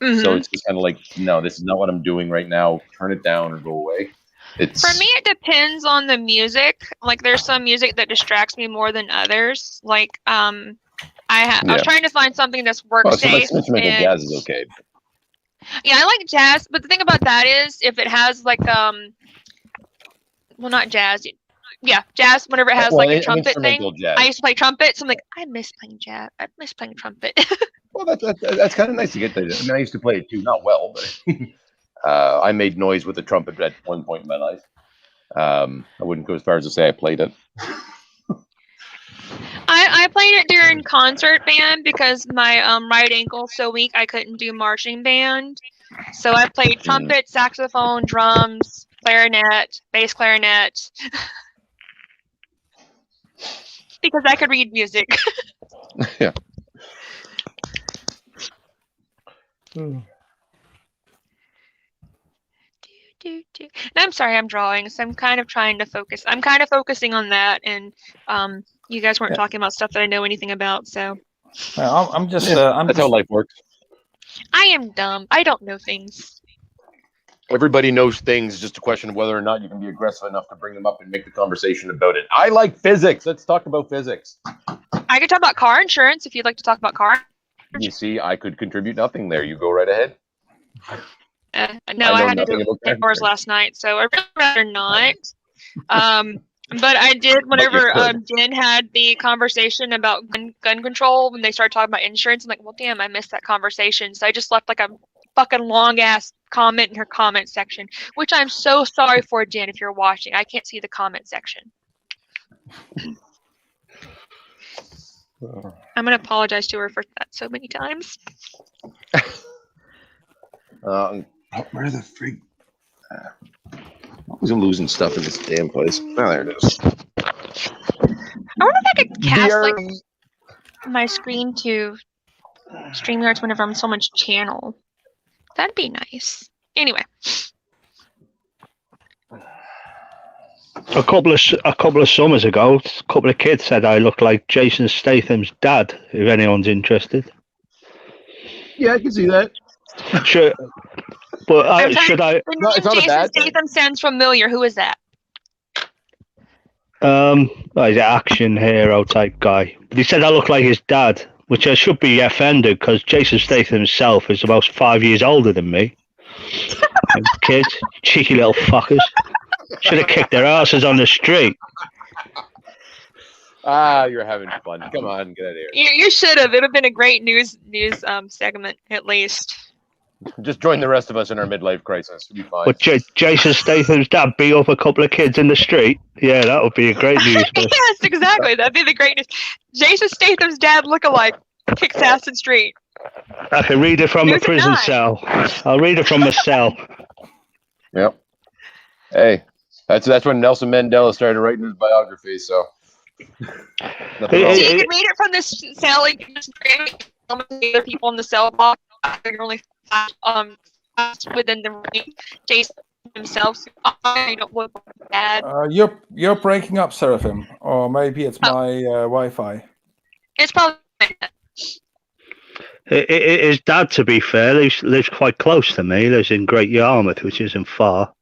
So it's just kind of like, no, this is not what I'm doing right now. Turn it down or go away. For me, it depends on the music. Like, there's some music that distracts me more than others. Like, I was trying to find something that's work safe. Jazz is okay. Yeah, I like jazz, but the thing about that is, if it has like well, not jazz. Yeah, jazz. Whenever it has like a trumpet thing, jazz. I used to play trumpet. So I'm like, I miss playing jazz. I miss playing trumpet. Well, that's kind of nice to get that. I mean, I used to play it too, not well, but I made noise with the trumpet at one point in my life. I wouldn't go as far as to say I played it. I played it during concert band because my right ankle's so weak I couldn't do marching band. So I played trumpet, saxophone, drums, clarinet, bass clarinet. Because I could read music. Yeah. And I'm sorry, I'm drawing, so I'm kind of trying to focus. I'm kind of focusing on that, and you guys weren't talking about stuff that I know anything about, so. I'm just. That's how life works. I am dumb. I don't know things. Everybody knows things. It's just a question of whether or not you can be aggressive enough to bring them up and make the conversation about it. I like physics. Let's talk about physics. I could talk about car insurance if you'd like to talk about car. You see, I could contribute nothing there. You go right ahead. No, I had to do it last night, so I'd rather not. But I did whenever Jen had the conversation about gun control when they started talking about insurance. I'm like, well, damn, I missed that conversation. So I just left like a fucking long ass comment in her comment section, which I'm so sorry for, Jen, if you're watching. I can't see the comment section. I'm gonna apologize to her for that so many times. Where the frig? I'm losing stuff in this damn place. Oh, there it is. I wonder if I could cast like my screen to StreamYards whenever I'm on someone's channel. That'd be nice. Anyway. A couple of summers ago, a couple of kids said I look like Jason Statham's dad. If anyone's interested. Yeah, I can see that. Should should I? No, it's not a Jason bad thing. Statham sounds familiar. Who is that? He's an action hero type guy. He said I look like his dad, which I should be offended because Jason Statham himself is about 5 years older than me. Kids, cheeky little fuckers. Should have kicked their asses on the street. You're having fun. Come on, get out of here. You should have. It would have been a great news segment, at least. Just join the rest of us in our midlife crisis. You'll be fine. But Jason Statham's dad beat up a couple of kids in the street. Yeah, that would be a great news. Yes, exactly. That'd be the great news. Jason Statham's dad lookalike kicks ass in street. I can read it from a prison cell. I'll read it from a cell. Yep. Hey, that's when Nelson Mandela started writing his biography. So You can read it from this cell. You can just the other people in the cell block. You're only within the range. Jason himself. I don't look bad. You're breaking up, Seraphim, or maybe it's my Wi-Fi. It's probably. His dad, to be fair, lives quite close to me. He lives in Great Yarmouth, which isn't far.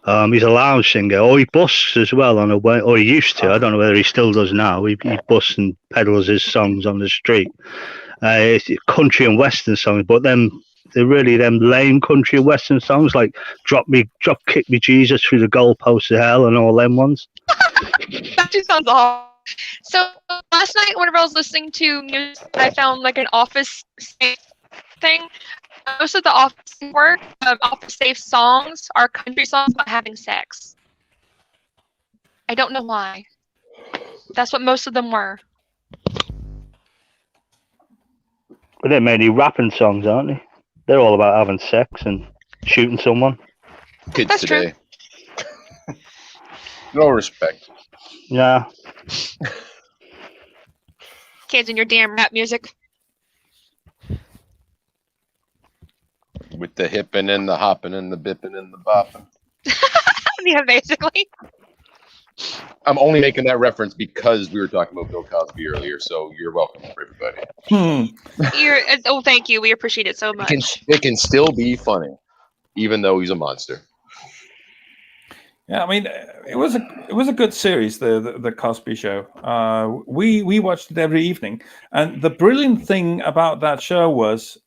He's a lounge singer. Or he busks as well on a way, or he used to. I don't know whether he still does now. He busks and peddles his songs on the street. It's country and western songs, but they're really them lame country and western songs like drop kick me Jesus through the goalposts of hell and all them ones. That just sounds awful. So last night, whenever I was listening to music, I found like an Office Safe thing. Most of the Office Safe songs are country songs about having sex. I don't know why. That's what most of them were. But they're mainly rapping songs, aren't they? They're all about having sex and shooting someone. Kids That's today. True. No respect. Yeah. Kids and your damn rap music. With the hipping and the hopping and the bipping and the bopping. Yeah, basically. I'm only making that reference because we were talking about Bill Cosby earlier, so you're welcome, everybody. Oh, thank you. We appreciate it so much. It can still be funny, even though he's a monster. Yeah, I mean, it was a good series, the Cosby Show. We watched it every evening, and the brilliant thing about that show was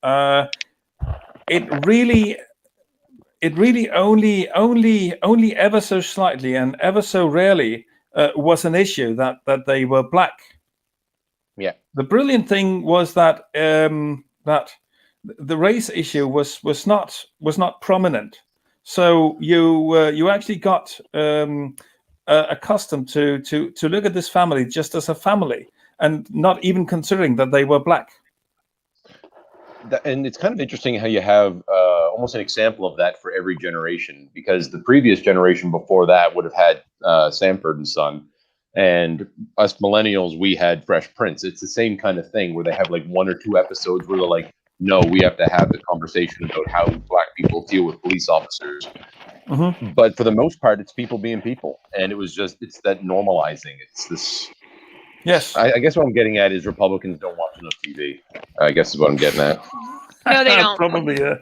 it really only ever so slightly and ever so rarely was an issue that they were black. Yeah. The brilliant thing was that that the race issue was not prominent. So you actually got accustomed to look at this family just as a family and not even considering that they were black. And it's kind of interesting how you have almost an example of that for every generation, because the previous generation before that would have had Sanford and Son, and us millennials, we had Fresh Prince. It's the same kind of thing where they have like 1 or 2 episodes where they're like, no, we have to have the conversation about how black people deal with police officers. Mm-hmm. But for the most part, it's people being people. And it's that normalizing. It's this. Yes. I guess what I'm getting at is Republicans don't watch enough TV. I guess is what I'm getting at. No, they don't. Probably, yeah.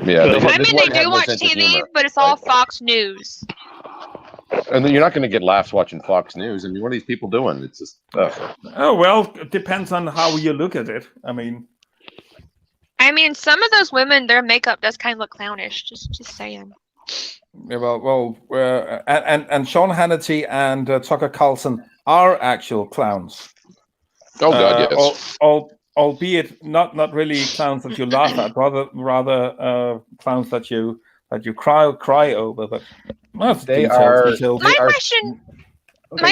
Yeah. I mean, they do watch TV, but it's all Fox News. And then you're not going to get laughs watching Fox News. I mean, what are these people doing? It's just. Oh, well, it depends on how you look at it. I mean, some of those women, their makeup does kind of look clownish. Just saying. Yeah, and Sean Hannity and Tucker Carlson are actual clowns. Oh God, yes. Albeit not really clowns that you laugh at, rather clowns that you cry over. But my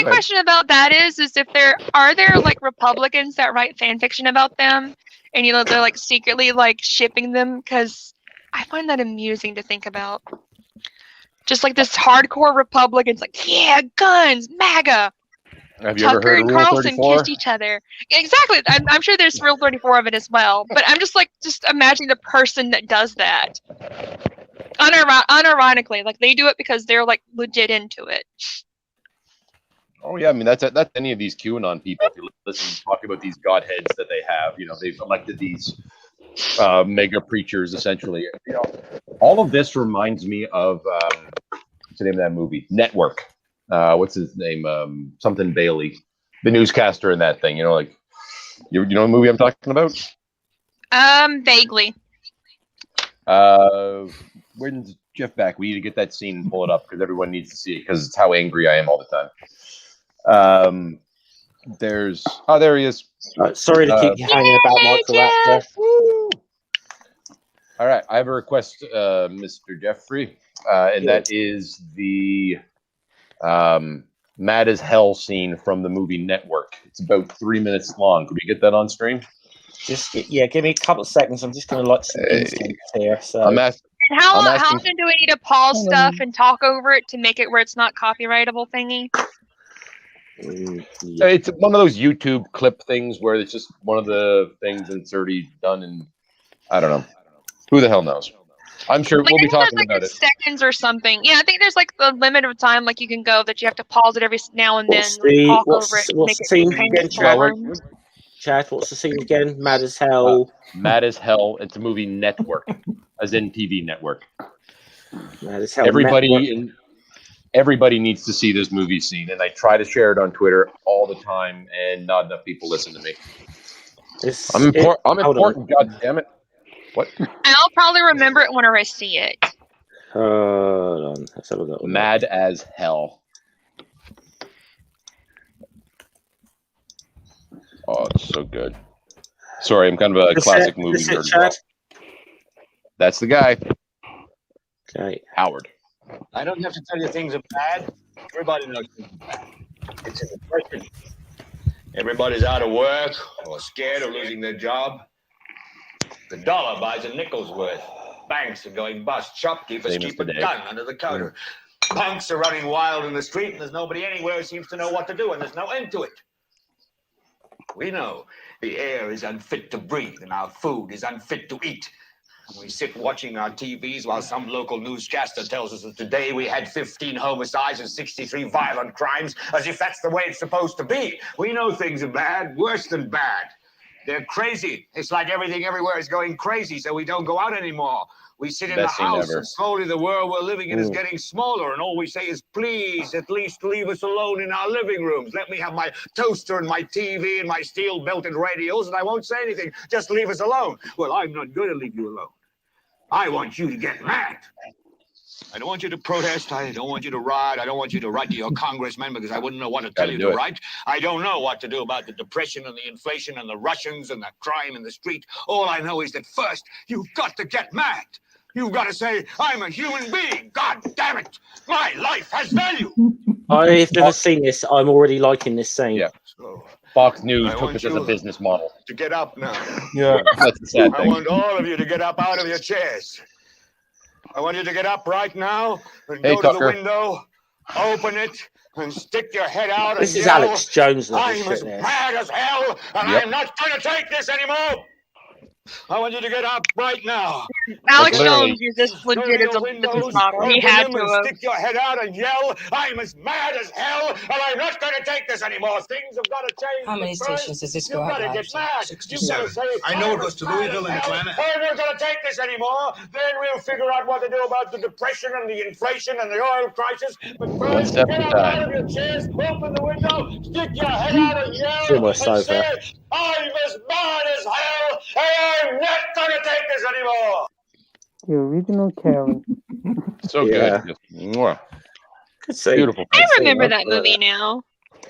question about that is if are there like Republicans that write fan fiction about them, and they're like secretly like shipping them, because I find that amusing to think about. Just like this hardcore Republicans, like, yeah, guns, MAGA. Have you Tucker ever heard and of Rule Carlson 34? kissed each other. Exactly. I'm sure there's Rule 34 of it as well. But I'm just imagining the person that does that. Unironically, like they do it because they're like legit into it. Oh yeah, I mean that's any of these QAnon people. If you listen, talk about these godheads that they have, they've elected these mega preachers essentially. All of this reminds me of what's the name of that movie? Network. What's his name? Something Bailey, the newscaster in that thing. You know the movie I'm talking about? Vaguely. When's Jeff back? We need to get that scene and pull it up because everyone needs to see it because it's how angry I am all the time. There he is. Sorry to keep you hanging about, Michael Raptor. All right, I have a request, Mr. Jeffrey, and that is the mad as hell scene from the movie Network. It's about 3 minutes long. Could we get that on stream? Give me a couple of seconds. I'm just going to some instance here. So how often do we need to pause stuff and talk over it to make it where it's not copyrightable thingy? It's one of those YouTube clip things where it's just one of the things that's already done, and I don't know. Who the hell knows? I'm sure we'll be talking about it. Seconds or something. Yeah, I think there's like the limit of time like you can go that you have to pause it every now and then. What's the scene again, Chad? What's the scene again? Mad as hell. Mad as hell. It's a movie Network, as in TV network. Mad as hell. Everybody needs to see this movie scene, and I try to share it on Twitter all the time, and not enough people listen to me. I'm important, God damn it. What? I'll probably remember it whenever I see it. Hold on. Let's have a look. Mad as hell. Oh, it's so good. Sorry, I'm kind of a classic movie nerd. Well. That's the guy. Okay. Howard. I don't have to tell you things are bad. Everybody knows things are bad. It's a depression. Everybody's out of work or scared of losing their job. The dollar buys a nickel's worth. Banks are going bust. Shopkeepers keep a gun under the counter. Punks are running wild in the street, and there's nobody anywhere who seems to know what to do, and there's no end to it. We know the air is unfit to breathe, and our food is unfit to eat. We sit watching our TVs while some local newscaster tells us that today we had 15 homicides and 63 violent crimes, as if that's the way it's supposed to be. We know things are bad, worse than bad. They're crazy. It's like everything everywhere is going crazy, so we don't go out anymore. We sit in the house, and slowly the world we're living in is getting smaller, and all we say is, please, at least leave us alone in our living rooms. Let me have my toaster and my TV and my steel-belted radios, and I won't say anything. Just leave us alone. Well, I'm not going to leave you alone. I want you to get mad. I don't want you to protest. I don't want you to riot. I don't want you to write to your congressman because I wouldn't know what to tell you to write. I don't know what to do about the depression and the inflation and the Russians and the crime in the street. All I know is that first, you've got to get mad. You've got to say, I'm a human being. God damn it. My life has value. I've never seen this. I'm already liking this scene. Yeah. Fox News took this as a business model. To get up now. Yeah. That's the sad thing. I want all of you to get up out of your chairs. I want you to get up right now and go to the window, open it, and stick your head out. This is Alex Jones. I'm as mad as hell, and I'm not going to take this anymore. I want you to get up right now. Alex Jones is this legit as a business model. He had to stick your head out and yell, I'm as mad as hell, and I'm not going to take this anymore. Things have got to change. How many stations does this go out? You've got to get mad. 67. I know it goes to Louisville and Atlanta. I'm not going to take this anymore. Then we'll figure out what to do about the depression and the inflation and the oil crisis. But first, get up out of your chairs, open the window, stick your head out and yell, and say, I'm as mad as hell, and I'm not going to take this anymore. The original Karen. So good. Mwah. Beautiful. I remember that movie now.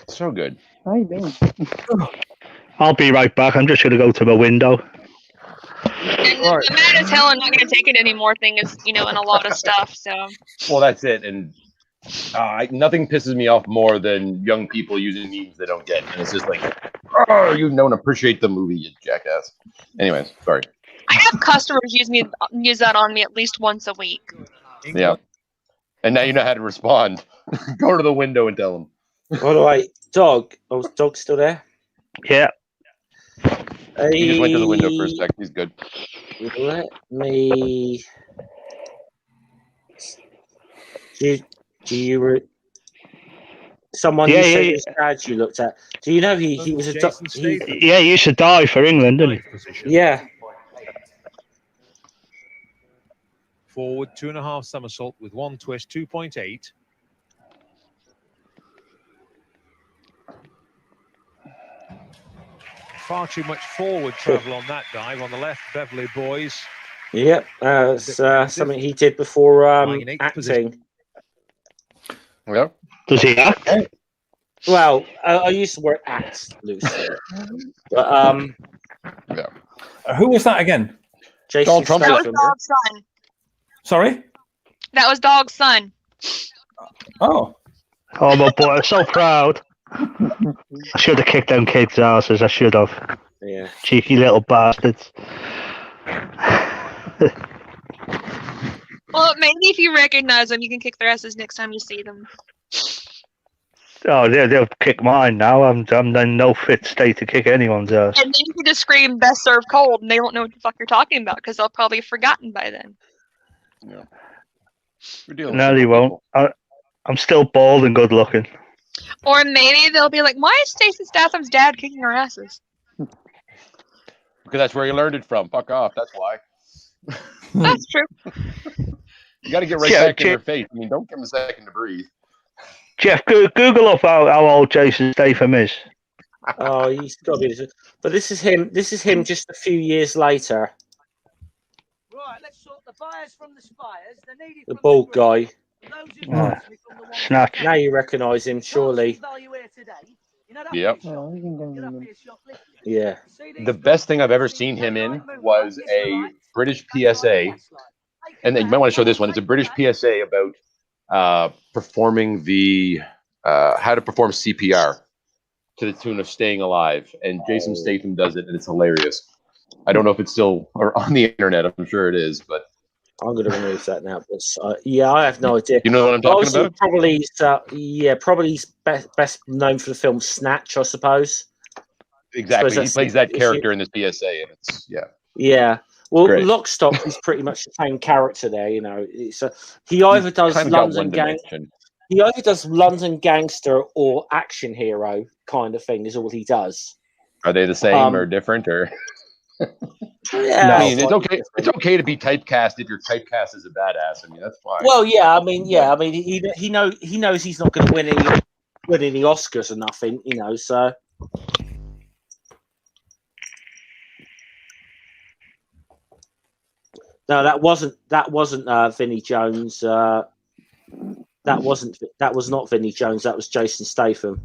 So good. How you doing? I'll be right back. I'm just going to go to the window. And the mad as hell, I'm not going to take it anymore thing is, in a lot of stuff. So. Well, that's it. And nothing pisses me off more than young people using memes they don't get. And it's just like, oh, you don't appreciate the movie, you jackass. Anyways, sorry. I have customers use that on me at least once a week. Yeah. And now you know how to respond. Go to the window and tell them. By the way, Dog. Oh, is Dog still there? Yeah. He just went to the window for a sec. He's good. Let me Do you someone you said his dad you looked at? Do you know he was a he used to die for England, didn't he? Yeah. Forward 2.5 somersault with 1 twist, 2.8. Far too much forward travel on that dive. On the left, Beverly Boys. Yep, something he did before acting. Yeah. Does he act? Well, I used the word act loosely. But yeah. Who was that again? Jason That was Dog's son. Sorry? That was Dog's son. Oh. Oh my boy, I'm so proud. I should have kicked them kids' asses. I should have. Yeah. Cheeky little bastards. Well, maybe if you recognize them, you can kick their asses next time you see them. Oh, they'll kick mine now. I'm in no fit state to kick anyone's ass. And then you can just scream "best served cold," and they won't know what the fuck you're talking about because they'll probably have forgotten by then. Yeah. No, they won't. I'm still bald and good looking. Or maybe they'll be like, "Why is Jason Statham's dad kicking our asses?" Because that's where he learned it from. Fuck off. That's why. That's true. You got to get right back in their face. I mean, don't give them a second to breathe. Jeff, Google up how old Jason Statham is. Oh, he's got to be. But this is him. This is him just a few years later. Right, let's sort the buyers from the spires. The bald guy. Snatch. Now you recognise him, surely. Yep. Yeah. The best thing I've ever seen him in was a British PSA, and you might want to show this one. It's a British PSA about performing the how to perform CPR to the tune of Staying Alive, and Jason Statham does it, and it's hilarious. I don't know if it's still on the internet. I'm sure it is, but I'm going to remove that now. But yeah, I have no idea. You know what I'm talking about? Probably, probably he's best known for the film Snatch, I suppose. Exactly, he plays that character in this PSA, and it's Yeah. Well, great. Lock, Stock is pretty much the same character there. You know, he either does he either does London gangster or action hero kind of thing. Is all he does. Are they the same or different or? Yeah, I mean, it's okay. It's okay to be typecast if you're typecast as a badass. I mean, that's fine. Well, yeah. I mean, he knows he's not going to win any Oscars or nothing. You know, so. No, that wasn't Vinnie Jones. That was not Vinnie Jones. That was Jason Statham.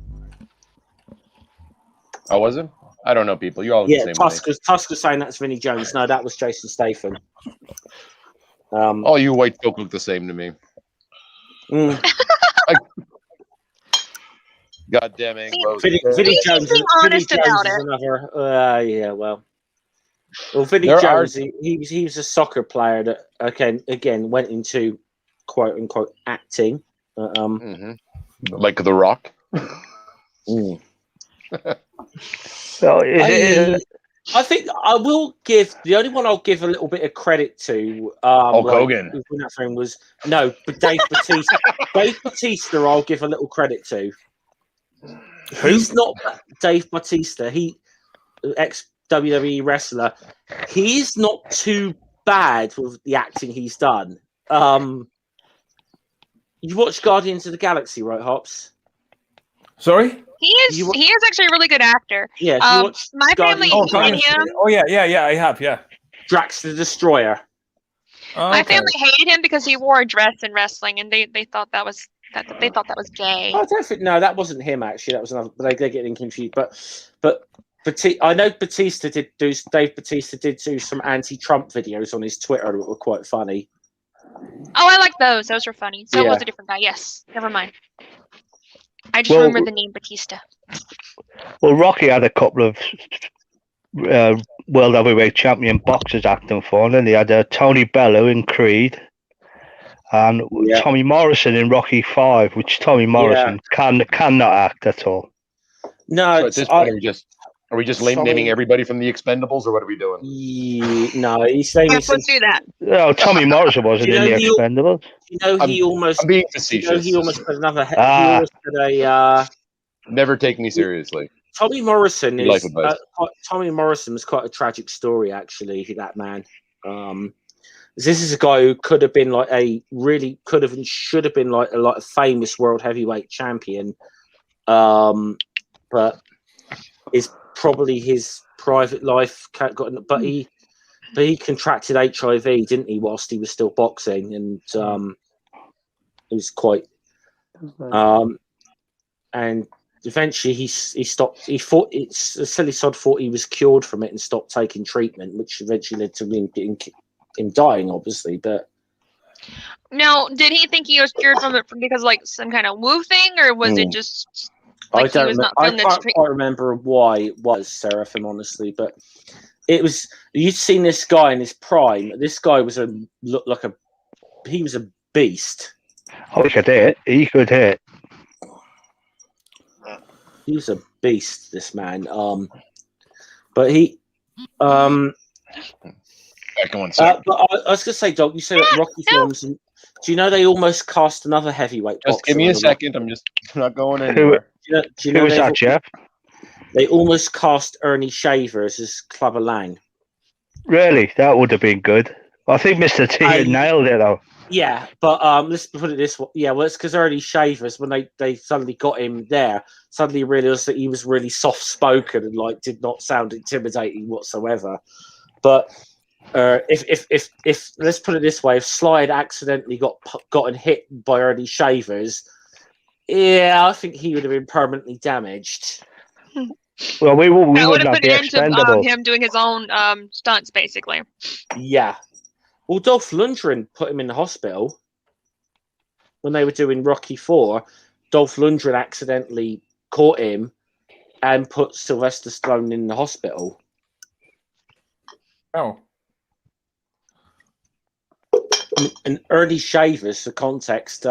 Oh, was it? I don't know, people. You all yeah. the same Tuska's saying that's Vinnie Jones. No, that was Jason Statham. All you white folk look the same to me. God damn it! Vinnie Jones is another. Yeah, well, Vinnie Jones. He was a soccer player that again went into quote unquote acting. Like The Rock. I think I will give the only one I'll give a little bit of credit to. Hogan. Was but Dave Bautista. Dave Bautista, I'll give a little credit to. He's not Dave Bautista. He ex WWE wrestler. He's not too bad with the acting he's done. You watched Guardians of the Galaxy, right, Hops? Sorry? He is actually a really good actor. Yeah, my family hated him. Oh yeah, I have, yeah. Drax the Destroyer. My family hated him because he wore a dress in wrestling, and they thought that was gay. I don't think that wasn't him actually. That was another. But they're getting confused. But I know Dave Bautista did do some anti-Trump videos on his Twitter that were quite funny. Oh, I like those. Those were funny. So it was a different guy. Yes, never mind. I just remember the name Batista. Well, Rocky had a couple of World Heavyweight Champion boxers acting for him. Then he had Tony Bellew in Creed and Tommy Morrison in Rocky 5, which Tommy Morrison cannot act at all. No, so at this point, Are we just naming everybody from the Expendables, or what are we doing? No, he's naming. Let's do that. Oh, Tommy Morrison wasn't in the Expendables. You know, he almost. I'm being facetious. He almost had another. He almost had a. Never take me seriously. Tommy Morrison Life is. advice. Tommy Morrison was quite a tragic story, actually. That man. This is a guy who could have been like could have and should have been like a famous world heavyweight champion, but is probably his private life but he contracted HIV, didn't he, whilst he was still boxing, and it was quite and eventually he stopped. He thought a silly sod thought he was cured from it and stopped taking treatment, which eventually led to him dying, obviously. But now, did he think he was cured from it because like some kind of woo thing, or was it just like I can't quite remember why it was, Seraphim, honestly, but it was. You'd seen this guy in his prime. This guy was he was a beast. Oh, he could hit. He could hit. He was a beast, this man. But he Go on, sir. but I was going to say, Doc, you say that Rocky films. And, do you know they almost cast another heavyweight boxer? Just give me a second. I'm just not going anywhere. Do you know Who was that, Jeff? They almost cast Ernie Shavers as Clubber Lang. Really? That would have been good. I think Mr. T had nailed it, though. Yeah, but let's put it this way. Yeah, well, it's because Ernie Shavers, when they suddenly got him there, suddenly realised that he was really soft-spoken and like did not sound intimidating whatsoever. But if let's put it this way, if Sly had accidentally gotten hit by Ernie Shavers, yeah, I think he would have been permanently damaged. Well, we would have have put the an end to Expendables. him doing his own stunts, basically. Yeah. Well, Dolph Lundgren put him in the hospital when they were doing Rocky IV. Dolph Lundgren accidentally caught him and put Sylvester Stallone in the hospital. Oh. And Ernie Shavers, for context,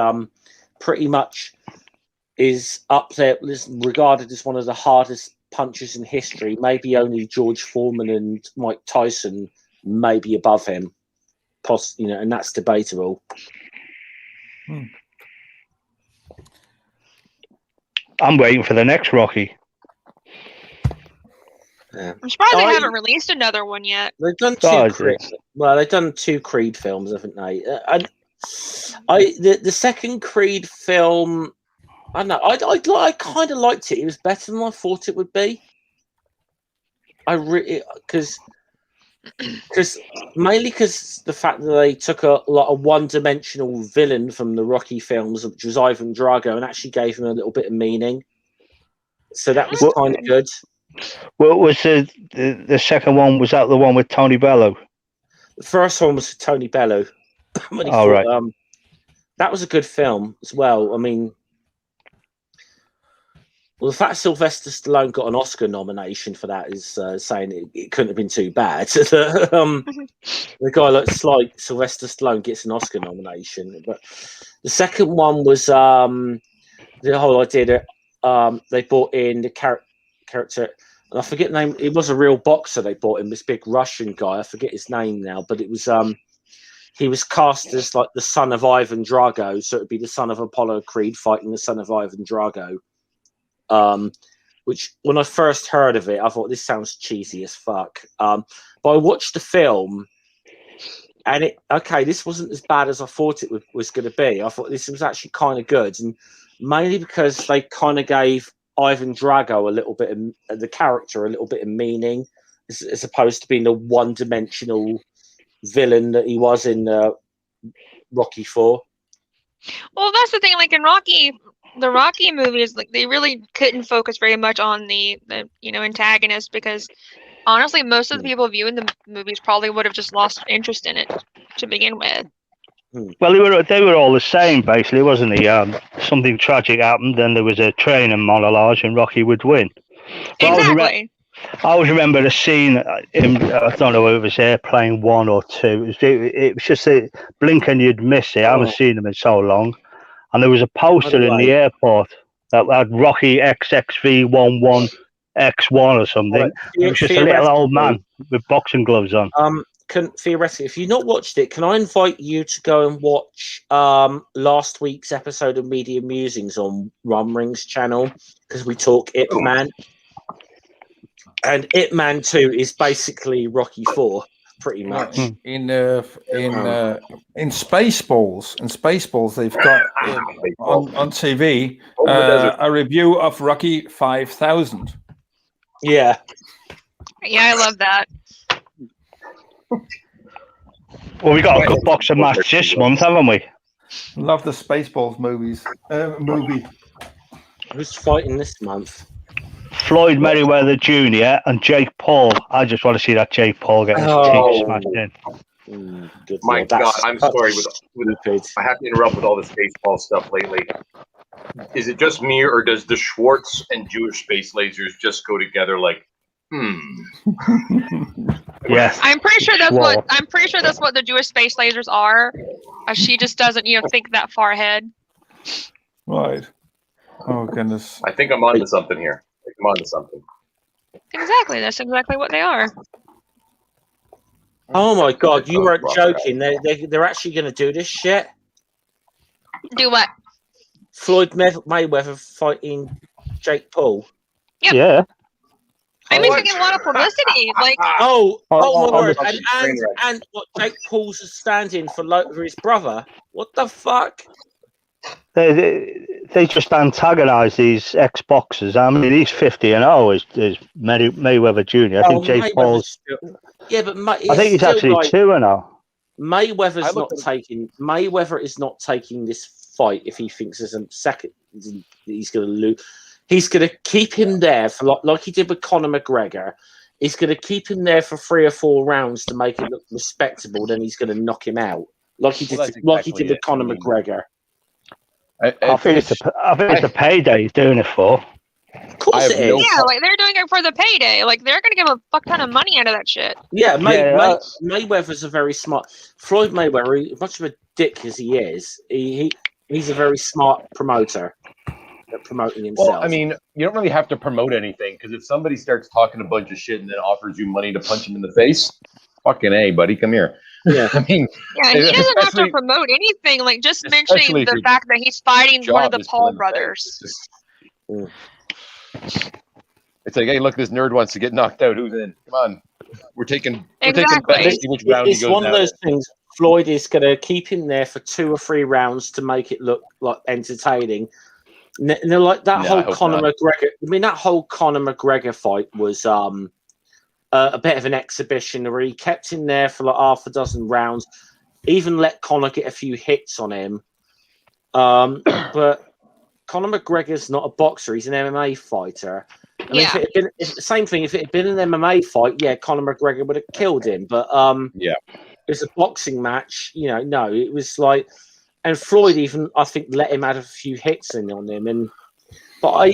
pretty much is up there, is regarded as one of the hardest punchers in history. Maybe only George Foreman and Mike Tyson may be above him. And that's debatable. I'm waiting for the next Rocky. Yeah. I'm surprised they haven't released another one yet. They've done they've done 2 Creed films, haven't they? The second Creed film, I don't know. I kind of liked it. It was better than I thought it would be. Mainly because the fact that they took a one-dimensional villain from the Rocky films, which was Ivan Drago, and actually gave him a little bit of meaning. So that was kind of good. Well, was the second one? Was that the one with Tony Bellew? The first one was Tony Bellew. Right. That was a good film as well. I mean, well, the fact Sylvester Stallone got an Oscar nomination for that is saying it couldn't have been too bad. The guy looks like Sylvester Stallone gets an Oscar nomination. But the second one was the whole idea that they brought in the character, and I forget the name. It was a real boxer they brought in, this big Russian guy. I forget his name now, but it was he was cast as like the son of Ivan Drago, so it'd be the son of Apollo Creed fighting the son of Ivan Drago. Which when I first heard of it, I thought this sounds cheesy as fuck. But I watched the film, and this wasn't as bad as I thought it was going to be. I thought this was actually kind of good, and mainly because they kind of gave Ivan Drago a little bit of the character, a little bit of meaning, as opposed to being the one-dimensional villain that he was in Rocky IV. Well, that's the thing. Like in Rocky, the Rocky movies, like they really couldn't focus very much on the antagonist, because honestly, most of the people viewing the movies probably would have just lost interest in it to begin with. Well, they were all the same, basically, wasn't he? Something tragic happened, then there was a training montage, and Rocky would win. But exactly. I always remember a scene in, I don't know if it was Airplane 1 or 2. It was just a blink and you'd miss it. I haven't seen them in so long. And there was a poster in the airport that had Rocky XXV11 X1 or something. It was just a little old man with boxing gloves on. Theoretically, if you've not watched it, can I invite you to go and watch last week's episode of Media Musings on Rumring's channel, because we talk Ip Man. And Ip Man 2 is basically Rocky 4, pretty much. In Spaceballs, they've got on TV a review of Rocky 5000. Yeah. Yeah, I love that. Well, we got a good boxing match this month, haven't we? Love the Spaceballs movie. Who's fighting this month? Floyd Mayweather Jr. and Jake Paul. I just want to see that Jake Paul get his teeth smashed in. My God, I'm sorry. I have to interrupt with all this baseball stuff lately. Is it just me, or does the Schwartz and Jewish space lasers just go together like, Yes. I'm pretty sure that's what the Jewish space lasers are. She just doesn't, think that far ahead. Right. Oh goodness. I think I'm onto something here. Exactly. That's exactly what they are. Oh my God, you weren't joking. They're actually going to do this shit? Do what? Floyd Mayweather fighting Jake Paul? Yep. Yeah. I mean, getting a lot of publicity. Like, oh my word! And what? Jake Paul's standing for his brother. What the fuck? They just antagonise these ex-boxers. I mean, he's 50-0 is Mayweather Jr. I think Jake Paul's. Yeah, but I think he's actually 2-0. Mayweather is not taking this fight if he thinks there's a second he's going to lose. He's going to keep him there for like he did with Conor McGregor. He's going to keep him there for 3 or 4 rounds to make it look respectable. Then he's going to knock him out like he did with Conor McGregor. I think it's a payday he's doing it for. Of course it is. Yeah, like they're doing it for the payday. Like they're going to give a fuck ton of money out of that shit. Yeah, Mayweather's a very smart. Floyd Mayweather, much of a dick as he is, he's a very smart promoter. Promoting himself. Well, I mean, you don't really have to promote anything, because if somebody starts talking a bunch of shit and then offers you money to punch him in the face, fucking A, buddy, come here. Yeah, I mean, yeah, he doesn't have to promote anything. Like just mentioning the fact that he's fighting one of the Paul brothers. It's like, hey, look, this nerd wants to get knocked out. Who's in? Come on, we're taking exactly. which round it's one of those things. Floyd is going to keep him there for 2 or 3 rounds to make it look like entertaining. Like that whole Conor McGregor. I mean, that whole Conor McGregor fight was a bit of an exhibition where he kept him there for like half a dozen rounds, even let Conor get a few hits on him. But Conor McGregor's not a boxer; he's an MMA fighter. I mean, if it had been the same thing, if it had been an MMA fight, yeah, Conor McGregor would have killed him. But it was a boxing match. No, it was like. And Floyd even, I think, let him have a few hits on him. But I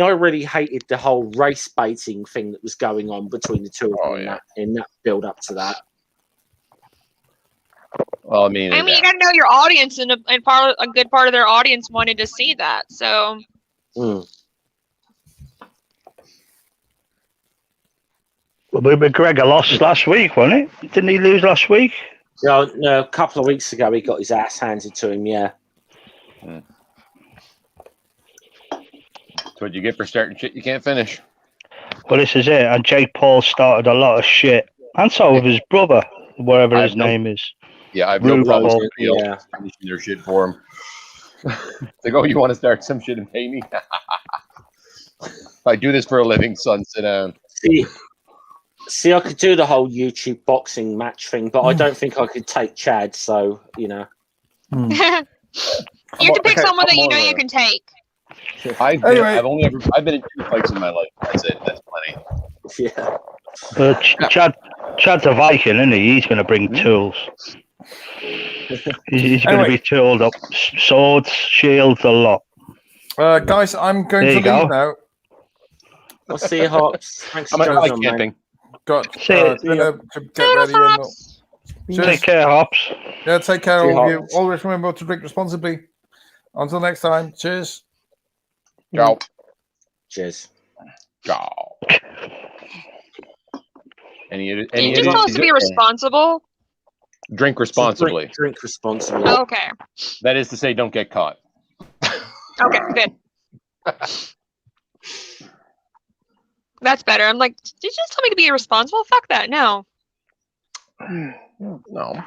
really hated the whole race baiting thing that was going on between the two of them in that build up to that. Well, I mean, you got to know your audience, and a good part of their audience wanted to see that. So. Well, McGregor lost last week, wasn't it? Didn't he lose last week? No, a couple of weeks ago, he got his ass handed to him, yeah. That's what you get for starting shit you can't finish. Well, this is it. And Jake Paul started a lot of shit. And so with his brother, whatever his name is. Yeah, I have no problem with finishing their shit for him. It's like, oh, you want to start some shit and pay me? I do this for a living, son. Sit down. See, I could do the whole YouTube boxing match thing, but I don't think I could take Chad. So you have to pick someone that you know you can take. I've been in 2 fights in my life. That's it. That's plenty. Yeah. But Chad's a Viking, isn't he? He's going to bring tools. He's going to be tooled up. Swords, shields, a lot. Guys, I'm going to leave now. I'll see you, Hops. Thanks for joining camping. Got dinner to get ready. Take care, Hops. Yeah, take care, all of you. Always remember to drink responsibly. Until next time, cheers. Ciao. Cheers. Oh. You just told us to be responsible. Drink responsibly. Drink responsibly. Okay. That is to say, don't get caught. Okay, good. That's better. I'm like, did you just tell me to be responsible? Fuck that. No. No.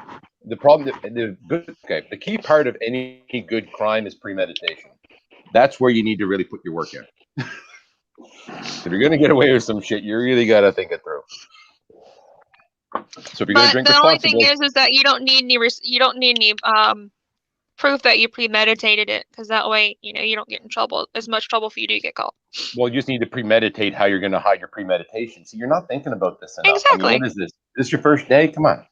The problem, the key part of any good crime is premeditation. That's where you need to really put your work in. If you're gonna get away with some shit, you really gotta think it through. So if you're gonna drink responsibly, the only thing is that you don't need any proof that you premeditated it, because that way you don't get in trouble, as much trouble if you do get caught. Well, you just need to premeditate how you're gonna hide your premeditation. So you're not thinking about this enough. Exactly. I mean, what is this? Is this your first day? Come on.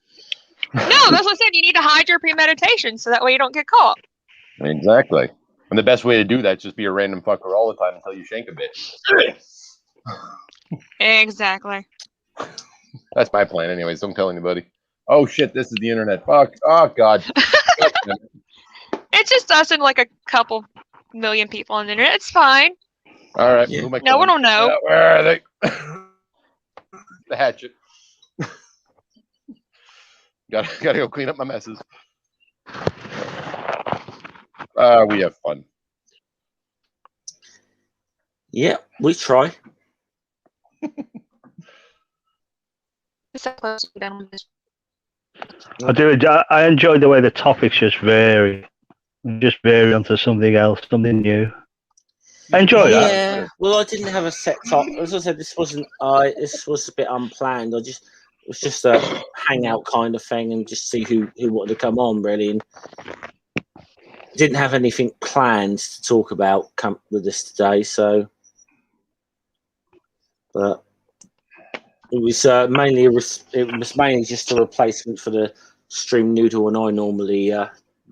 No, that's what I said. You need to hide your premeditation so that way you don't get caught. Exactly. And the best way to do that is just be a random fucker all the time until you shank a bitch. Exactly. That's my plan anyways. Don't tell anybody. Oh shit, this is the internet. Fuck. Oh god. It's just us and like a couple million people on the internet. It's fine. All right. Yeah. No one will know. Where are they? The hatchet. Gotta go clean up my messes. We have fun. Yeah, we try. I do. I enjoy the way the topics just vary onto something else, something new. I enjoy that. Yeah. Well, I didn't have a set top. As I said, this was a bit unplanned. It was just a hangout kind of thing, and just see who wanted to come on really. And didn't have anything planned to talk about with this today, so. But it was mainly just a replacement for the stream Noodle and I normally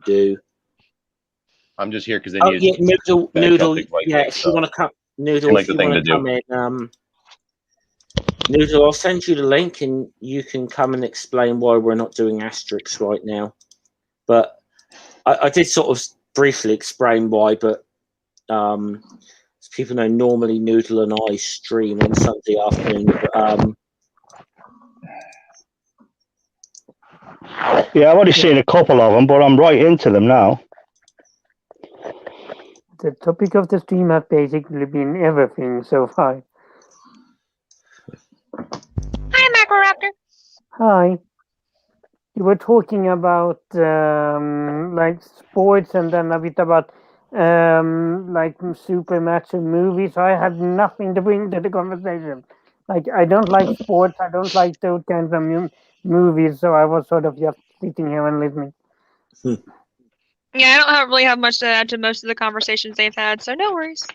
do. I'm just here because Noodle. Yeah, if you want to come, Noodle, if you want to come in, Noodle, I'll send you the link and you can come and explain why we're not doing Asterix right now. But I did sort of briefly explain why, but as people know, normally Noodle and I stream on Sunday afternoon. Yeah, I've already seen a couple of them, but I'm right into them now. The topic of the stream has basically been everything so far. Hi, Macroraptor. Hi. You were talking about like sports, and then a bit about like super macho movies. I had nothing to bring to the conversation. Like, I don't like sports. I don't like those kinds of movies. So I was sort of just sitting here and listening. Yeah, I don't really have much to add to most of the conversations they've had, so no worries.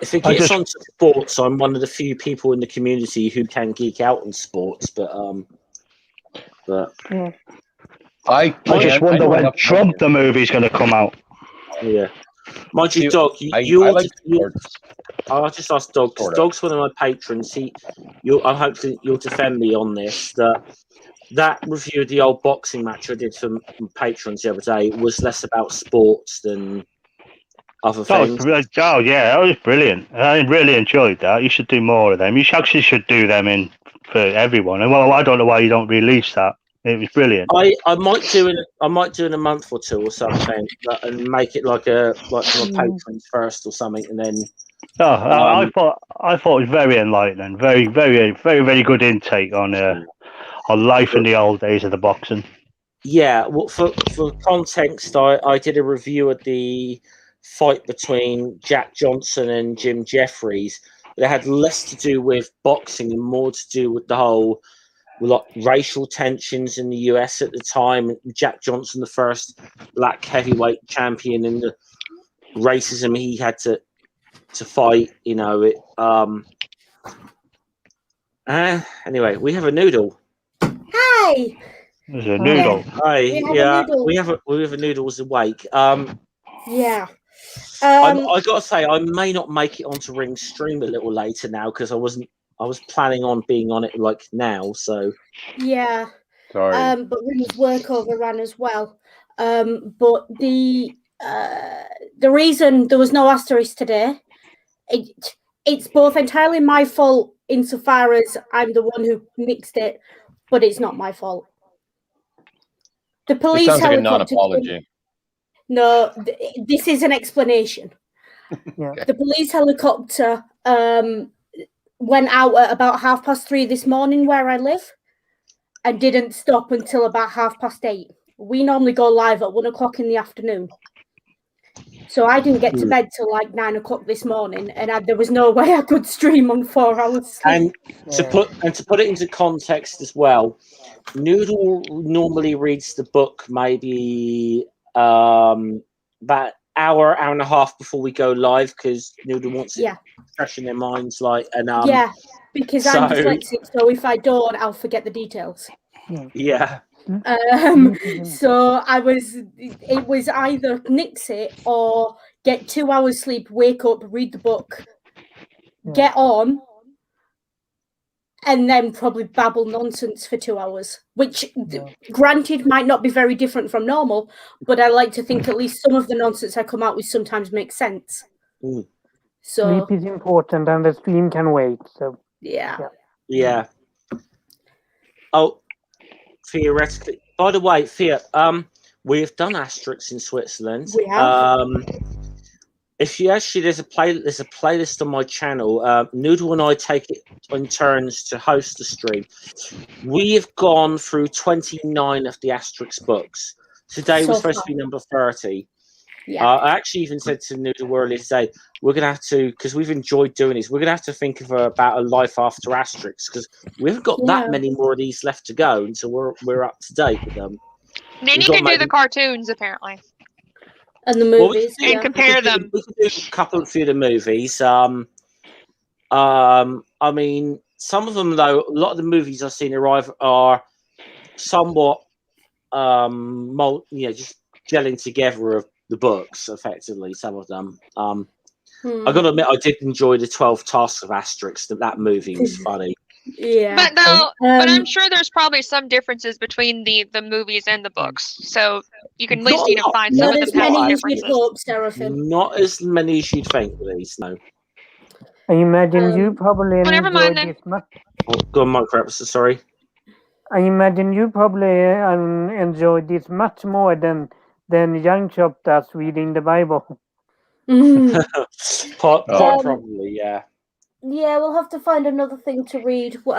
If it gets onto sports, I'm one of the few people in the community who can geek out on sports, but yeah. I just wonder when Trump the movie's going to come out. Yeah, mind you, Dog, I just asked Dog, because Dog's one of my patrons. I'm hoping you'll defend me on this. That review of the old boxing match I did for patrons the other day was less about sports than other things. Oh yeah, that was brilliant. I really enjoyed that. You should do more of them. You actually should do them for everyone. And well, I don't know why you don't release that. It was brilliant. I might do in a month or two or something, and make it like my patrons first or something, and then. I thought it was very enlightening. Very, very, very, very good intake on life in the old days of the boxing. Yeah, well, for context, I did a review of the fight between Jack Johnson and Jim Jeffries. It had less to do with boxing and more to do with the whole racial tensions in the US at the time. Jack Johnson, the first black heavyweight champion, and the racism he had to fight. Anyway, we have a Noodle. Hi. There's a Noodle. Hi. We have a Noodle's awake. Yeah. I gotta say, I may not make it onto Ring's stream a little later now because I was planning on being on it like now. So yeah. Sorry. But Ring's work overran as well. But the reason there was no Asterix today it's both entirely my fault insofar as I'm the one who nixed it, but it's not my fault. The police It sounds like a helicopter. non-apology. No, this is an explanation. Yeah. The police helicopter went out at about 3:30 this morning where I live, and didn't stop until about 8:30. We normally go live at 1 o'clock in the afternoon. So I didn't get to bed till like 9 o'clock this morning, and there was no way I could stream on 4 hours sleep. And to put it into context as well, Noodle normally reads the book maybe about hour and a half before we go live, because Noodle wants it fresh in their minds, like, and yeah, because I'm dyslexic, so if I don't, I'll forget the details. Yeah. So it was either nix it or get 2 hours sleep, wake up, read the book, get on, and then probably babble nonsense for 2 hours, which granted might not be very different from normal, but I like to think at least some of the nonsense I come out with sometimes makes sense. So sleep is important, and the stream can wait. So yeah. Oh, theoretically. By the way, Thea, we've done Asterix in Switzerland. We have. If you actually, there's a playlist on my channel. Noodle and I take it in turns to host the stream. We have gone through 29 of the Asterix books. Today was supposed to be number 30. Yeah. I actually even said to Noodle earlier today, we're going to have to, because we've enjoyed doing this, we're going to have to think of about a life after Asterix, because we haven't got that many more of these left to go until we're up to date with them. Then you can do the cartoons, apparently. And the movies. And compare them. We can do a couple of the movies. I mean, some of them, though, a lot of the movies I've seen arrive are somewhat, just gelling together of the books, effectively, some of them. I got to admit, I did enjoy the 12 Tasks of Asterix. That movie was funny. Yeah. But I'm sure there's probably some differences between the movies and the books. So you can at least find some of them have differences. Not as many as you'd think with these, no. I imagine you probably never mind then. this much. Oh, go on, Mike Rapper, sorry. I imagine you probably enjoyed this much more than Young Chop does reading the Bible. Probably, yeah. Yeah, we'll have to find another thing to read, or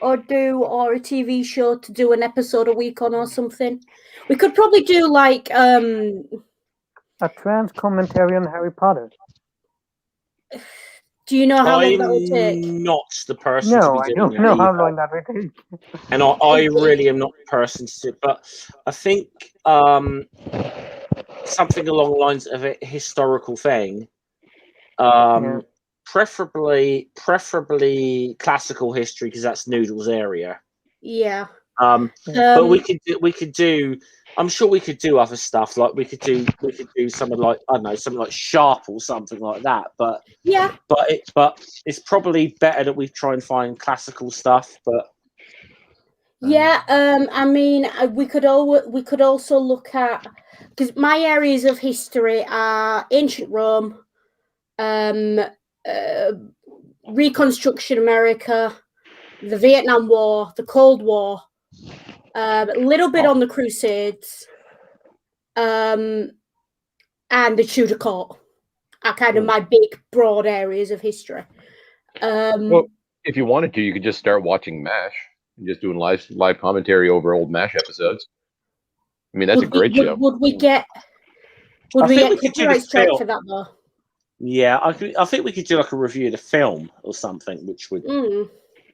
a TV show to do an episode a week on or something. We could probably do like a trans commentary on Harry Potter. Do you know how long that will take? I'm not the person to be doing I don't know how long that will take. And I really am not the person to do it, but I think something along the lines of a historical thing. Preferably classical history, because that's Noodle's area. Yeah. But we could do. I'm sure we could do other stuff, like we could do something like, I don't know, something like Sharp or something like that. But it's probably better that we try and find classical stuff. But I mean, we could also look at, because my areas of history are ancient Rome, Reconstruction America, the Vietnam War, the Cold War, a little bit on the Crusades, and the Tudor Court are kind of my big, broad areas of history. Well, if you wanted to, you could just start watching MASH and just doing live commentary over old MASH episodes. I mean, that's a great show. Would we get copyright strike for that, though? Yeah, I think we could do like a review of the film or something, which would.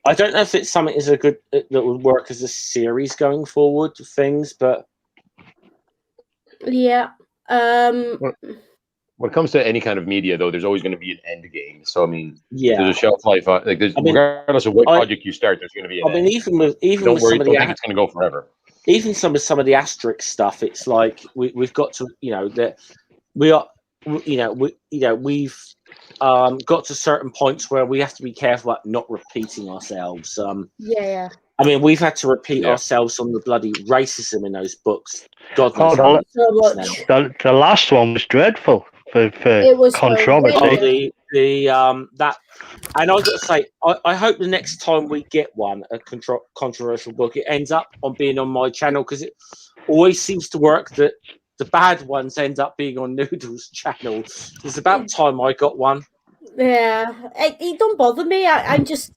I don't know if it's something that would work as a series going forward to things, but yeah. When it comes to any kind of media, though, there's always going to be an end game. So I mean, yeah, there's a shelf life. Regardless of what project you start, there's going to be an end. Even with don't some of the, don't think it's going to go forever. Even some of the Asterix stuff, it's like we've got to, that we are. We've got to certain points where we have to be careful about not repeating ourselves. Yeah. I mean, we've had to repeat ourselves on the bloody racism in those books. God knows. The last one was dreadful. for It was controversy. That, and I got to say, I hope the next time we get a controversial book, it ends up on being on my channel, because it always seems to work that the bad ones end up being on Noodle's channel. It's about time I got one. Yeah, it don't bother me. I'm just,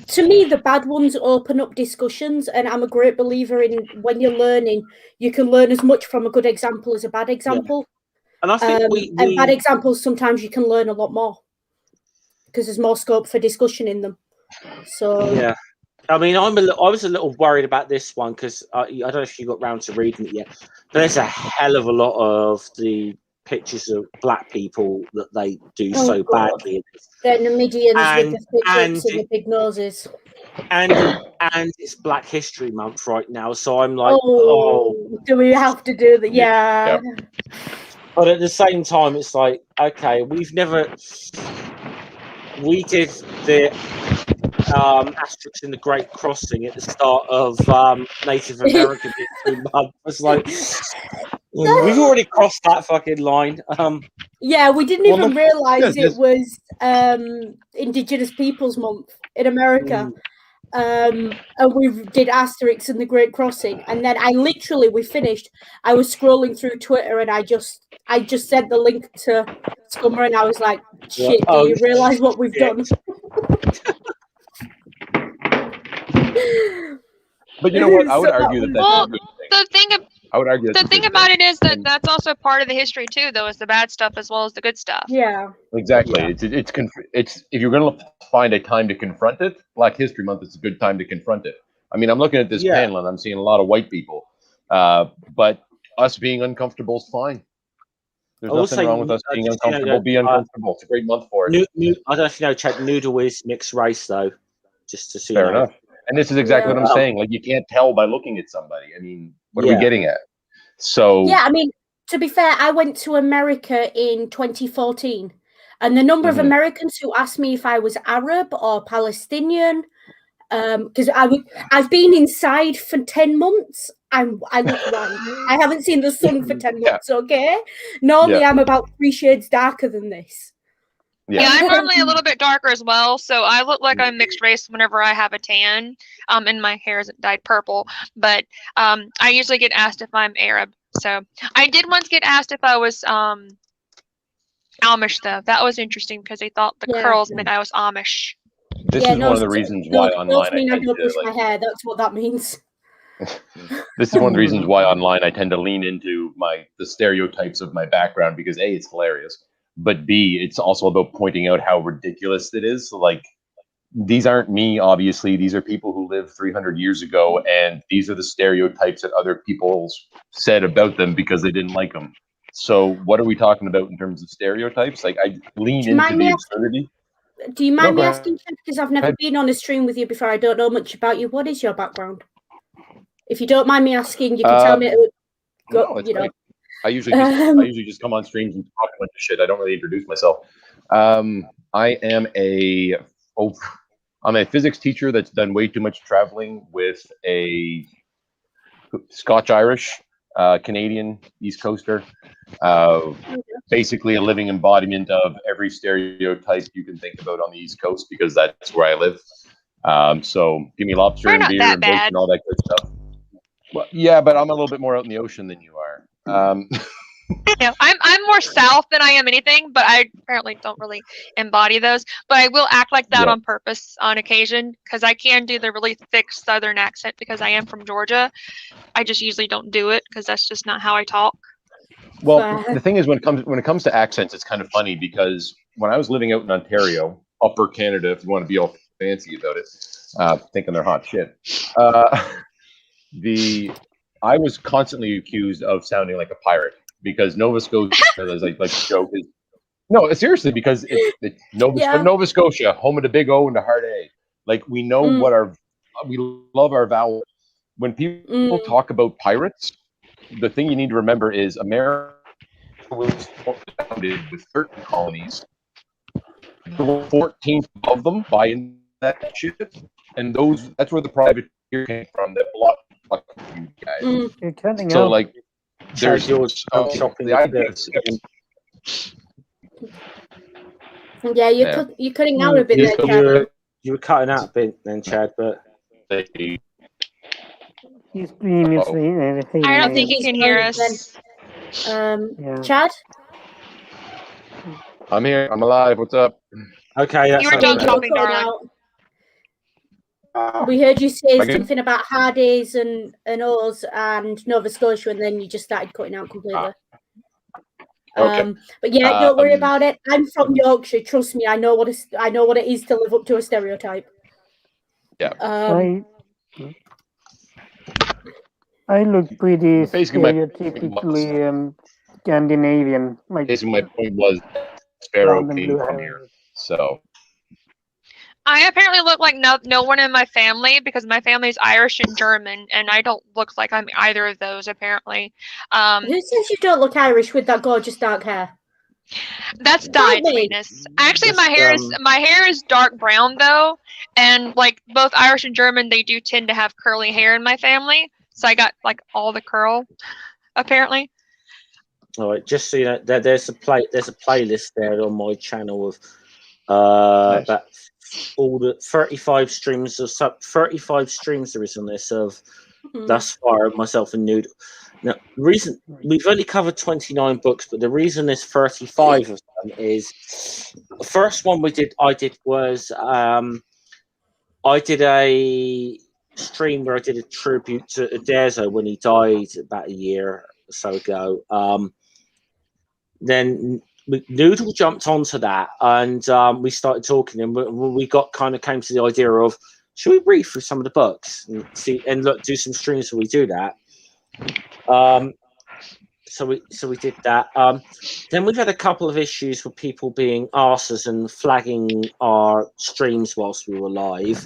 to me, the bad ones open up discussions, and I'm a great believer in when you're learning, you can learn as much from a good example as a bad example. Yeah. And I think and bad examples, sometimes you can learn a lot more because there's more scope for discussion in them. So yeah, I mean, I was a little worried about this one, because I don't know if you got round to reading it yet, but there's a hell of a lot of the pictures of black people that they do so badly. They're Namibians with the thick lips and the big noses. And it's Black History Month right now, so I'm like, do we have to do that? Yeah. But at the same time, it's like, okay, we did the Asterix in the Great Crossing at the start of Native American History Month. It's like, we've already crossed that fucking line. Yeah, we didn't even realise it was Indigenous Peoples Month in America. And we did Asterix and the Great Crossing, and then we finished. I was scrolling through Twitter, and I just sent the link to Scummer, and I was like, shit, do you realise what we've done? But you know what? I would argue that that's a good thing. I would argue the thing about it is that that's also part of the history too, though, is the bad stuff as well as the good stuff. Yeah. Exactly. Yeah. It's if you're going to find a time to confront it, Black History Month is a good time to confront it. I mean, I'm looking at this panel and I'm seeing a lot of white people, but us being uncomfortable is fine. There's nothing wrong with us being uncomfortable. Be uncomfortable. It's a great month for it. I don't know if you know, Chad, Noodle is mixed race, though. Just to see. Fair enough. And this is exactly what I'm saying. Like, you can't tell by looking at somebody. I mean, what are we getting at? So yeah, I mean, to be fair, I went to America in 2014, and the number of Americans who asked me if I was Arab or Palestinian, because I've been inside for 10 months. I look white. I haven't seen the sun for 10 months. Okay, normally I'm about 3 shades darker than this. Yeah, I'm normally a little bit darker as well, so I look like I'm mixed race whenever I have a tan, and my hair isn't dyed purple. But I usually get asked if I'm Arab. So I did once get asked if I was Amish, though. That was interesting because they thought the curls meant I was Amish. This is one of the reasons why online I tend to my hair. That's what that means. This is one of the reasons why online I tend to lean into the stereotypes of my background, because A, it's hilarious. But B, it's also about pointing out how ridiculous it is. Like, these aren't me, obviously. These are people who lived 300 years ago, and these are the stereotypes that other people said about them because they didn't like them. So what are we talking about in terms of stereotypes? Like, I lean into the absurdity. Do you mind me asking, because I've never been on a stream with you before, I don't know much about you. What is your background? If you don't mind me asking, you can tell me. I usually just come on streams and talk a bunch of shit. I don't really introduce myself. I'm a physics teacher that's done way too much traveling with a Scotch-Irish, Canadian East Coaster. Basically a living embodiment of every stereotype you can think about on the East Coast, because that's where I live. So give me lobster and beer and bacon and all that good stuff. Well, yeah, but I'm a little bit more out in the ocean than you are. Yeah, I'm more south than I am anything, but I apparently don't really embody those. But I will act like that on purpose on occasion, because I can do the really thick Southern accent because I am from Georgia. I just usually don't do it because that's just not how I talk. Well, the thing is, when it comes to accents, it's kind of funny, because when I was living out in Ontario, Upper Canada, if you want to be all fancy about it, thinking they're hot shit. I was constantly accused of sounding like a pirate, because Nova Scotia is like the joke is. No, seriously, because it's Nova Scotia, home of the big O and the hard A. Like, we know we love our vowel. When people talk about pirates, the thing you need to remember is America was founded with 13 colonies. 14 of them buying that shit, and that's where the privateer came from. That blocked you guys. You're cutting so out. like, there's the idea. Yeah, you're cutting out a bit there, Chad. You were cutting out a bit then, Chad, but He's previously. I don't think he can hear us. Chad? I'm here. I'm alive. What's up? Okay, that's you were done talking, darling. We heard you say something about Hardays and O's and Nova Scotia, and then you just started cutting out completely. Okay. But yeah, don't worry about it. I'm from Yorkshire. Trust me, I know what it is to live up to a stereotype. Yeah. I look pretty stereotypically Scandinavian. Like, basically, my point was Sparrow came from here, so. I apparently look like no one in my family because my family's Irish and German, and I don't look like I'm either of those, apparently. Who says you don't look Irish with that gorgeous dark hair? That's dyed sweetness. Actually, my hair is dark brown though, and like both Irish and German, they do tend to have curly hair in my family. So I got like all the curl, apparently. All right, just so you know, there's a playlist there on my channel of about all the 35 streams there is on this of thus far, myself and Noodle. Now, the reason we've only covered 29 books, but the reason there's 35 of them is the first one I did was I did a stream where I did a tribute to Uderzo when he died about a year or so ago. Then Noodle jumped onto that, and we started talking, and we came to the idea of, should we read through some of the books and do some streams where we do that. So we did that. Then we've had a couple of issues with people being arses and flagging our streams whilst we were live.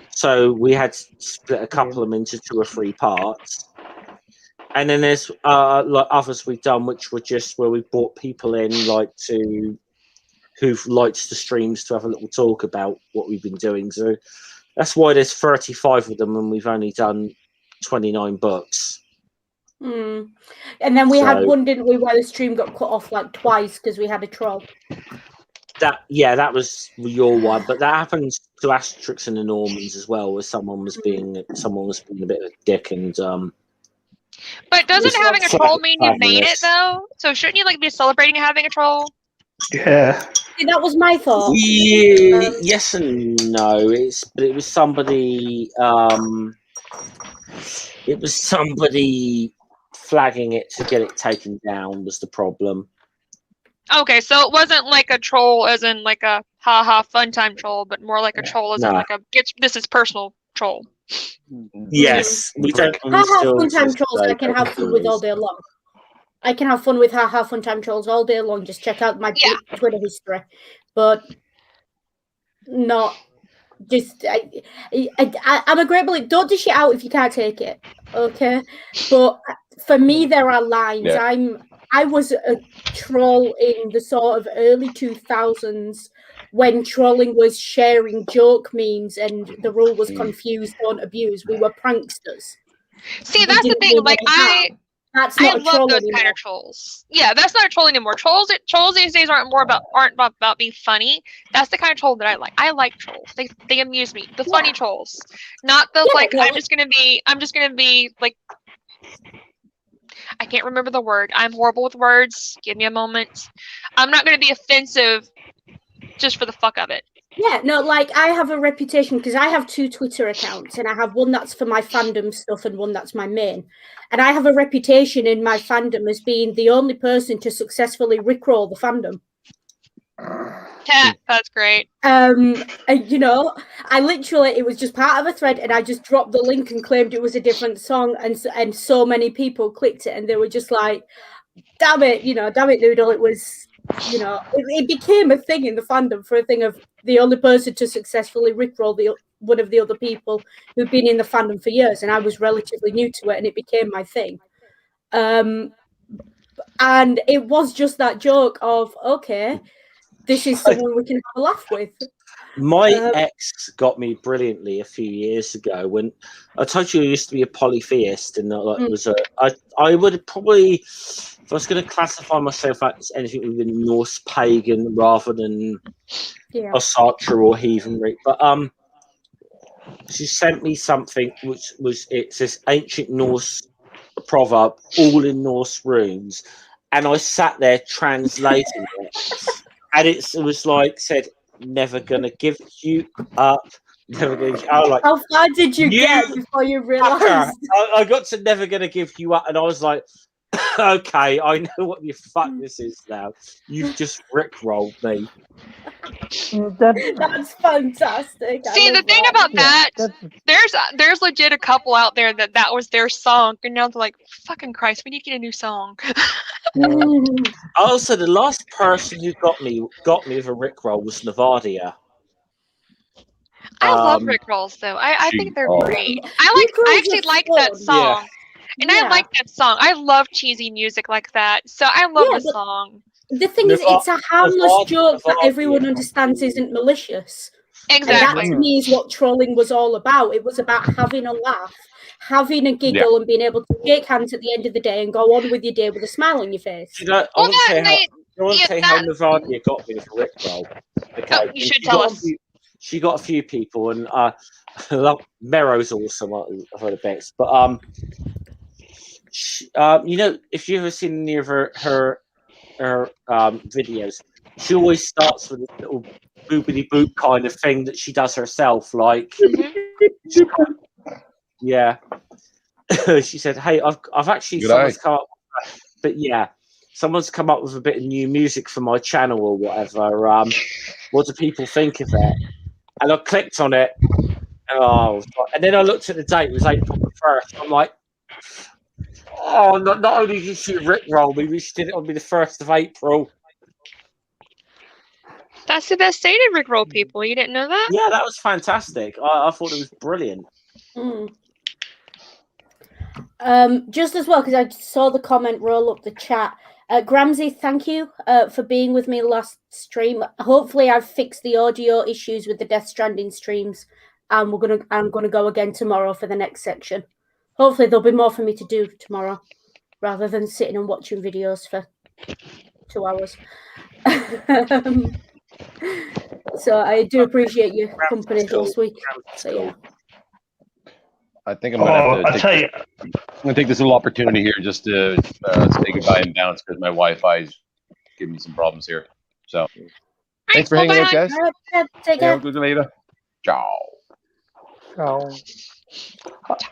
So we had to split a couple of them into 2 or 3 parts. And then there's like others we've done, which were just where we brought people in, who've liked the streams to have a little talk about what we've been doing. So that's why there's 35 of them, and we've only done 29 books. And then we had one, didn't we, where the stream got cut off like twice because we had a troll. That was your one, but that happens to Asterix and the Normans as well, where someone was being a bit of a dick and. But doesn't having a troll mean you made it though? So shouldn't you be celebrating having a troll? Yeah. See, that was my thought. Yes and no. It was somebody. It was somebody flagging it to get it taken down was the problem. Okay, so it wasn't like a troll as in like a haha fun time troll, but more like a troll as in like a this is personal troll. Yes, we don't. Haha fun time trolls I can have fun with all day long. I can have fun with haha fun time trolls all day long. Just check out my Twitter history, but not just. I'm a great believer. Don't dish it out if you can't take it. Okay, but for me there are lines. Yeah. I was a troll in the sort of early 2000s when trolling was sharing joke memes and the rule was confuse, don't abuse. We were pranksters. See, that's the thing. Like I love those kind of trolls. Yeah, that's not a troll anymore. Trolls these days aren't about being funny. That's the kind of troll that I like. I like trolls. They amuse me. The funny trolls, not the I'm just gonna be like. I can't remember the word. I'm horrible with words. Give me a moment. I'm not going to be offensive just for the fuck of it. Yeah, no, like I have a reputation because I have 2 Twitter accounts and I have one that's for my fandom stuff and one that's my main. And I have a reputation in my fandom as being the only person to successfully rickroll the fandom. Yeah, that's great. And, I literally, it was just part of a thread and I just dropped the link and claimed it was a different song and so many people clicked it and they were just like, damn it, Noodle. It was, it became a thing in the fandom for a thing of the only person to successfully rickroll one of the other people who'd been in the fandom for years, and I was relatively new to it and it became my thing. And it was just that joke of, okay, this is someone we can have a laugh with. My ex got me brilliantly a few years ago when I told you I used to be a polytheist, and I would probably, if I was going to classify myself as anything within Norse pagan rather than Osatra or heathenry, but she sent me something which was, it's this ancient Norse proverb, all in Norse runes, and I sat there translating it, and it was like said, "Never gonna give you up." Never gonna. How far did you get before you realised? I got to "never gonna give you up," and I was like, "Okay, I know what the fuck this is now. You've just rickrolled me." That's fantastic. See, the thing about that, there's legit a couple out there that was their song, and now they're like, "Fucking Christ, we need to get a new song." Also, the last person who got me with a rickroll was Navadia. I love rickrolls, though. I think they're great. I actually like that song, and I like that song. I love cheesy music like that, so I love the song. The thing is, it's a harmless joke that everyone understands isn't malicious. Exactly. And that to me is what trolling was all about. It was about having a laugh, having a giggle, and being able to shake hands at the end of the day and go on with your day with a smile on your face. You know, I want to say how Navadia got me with a rickroll. Okay, you should tell us. She got a few people, and Mero's awesome. I've heard the best, but you know, if you've ever seen any of her videos, she always starts with this little boopity boop kind of thing that she does herself, like yeah. She said, "Hey, I've actually someone's come up, but yeah, someone's come up with a bit of new music for my channel or whatever. What do people think of it?" And I clicked on it, and then I looked at the date. It was April 1st. I'm like, oh, not only did she rickroll me, she did it on me the 1st of April. That's the best day to rickroll people. You didn't know that? Yeah, that was fantastic. I thought it was brilliant. Just as well, because I saw the comment roll up the chat. Gramsy, thank you for being with me last stream. Hopefully, I've fixed the audio issues with the Death Stranding streams, and I'm gonna go again tomorrow for the next section. Hopefully, there'll be more for me to do tomorrow, rather than sitting and watching videos for 2 hours. So I do appreciate your company this week. So yeah. I think I'm gonna have to I'm gonna take this little opportunity here just to say goodbye and bounce because my Wi-Fi's giving me some problems here. So thanks for hanging out, guys. Take care. Later. Ciao.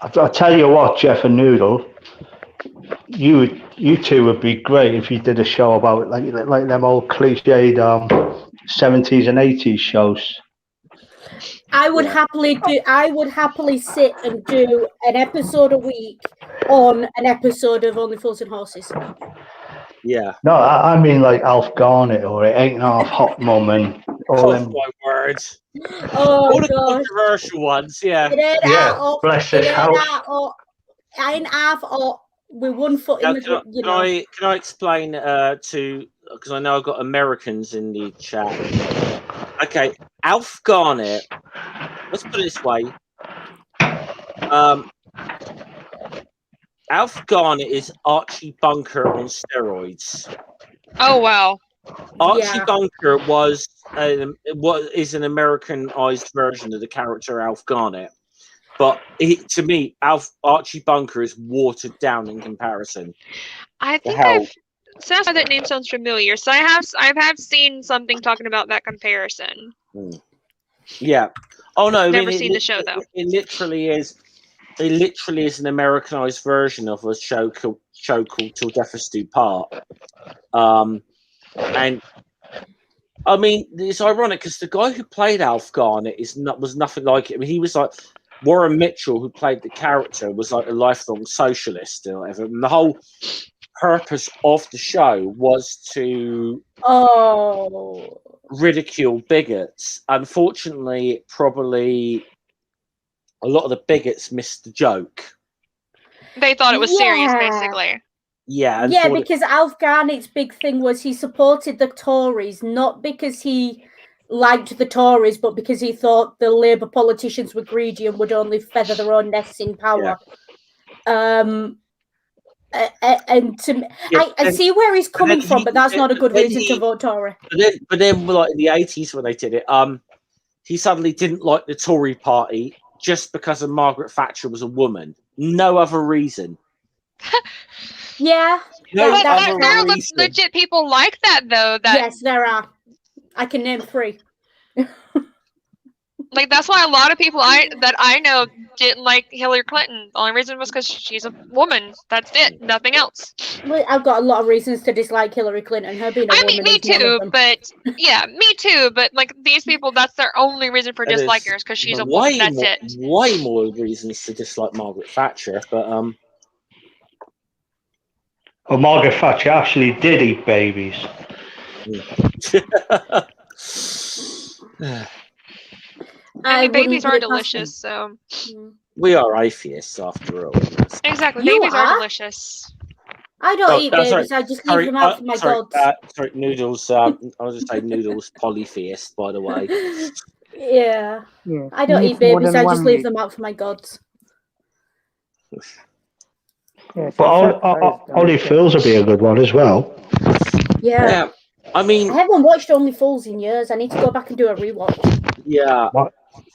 I'll tell you what, Jeff and Noodle, you two would be great if you did a show about like them old cliched 70s and 80s shows. I would happily sit and do an episode a week on an episode of Only Fools and Horses. Yeah. No, I mean like Alf Garnett or It Ain't Half Hot Mum and all them. My words. Oh, all the controversial ones, yeah. Bless his house. I ain't half or with 1 foot in the Can I explain because I know I've got Americans in the chat. Okay, Alf Garnett. Let's put it this way. Alf Garnett is Archie Bunker on steroids. Oh wow! Archie Bunker is an Americanized version of the character Alf Garnett, but to me, Archie Bunker is watered down in comparison. I think that name sounds familiar. So I have seen something talking about that comparison. Yeah. Oh no! Never seen the show though. It literally is an Americanized version of a show called Till Death Us Do Part. And I mean, it's ironic because the guy who played Alf Garnett was nothing like it. I mean, he was like Warren Mitchell, who played the character, was like a lifelong socialist or whatever. And the whole purpose of the show was to ridicule bigots. Unfortunately, probably a lot of the bigots missed the joke. They thought it was serious, basically. Yeah, because Alf Garnett's big thing was he supported the Tories, not because he liked the Tories, but because he thought the Labour politicians were greedy and would only feather their own nests in power. And I see where he's coming from, but that's not a good reason to vote Tory. But then, like in the 80s when they did it, he suddenly didn't like the Tory party just because of Margaret Thatcher was a woman. No other reason. Yeah. No but other there are reason. legit people like that, though. Yes, there are. I can name 3. Like, that's why a lot of people that I know didn't like Hillary Clinton. The only reason was because she's a woman. That's it. Nothing else. Well, I've got a lot of reasons to dislike Hillary Clinton. Her being a woman. Me too, but yeah, me too. But like these people, that's their only reason for disliking her, because she's a woman. That's it. Way more reasons to dislike Margaret Thatcher, but Well, Margaret Thatcher actually did eat babies. I mean, babies are delicious, so. We are atheists after all. Exactly, babies are delicious. I don't eat babies. I just leave them out for my gods. Sorry, Noodles. I was just saying Noodles polytheist, by the way. Yeah. I don't eat babies. I just leave them out for my gods. But Only Fools would be a good one as well. Yeah. I mean, I haven't watched Only Fools in years. I need to go back and do a rewatch. Yeah.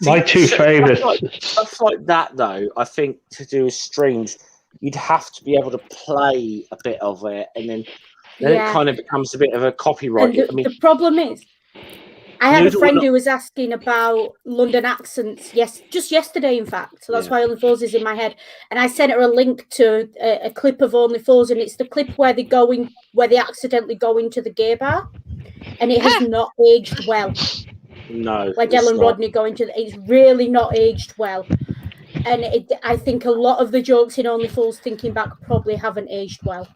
My 2 favourites. Stuff like that, though, I think to do with streams, you'd have to be able to play a bit of it, and then it kind of becomes a bit of a copyright. The problem is, I had a friend who was asking about London accents. Yes, just yesterday, in fact. So that's why Only Fools is in my head. And I sent her a link to a clip of Only Fools, and it's the clip where they accidentally go into the gay bar, and it has not aged well. No, where Del and Rodney go into it's really not aged well, and I think a lot of the jokes in Only Fools, thinking back, probably haven't aged well.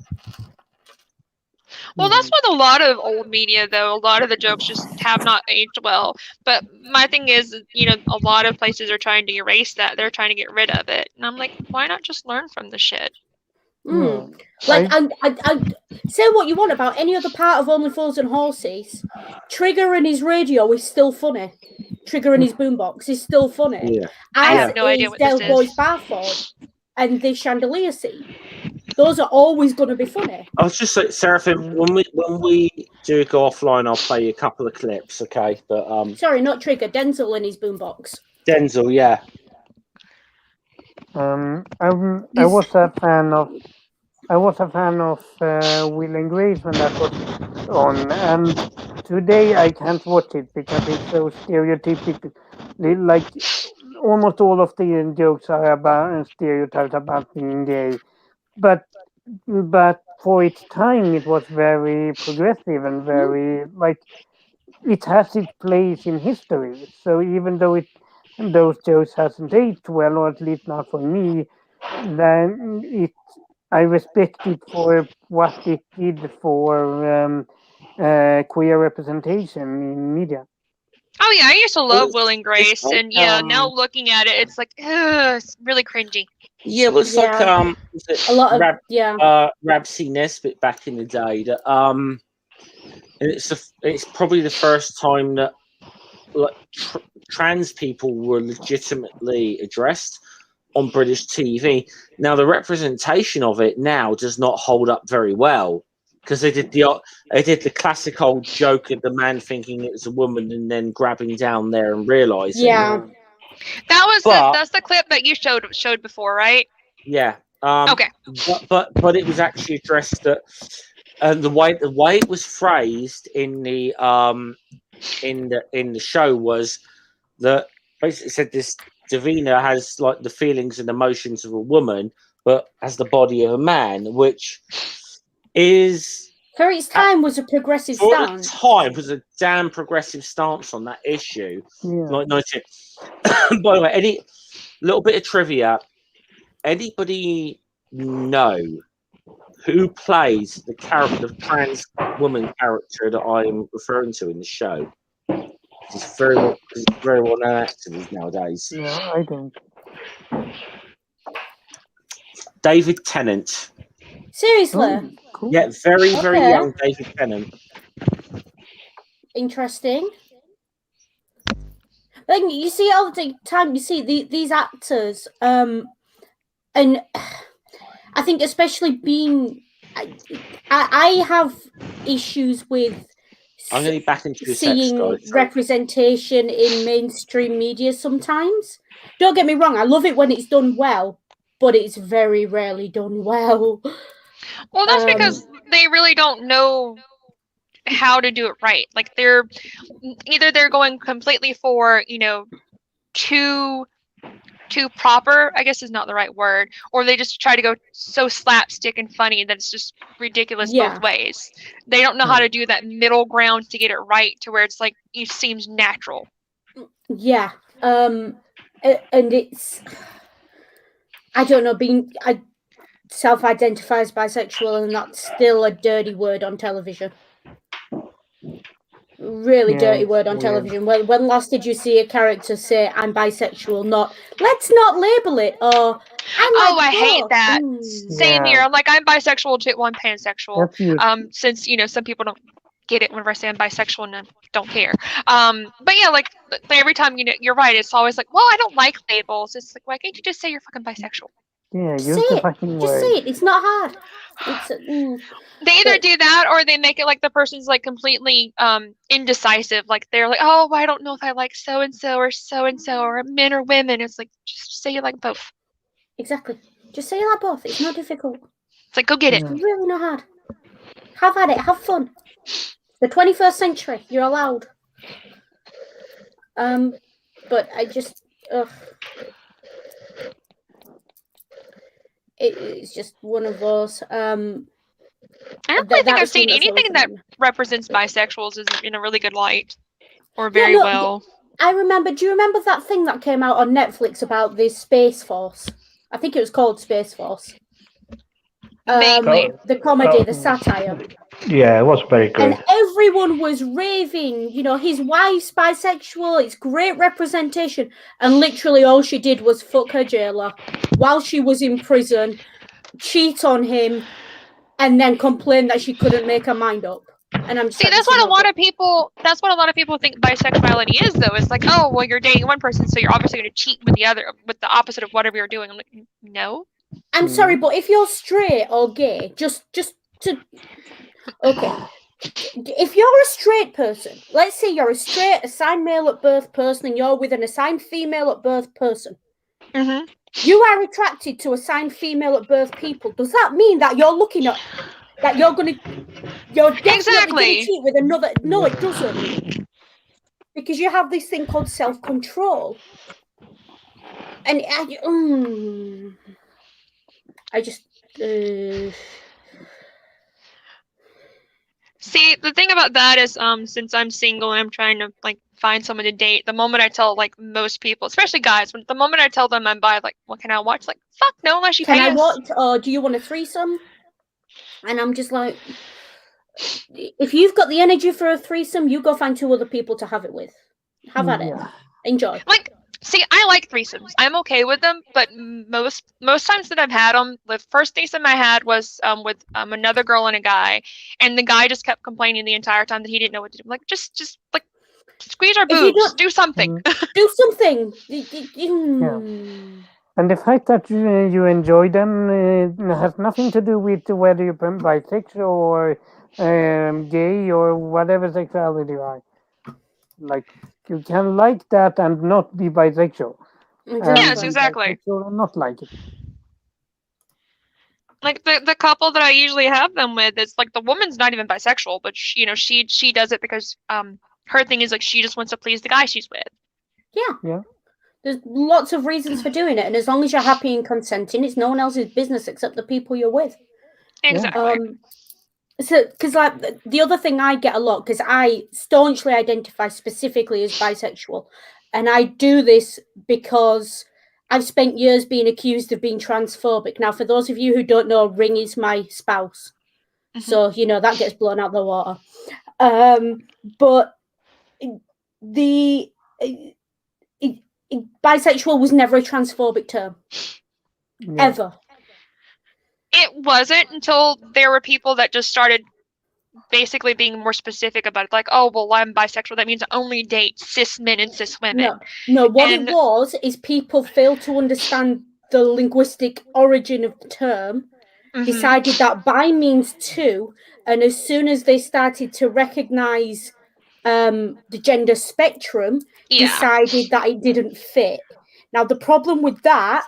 Well, that's with a lot of old media, though. A lot of the jokes just have not aged well. But my thing is, a lot of places are trying to erase that. They're trying to get rid of it, and I'm like, why not just learn from the shit? Like, I say what you want about any other part of Only Fools and Horses. Trigger and his radio is still funny. Trigger and his boombox is still funny. Yeah. I have no idea what Del this Boy's is. Barford and the chandelier scene. Those are always going to be funny. I was just saying, Seraphim, when we do go offline, I'll play you a couple of clips, okay? But sorry, not Trigger. Denzel and his boombox. Denzel, yeah. I was a fan of Will and Grace when that was on, and today I can't watch it because it's so stereotypical. Like almost all of the jokes are about stereotypes about being gay, but for its time it was very progressive and very it has its place in history. So even though those jokes hasn't aged well, or at least not for me, then I respect it for what it did for queer representation in media. Oh yeah, I used to love Will and Grace, and now looking at it, it's like, it's really cringy. Yeah, it was like a lot of Rab C. Nesbitt back in the day. That and it's probably the first time that trans people were legitimately addressed on British TV. Now the representation of it now does not hold up very well, because they did the classic old joke of the man thinking it was a woman and then grabbing down there and realizing. Yeah, that's the clip that you showed before, right? Yeah. Okay. But it was actually addressed that the way it was phrased in the show was that basically said this Davina has like the feelings and emotions of a woman, but has the body of a man, which is for its time was a progressive stance. For its time was a damn progressive stance on that issue. Yeah. By the way, any little bit of trivia. Anybody know who plays the character, the trans woman character that I'm referring to in the show? He's very well known actor nowadays. No, I don't. David Tennant. Seriously? Cool. Yeah, very young David Tennant. Interesting. Like you see all the time, you see these actors, and I think especially being, I have issues with I'm going to be back into your seeing text, guys. representation in mainstream media sometimes. Don't get me wrong, I love it when it's done well, but it's very rarely done well. Well, that's because they really don't know how to do it right. Like they're going completely for, too proper, I guess is not the right word, or they just try to go so slapstick and funny that it's just ridiculous both ways. They don't know how to do that middle ground to get it right to where it's like it seems natural. Yeah. And it's, I don't know, I self-identify as bisexual, and that's still a dirty word on television. Really dirty word on television. When last did you see a character say I'm bisexual? Not let's not label it, or I hate that. Same here. I'm like, I'm bisexual too. Well, I'm pansexual. Since some people don't get it whenever I say I'm bisexual and I don't care. But yeah, like every time you're right. It's always like, well, I don't like labels. It's like, why can't you just say you're fucking bisexual? Yeah, just say it. Just say it. It's not hard. It's they either do that or they make it like the person's like completely indecisive. Like they're like, oh, I don't know if I like so and so or men or women. It's like, just say you like both. Exactly. Just say you like both. It's not difficult. It's like, go get it. It's really not hard. Have at it. Have fun. The 21st century. You're allowed. But I just it's just one of those. I don't really think I've seen anything that represents bisexuals in a really good light or very well. I remember. Do you remember that thing that came out on Netflix about the Space Force? I think it was called Space Force. The comedy, the satire. Yeah, it was very good. And everyone was raving. His wife's bisexual. It's great representation. And literally all she did was fuck her jailer while she was in prison, cheat on him, and then complain that she couldn't make her mind up. And I'm just that's what a lot of people think bisexuality is, though. It's like, oh, well, you're dating one person, so you're obviously going to cheat with the opposite of whatever you're doing. I'm like, no. I'm sorry, but if you're straight or gay, okay. If you're a straight person, let's say you're a straight assigned male at birth person and you're with an assigned female at birth person, you are attracted to assigned female at birth people. Does that mean that you're looking at that you're definitely going to cheat with another? No, it doesn't, because you have this thing called self-control, and I just see, the thing about that is since I'm single and I'm trying to like find someone to date, the moment I tell like most people, especially guys, the moment I tell them I'm bi, like, what can I watch? Like, fuck no, unless you pay us. Can I watch, or do you want a threesome? And I'm just like, if you've got the energy for a threesome, you go find 2 other people to have it with. Have at it. Enjoy. Like, see, I like threesomes. I'm okay with them, but most times that I've had them, the first threesome I had was with another girl and a guy, and the guy just kept complaining the entire time that he didn't know what to do. I'm like, just like squeeze our boobs, do something. Do something. And the fact that you enjoy them has nothing to do with whether you're bisexual or gay or whatever sexuality you are. Like, you can like that and not be bisexual. Yes, exactly. And not like it. Like the couple that I usually have them with, it's like the woman's not even bisexual, but she does it because her thing is like she just wants to please the guy she's with. Yeah. There's lots of reasons for doing it, and as long as you're happy and consenting, it's no one else's business except the people you're with. Exactly. So, because like the other thing I get a lot, because I staunchly identify specifically as bisexual, and I do this because I've spent years being accused of being transphobic. Now, for those of you who don't know, Ring is my spouse, so that gets blown out the water. But bisexual was never a transphobic term, ever. It wasn't until there were people that just started basically being more specific about it. Like, oh, well, I'm bisexual. That means I only date cis men and cis women. No. What it was is people failed to understand the linguistic origin of the term, decided that bi means two, and as soon as they started to recognize the gender spectrum, decided that it didn't fit. Now, the problem with that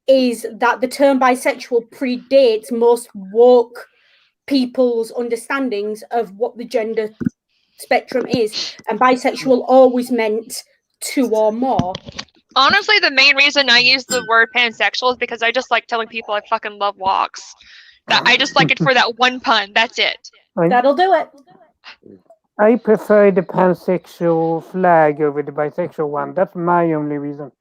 is that the term bisexual predates most woke people's understandings of what the gender spectrum is, and bisexual always meant two or more. Honestly, the main reason I use the word pansexual is because I just like telling people I fucking love walks. That I just like it for that one pun. That's it. That'll do it. I prefer the pansexual flag over the bisexual one. That's my only reason.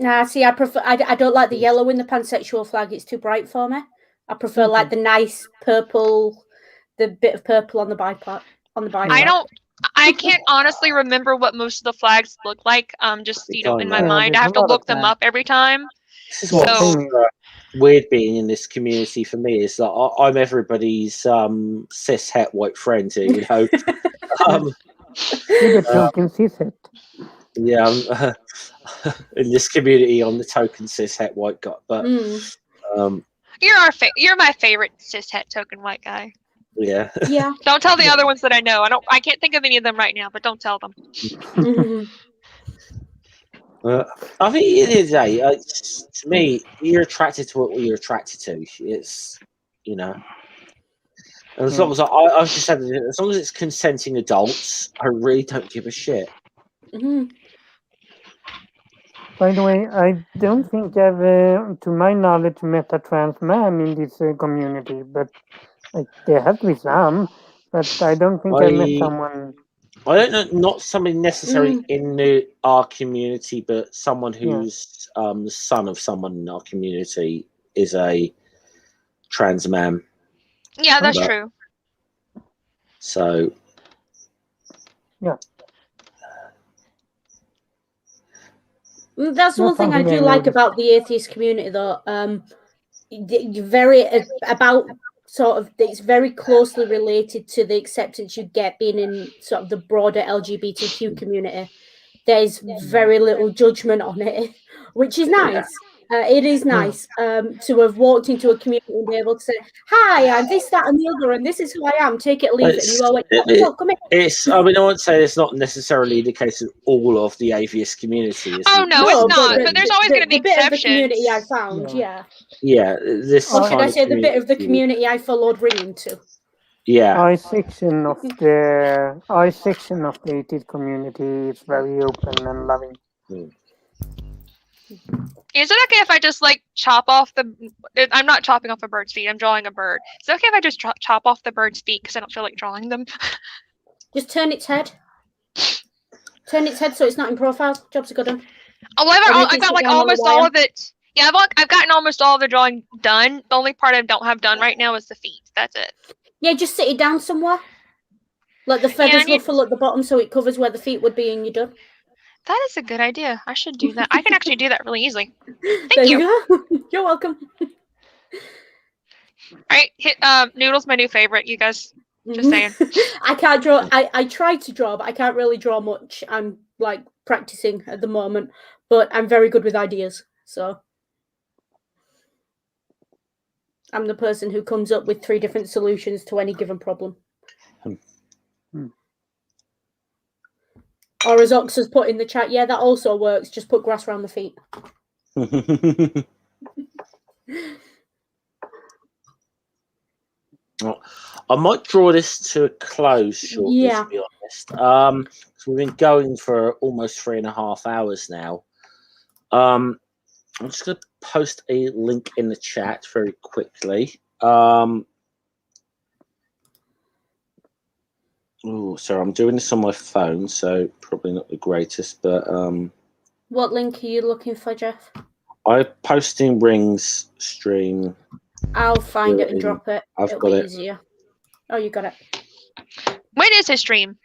Nah, see, I prefer. I don't like the yellow in the pansexual flag. It's too bright for me. I prefer like the nice purple, the bit of purple on the bi part. I can't honestly remember what most of the flags look like. Just in my mind, I have to look them up every time. This is what's weird being in this community for me is that I'm everybody's cis het white friend here, you know. You're the token cis het. Yeah, in this community, I'm the token cis het white guy, but you're my favorite cis het token white guy. Yeah. Yeah. Don't tell the other ones that I know. I can't think of any of them right now, but don't tell them. I think at the end of the day, to me, you're attracted to what you're attracted to. It's, you know, and as long as I've just said, as long as it's consenting adults, I really don't give a shit. By the way, I don't think I've, to my knowledge, met a trans man in this community, but there have to be some, but I don't think I met someone. I don't know, not somebody necessarily in our community, but someone who's the son of someone in our community is a trans man. Yeah, that's true. So, yeah. That's one thing I do like about the atheist community, though. It's very closely related to the acceptance you get being in sort of the broader LGBTQ community. There's very little judgment on it, which is nice. It is nice to have walked into a community and be able to say, "Hi, I'm this, that, and the other, and this is who I am. Take it, or leave it." And you all went, "Oh, come here." I mean, I wouldn't say it's not necessarily the case of all of the atheist community. It's not. But there's always going to be exceptions. The community I found, Yeah, this. Or should I say the bit of the community I followed ringing to? Yeah. Our section of the atheist community is very open and loving. Is it okay if I just chop off the? I'm not chopping off a bird's feet. I'm drawing a bird. Is it okay if I just chop off the bird's feet because I don't feel like drawing them? Just turn its head. Turn its head so it's not in profile. Job's a good one. I got almost all of it. Yeah, I've gotten almost all of the drawing done. The only part I don't have done right now is the feet. That's it. Yeah, just sit it down somewhere. Like the feathers ruffle at the bottom so it covers where the feet would be, and you're done. That is a good idea. I should do that. I can actually do that really easily. Thank there you. You go. You're welcome. All right, Noodle's my new favorite. You guys, just saying. I can't draw. I try to draw, but I can't really draw much. I'm practicing at the moment, but I'm very good with ideas. So I'm the person who comes up with 3 different solutions to any given problem. Or as Ox has put in the chat, yeah, that also works. Just put grass around the feet. I might draw this to a close shortly, to be honest. So we've been going for almost 3.5 hours now. I'm just going to post a link in the chat very quickly. Oh, sorry, I'm doing this on my phone, so probably not the greatest, but what link are you looking for, Jeff? I'm posting Ring's stream. I'll find it and drop it. I've got it. Easier. Oh, you got it. When is his stream?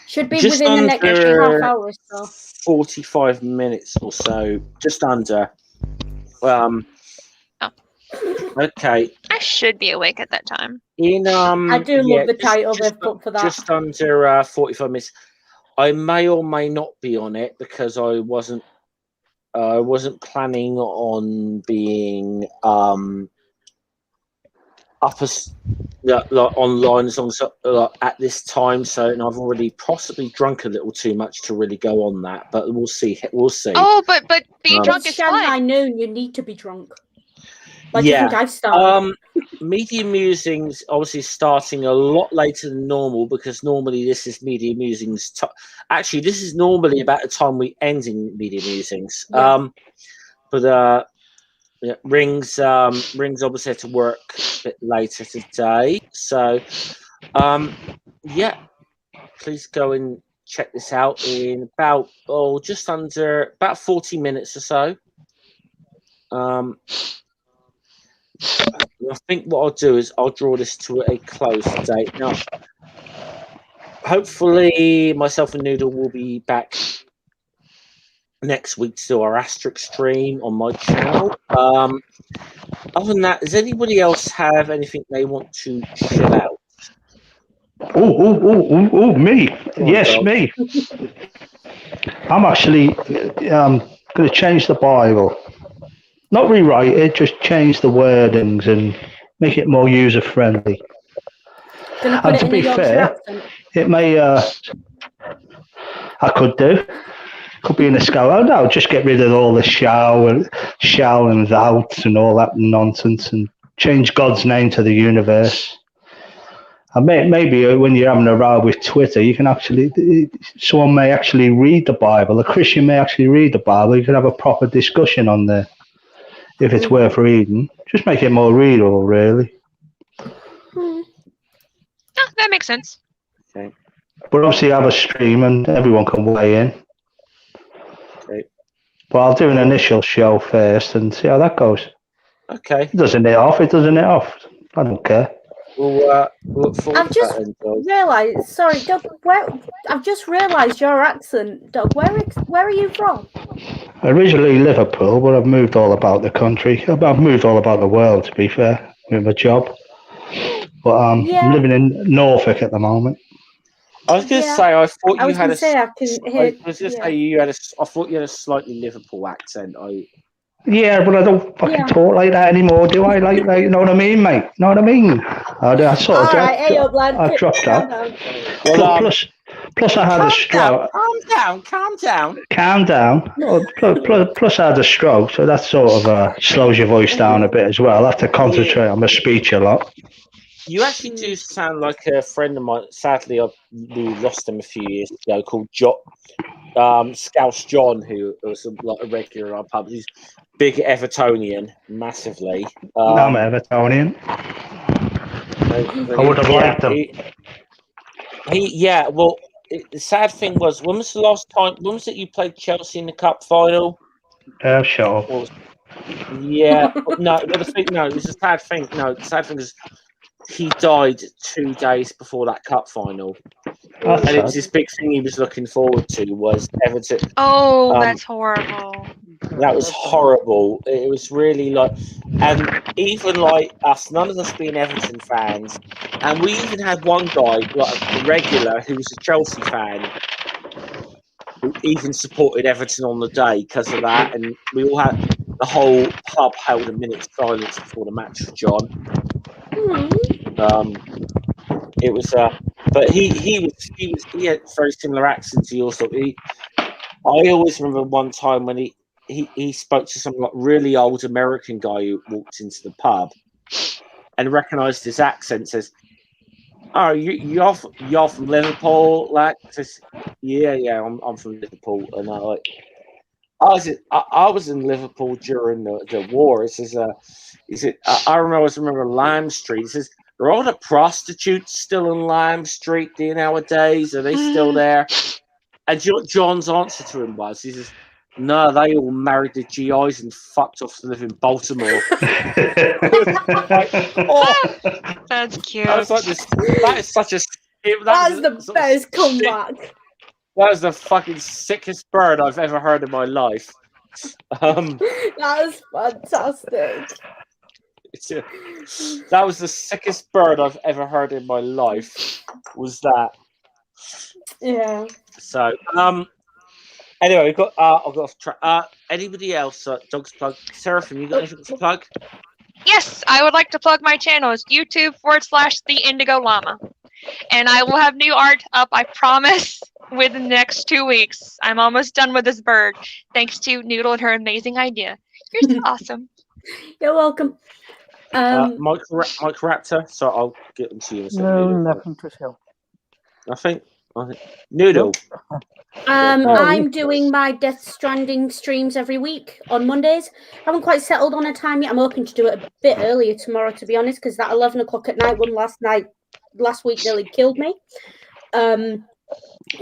Should be just within the next half hour or so. 45 minutes or so, just under. Okay. I should be awake at that time. I do love the title they've put for that. Just under 45 minutes. I may or may not be on it because I wasn't planning on being up as online as long at this time. So, and I've already possibly drunk a little too much to really go on that. But we'll see. We'll see. Oh, but being drunk is Shanghai fun. noon. You need to be drunk. Like, do you think I've started? Media Musings obviously starting a lot later than normal because normally this is Media Musings. Actually, this is normally about the time we end in Media Musings. Yeah. But Rings obviously had to work a bit later today. So, please go and check this out in about just under about 40 minutes or so. I think what I'll do is I'll draw this to a close date. Now, hopefully myself and Noodle will be back next week to do our Asterix stream on my channel. Other than that, does anybody else have anything they want to chill out? Me. Yes, me. I'm actually going to change the Bible. Not rewrite it, just change the wordings and make it more user-friendly. And to be fair, it may... I could do. Could be in a scowl. Oh, no, just get rid of all the shall and thou's and all that nonsense and change God's name to the universe. And maybe when you're having a row with Twitter, you can actually... Someone may actually read the Bible. A Christian may actually read the Bible. You can have a proper discussion on there. If it's worth reading, just make it more readable, really. That makes sense. Okay. But obviously, have a stream and everyone can weigh in. Okay. But I'll do an initial show first and see how that goes. Okay. It doesn't it off. I don't care. We'll look forward I've just realised. Sorry, Doug. I've just realised your accent, Doug. Where are you from? Originally Liverpool, but I've moved all about the country. I've moved all about the world, to be fair, with my job. But I'm living in Norfolk at the moment. I was going to say, I thought you had a. I thought you had a slightly Liverpool accent. Yeah, but I don't fucking talk like that anymore, do I? Like, you know what I mean, mate? Know what I mean? I dropped that. Plus, I had a stroke. Calm down. Plus, I had a stroke, so that sort of slows your voice down a bit as well. I have to concentrate on my speech a lot. You actually do sound like a friend of mine. Sadly, we lost him a few years ago, called Scouse John, who was a regular in our pub. He's big Evertonian, massively. I'm Evertonian. I would have liked him. The sad thing was, when was the last time? When was it you played Chelsea in the cup final? Shut up. Yeah, no. It was a sad thing. No, the sad thing is he died 2 days before that cup final, and it was this big thing he was looking forward to was Everton. Oh, that's horrible. That was horrible. It was really and even like us, none of us being Everton fans, and we even had one guy, like a regular, who was a Chelsea fan, who even supported Everton on the day because of that, and we all had the whole pub held a minute's silence before the match for John. It was, but he had very similar accent to yours. I always remember one time when he spoke to some like really old American guy who walked into the pub and recognised his accent. Says, "Oh, you're from Liverpool?" Like, says, "Yeah, I'm from Liverpool." And I was in Liverpool during the war. He says, I remember Lime Street. He says, "Are all the prostitutes still in Lime Street nowadays? Are they still there?" And do you know what John's answer to him was? He says, "No, they all married the GIs and fucked off to live in Baltimore." That's cute. I was like, that is such a... That's the best comeback. That was the fucking sickest bird I've ever heard in my life. That was fantastic. That was the sickest bird I've ever heard in my life. Was that? Yeah. So, anyway, we've got. I've got off track. Anybody else? Dogs plug. Seraphim, you got anything to plug? Yes, I would like to plug my channel. It's YouTube/The Indigo Llama. And I will have new art up, I promise, within the next 2 weeks. I'm almost done with this bird, thanks to Noodle and her amazing idea. You're so awesome. You're welcome. Mike Raptor. So I'll get them to you. No, nothing to show. Nothing. Noodle. I'm doing my Death Stranding streams every week on Mondays. I haven't quite settled on a time yet. I'm hoping to do it a bit earlier tomorrow, to be honest, because that 11 o'clock at night one last week nearly killed me.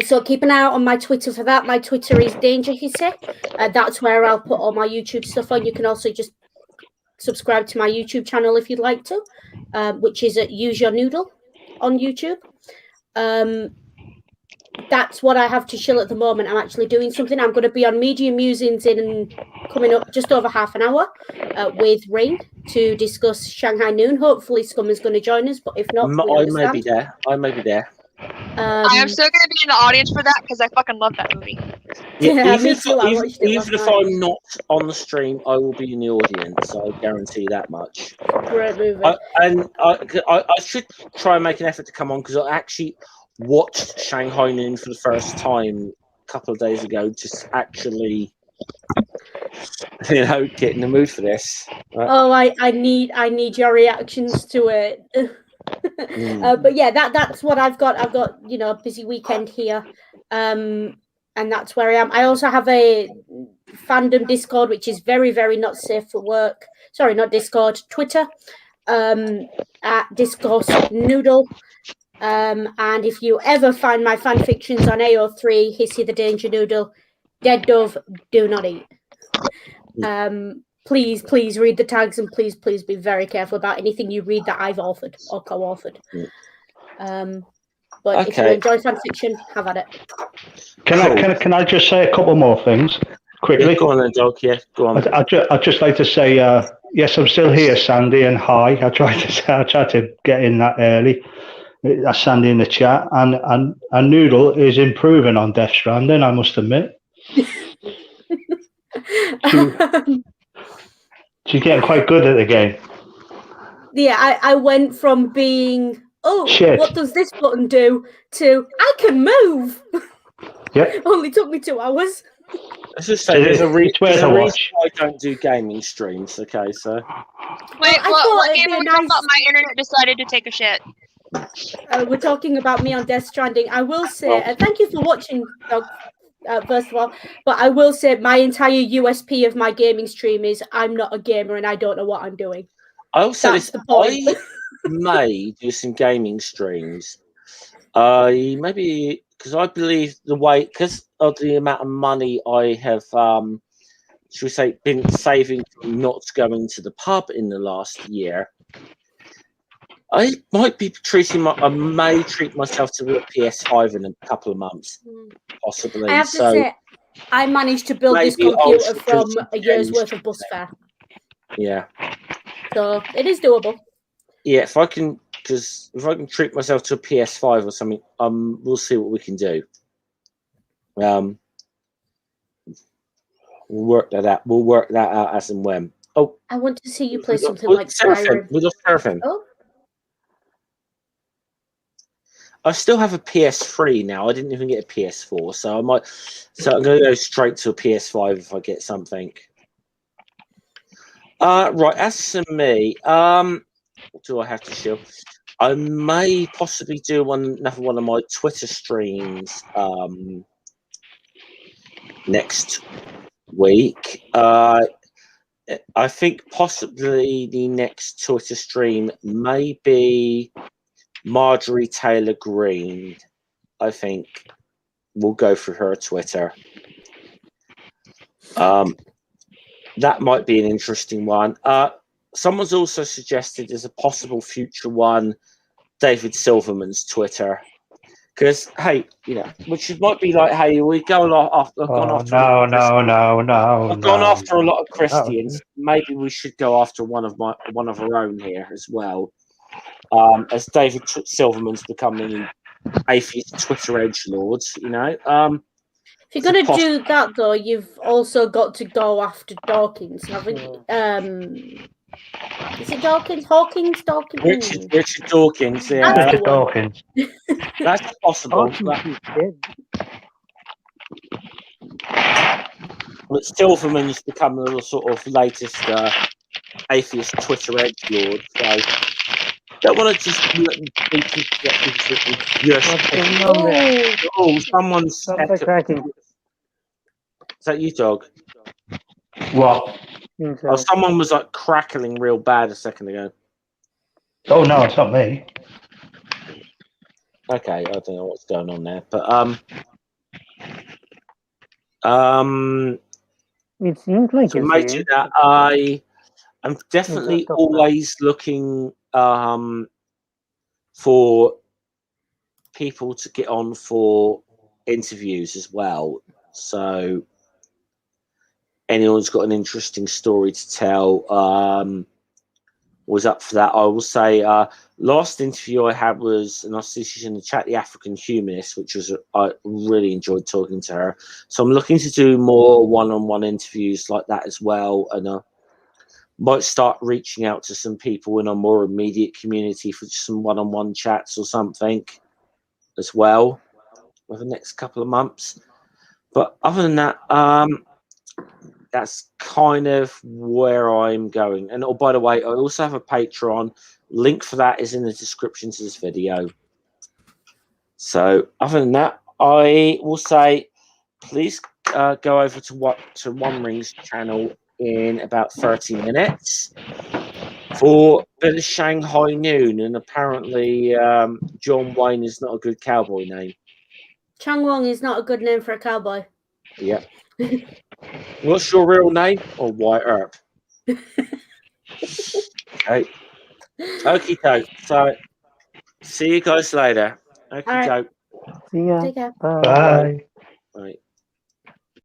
So keep an eye out on my Twitter for that. My Twitter is Danger Hissy. That's where I'll put all my YouTube stuff on. You can also just subscribe to my YouTube channel if you'd like to, which is at Use Your Noodle on YouTube. That's what I have to shill at the moment. I'm actually doing something. I'm going to be on Media Musings in coming up just over half an hour with Rain to discuss Shanghai Noon. Hopefully Scum is going to join us, but if not, I may be there. I am still going to be in the audience for that because I fucking love that movie. Yeah, even if I'm not on the stream, I will be in the audience. I guarantee that much. Great movie. I should try and make an effort to come on because I actually watched Shanghai Noon for the first time a couple of days ago. Just actually, get in the mood for this. Right? Oh, I need your reactions to it. But yeah, that's what I've got. I've got a busy weekend here, and that's where I am. I also have a fandom Discord, which is very, very not safe for work. Sorry, not Discord, Twitter, at Discourse Noodle. And if you ever find my fan fictions on AO3, Hissy the Danger Noodle, Dead Dove, do not eat. Please read the tags and please be very careful about anything you read that I've authored or co-authored. But if you enjoy fan fiction, have at it. Can I just say a couple more things quickly? Yeah, go on then, Doug. Yeah, go on. I'd just like to say yes, I'm still here, Sandy, and hi. I tried to get in that early. That's Sandy in the chat, and Noodle is improving on Death Stranding, I must admit. She's getting quite good at the game. Yeah, I went from being, Shit. What does this button do, to I can move. Yep. Only took me 2 hours. Let's just say there's a reason I don't do gaming streams. Okay, so. Wait, what game are we talking about? My internet decided to take a shit. We're talking about me on Death Stranding. I will say, thank you for watching, Doug, first of all, but I will say my entire USP of my gaming stream is I'm not a gamer and I don't know what I'm doing. I also I may do some gaming streams. Maybe because I believe because of the amount of money I have, should we say, been saving from not going to the pub in the last year. I might be I may treat myself to a PS5 in a couple of months, possibly. I have to say, I managed to build this computer from a year's worth of bus fare. Yeah. So it is doable. Yeah, if I can treat myself to a PS5 or something, we'll see what we can do. We'll work that out. We'll work that out as and when. Oh, I want to see you play something like Skyrim. With Seraphim. Oh. I still have a PS3 now. I didn't even get a PS4, so I'm going to go straight to a PS5 if I get something. Right, as for me, what do I have to show? I may possibly do another one of my Twitter streams next week. I think possibly the next Twitter stream may be Marjorie Taylor Greene. I think we'll go for her Twitter. That might be an interesting one. Someone's also suggested as a possible future one, David Silverman's Twitter, Because hey, you know, which might be like, hey, we've gone after No. I've gone after a lot of Christians. Maybe we should go after one of our own here as well. As David Silverman's becoming atheist Twitter edgelords, you know. If you're going to do that, though, you've also got to go after Dawkins, haven't you? Is it Dawkins? Hawkins? Dawkins? Richard Dawkins, yeah. That's the one. Dawkins. That's possible. But Silverman's become the sort of latest atheist Twitter edgelord, so don't want to just let someone's cracking. Is that you, dog? What? Oh, someone was like crackling real bad a second ago. Oh no, it's not me. Okay, I don't know what's going on there, but it seems like so mate, that I'm definitely always looking for people to get on for interviews as well. So anyone's got an interesting story to tell was up for that. I will say last interview I had was, and I see she's in the chat, the African Humanist, which was I really enjoyed talking to her. So I'm looking to do more one-on-one interviews like that as well, and might start reaching out to some people in a more immediate community for some one-on-one chats or something as well over the next couple of months. But other than that, that's kind of where I'm going. And oh, by the way, I also have a Patreon. Link for that is in the description to this video. So other than that, I will say, please go over to One Ring's channel in about 30 minutes for a bit of Shanghai Noon. And apparently, John Wayne is not a good cowboy name. Chang Wong is not a good name for a cowboy. Yeah. What's your real name? Or White Earp? Okay. Okie doke. So, see you guys later. Okie doke. See ya. Take care. Bye. Bye.